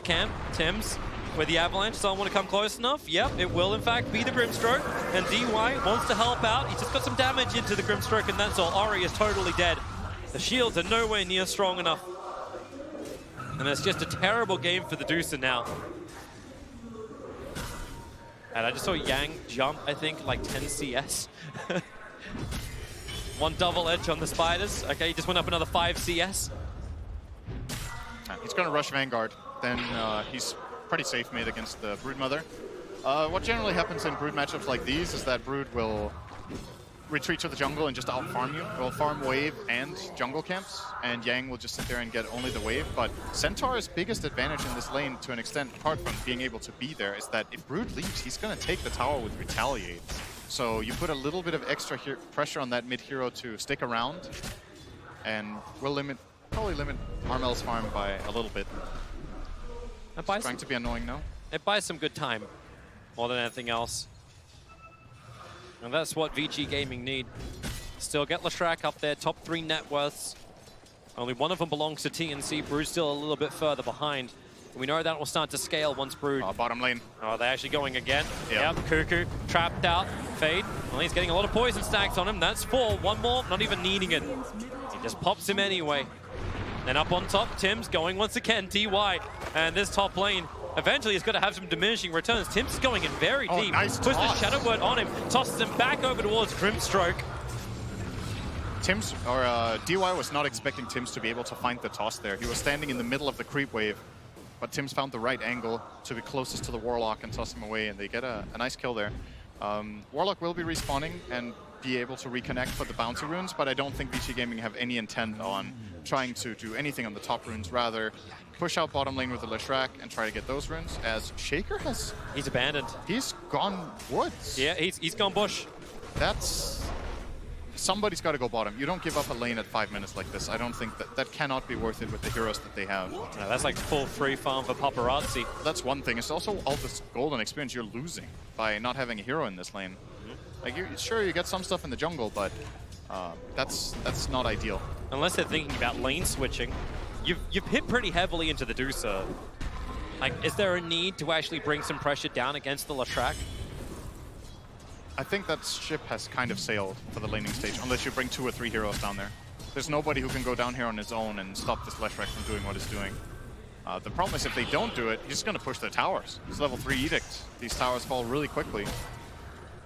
camp. Tims with the Avalanche. Doesn't want to come close enough. Yep, it will in fact be the Grimstroke. And DY wants to help out. He's just got some damage into the Grimstroke, and that's all. Ori is totally dead. The shields are nowhere near strong enough. And it's just a terrible game for the Deucer now. And I just saw Yang jump, I think, like 10 CS. One double edge on the Spiders. Okay, he just went up another 5 CS. He's going to rush Vanguard. Then he's pretty safe made against the Broodmother. What generally happens in Brood matchups like these is that Brood will retreat to the jungle and just out-farm you. Will farm wave and jungle camps, and Yang will just sit there and get only the wave. But Centaur's biggest advantage in this lane, to an extent, apart from being able to be there, is that if Brood leaves, he's going to take the tower with Retaliate. So you put a little bit of extra pressure on that mid-hero to stick around, and will probably limit Armel's farm by a little bit. It's going to be annoying now. It buys some good time, more than anything else. And that's what Vici Gaming need. Still get Leshrac up there, top 3 net worths. Only one of them belongs to TNC. Brood's still a little bit further behind. We know that will start to scale once Brood. Bottom lane. Oh, they're actually going again. Yep. Cuckoo trapped out. Fade. Well, he's getting a lot of poison stacks on him. That's 4. One more, not even needing it. He just pops him anyway. Then up on top, Tims going once again, DY. And this top lane eventually is going to have some diminishing returns. Tims is going in very deep. Nice Puts the toss. Shadow Word on him, tosses him back over towards Grimstroke. Tims, or DY was not expecting Tims to be able to find the toss there. He was standing in the middle of the creep wave, but Tims found the right angle to be closest to the Warlock and toss him away, and they get a nice kill there. Warlock will be respawning and be able to reconnect for the bounty runes, but I don't think Vici Gaming have any intent on trying to do anything on the top runes. Rather, push out bottom lane with the Leshrac and try to get those runes, as Shaker has... He's abandoned. He's gone woods. Yeah, he's gone bush. That's... Somebody's got to go bottom. You don't give up a lane at 5 minutes like this. I don't think that cannot be worth it with the heroes that they have. No, that's like full free farm for Paparazzi. That's one thing. It's also all this golden experience you're losing by not having a hero in this lane. Like, sure, you get some stuff in the jungle, but that's not ideal. Unless they're thinking about lane switching. You've hit pretty heavily into the Deucer. Like, is there a need to actually bring some pressure down against the Leshrac? I think that ship has kind of sailed for the laning stage, unless you bring 2 or 3 heroes down there. There's nobody who can go down here on his own and stop this Leshrac from doing what it's doing. The problem is if they don't do it, he's just going to push the towers. It's level 3 Edict. These towers fall really quickly.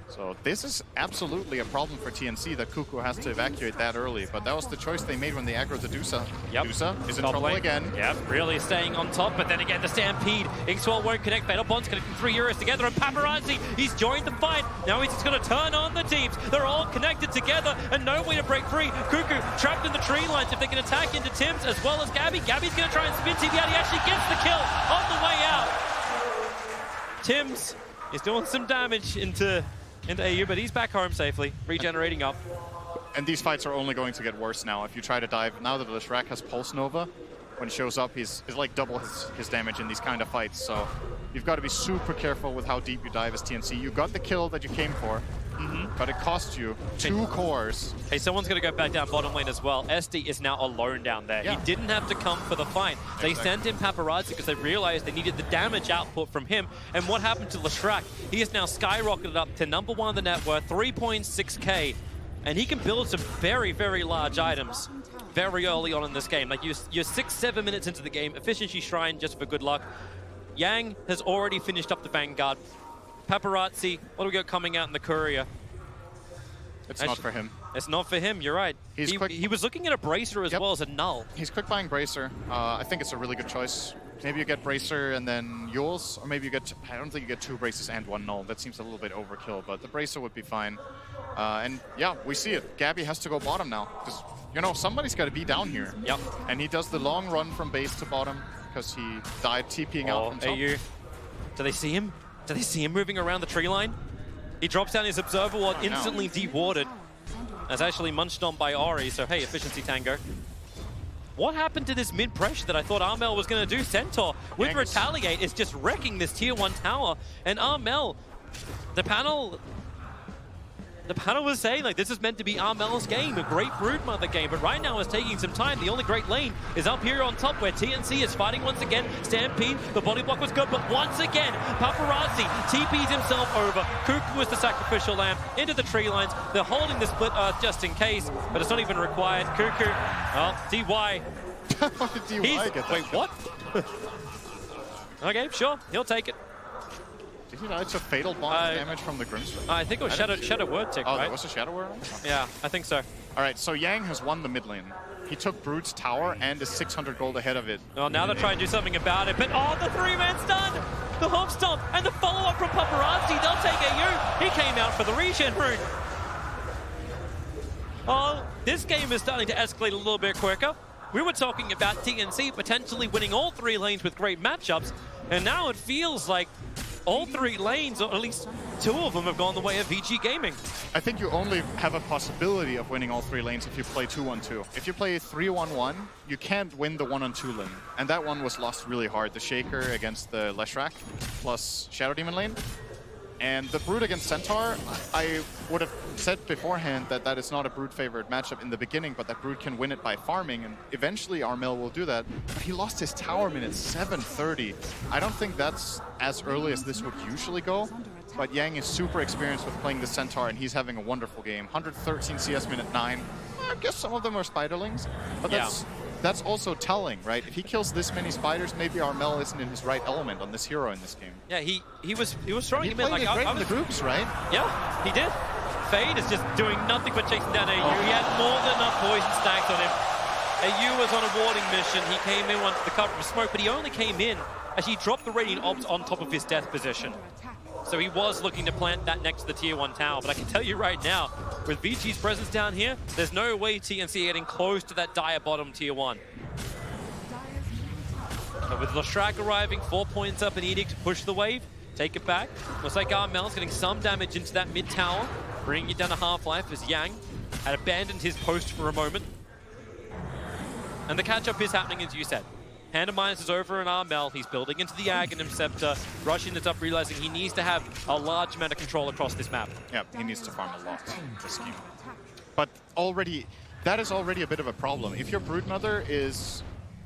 So this is absolutely a problem for TNC that Cuckoo has to evacuate that early, but that was the choice they made when they aggroed the Deucer. Yep. Deucer is in trouble again. Yep, really staying on top, but then again the Stampede. Inkswell won't connect, Fatal Bond's connecting 3 heroes together, and Paparazzi, he's joined the fight. Now he's just going to turn on the teams. They're all connected together, and no way to break free. Cuckoo trapped in the tree lines. If they can attack into Tims as well as Gabby, Gabby's going to try and spin TV out. He actually gets the kill on the way out. Tims is doing some damage into AU, but he's back home safely, regenerating up. And these fights are only going to get worse now. If you try to dive, now that Leshrac has Pulse Nova, when he shows up, he's like double his damage in these kind of fights. So you've got to be super careful with how deep you dive as TNC. You got the kill that you came for, but it cost you 2 cores. Hey, someone's going to go back down bottom lane as well. SD is now alone down there. Yeah. He didn't have to come for the fight. They sent in Paparazzi because they realized they needed the damage output from him. And what happened to Leshrac? He has now skyrocketed up to #1 in the net worth, 3.6k. And he can build some very, very large items very early on in this game. Like you're 6-7 minutes into the game, efficiency shrine just for good luck. Yang has already finished up the Vanguard. Paparazzi, what do we got coming out in the Courier? It's not for him. It's not for him, you're right. He was looking at a Bracer as well as a Null. He's quick buying Bracer. I think it's a really good choice. Maybe you get Bracer and then Yules, or maybe you get, I don't think you get 2 Braces and 1 Null. That seems a little bit overkill, but the Bracer would be fine. And yeah, we see it. Gabby has to go bottom now, because, you know, somebody's got to be down here. Yep. And he does the long run from base to bottom, because he died TPing out from top. AU. Do they see him? Do they see him moving around the tree line? He drops down his Observer Ward, instantly dewarded. That's actually munched on by Ori, so hey, efficiency tango. What happened to this mid pressure that I thought Armel was going to do? Centaur with Retaliate is just wrecking this tier 1 tower. And Armel, the panel was saying, like, this is meant to be Armel's game, a great Broodmother game, but right now it's taking some time. The only great lane is up here on top where TNC is fighting once again. Stampede, the body block was good, but once again, Paparazzi TPs himself over. Cuckoo is the sacrificial lamb into the tree lines. They're holding the split earth just in case, but it's not even required. Cuckoo, well, DY. How did DY get that? Wait, what? Okay, sure, he'll take it. Did he die to fatal bond damage from the Grups? I think it was Shadow Word Tick, right? Oh, that was a Shadow Word? Yeah, I think so. All right, so Yang has won the mid lane. He took Brood's tower and is 600 gold ahead of it. Well, now they're trying to do something about it, but oh, the 3-man's done! The hop stomp and the follow-up from Paparazzi, they'll take AU. He came out for the regen rune. Oh, this game is starting to escalate a little bit quicker. We were talking about TNC potentially winning all 3 lanes with great matchups, and now it feels like all 3 lanes, or at least 2 of them, have gone the way of Vici Gaming. I think you only have a possibility of winning all 3 lanes if you play 2-1-2. If you play 3-1-1, you can't win the 1-on-2 lane. And that one was lost really hard. The Shaker against the Leshrac plus Shadow Demon lane. And the Brood against Centaur, I would have said beforehand that that is not a Brood-favored matchup in the beginning, but that Brood can win it by farming, and eventually Armel will do that. But he lost his tower min at 730. I don't think that's as early as this would usually go, but Yang is super experienced with playing the Centaur, and he's having a wonderful game. 113 CS min at 9. I guess some of them are Spiderlings, but that's also telling, right? If he kills this many spiders, maybe Armel isn't in his right element on this hero in this game. Yeah, he was throwing him in like great in the Grups, right? Yeah, he did. Fade is just doing nothing but chasing down AU. He had more than enough poison stacks on him. AU was on a warding mission. He came in onto the cover of smoke, but he only came in as he dropped the Radiant Orbs on top of his death position. So he was looking to plant that next to the tier 1 tower. But I can tell you right now, with Vici's presence down here, there's no way TNC getting close to that dire bottom tier 1. But with Leshrac arriving, 4 points up and Edict to push the wave, take it back. Looks like Armel's getting some damage into that mid tower, bringing it down to half-life as Yang had abandoned his post for a moment. And the catch-up is happening, as you said. Hand of Minus is over in Armel. He's building into the Aghanim Scepter, rushing it up, realizing he needs to have a large amount of control across this map. Yeah, he needs to farm a lot this game. But already, that is already a bit of a problem. If your Broodmother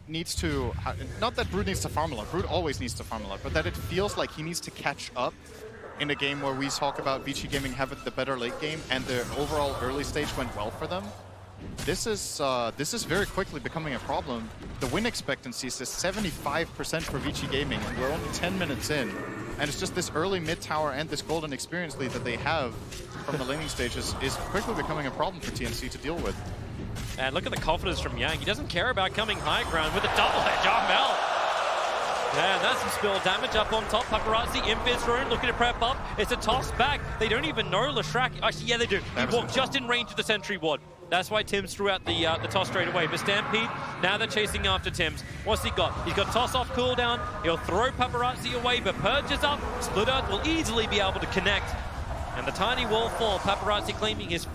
needs to, not that Brood needs to farm a lot, Brood always needs to farm a lot, but that it feels like he needs to catch up in a game where we talk about Vici Gaming having the better late game and the overall early stage went well for them. This is very quickly becoming a problem. The win expectancy is 75% for Vici Gaming, and we're only 10 minutes in. And it's just this early mid tower and this golden experience lead that they have from the laning stages is quickly becoming a problem for TNC to deal with. And look at the confidence from Yang. He doesn't care about coming high ground with a double edge Armel. And that's some spill damage up on top. Paparazzi, Invis Rune looking to prep up. It's a toss back. They don't even know Leshrac. Actually, yeah, they do. He walked just in range of the sentry ward. That's why Tims threw out the toss straight away. But Stampede, now they're chasing after Tims. What's he got? He's got toss off cooldown. He'll throw Paparazzi away, but Purge is up. Split Earth will easily be able to connect. And the tiny wall fall, Paparazzi claiming his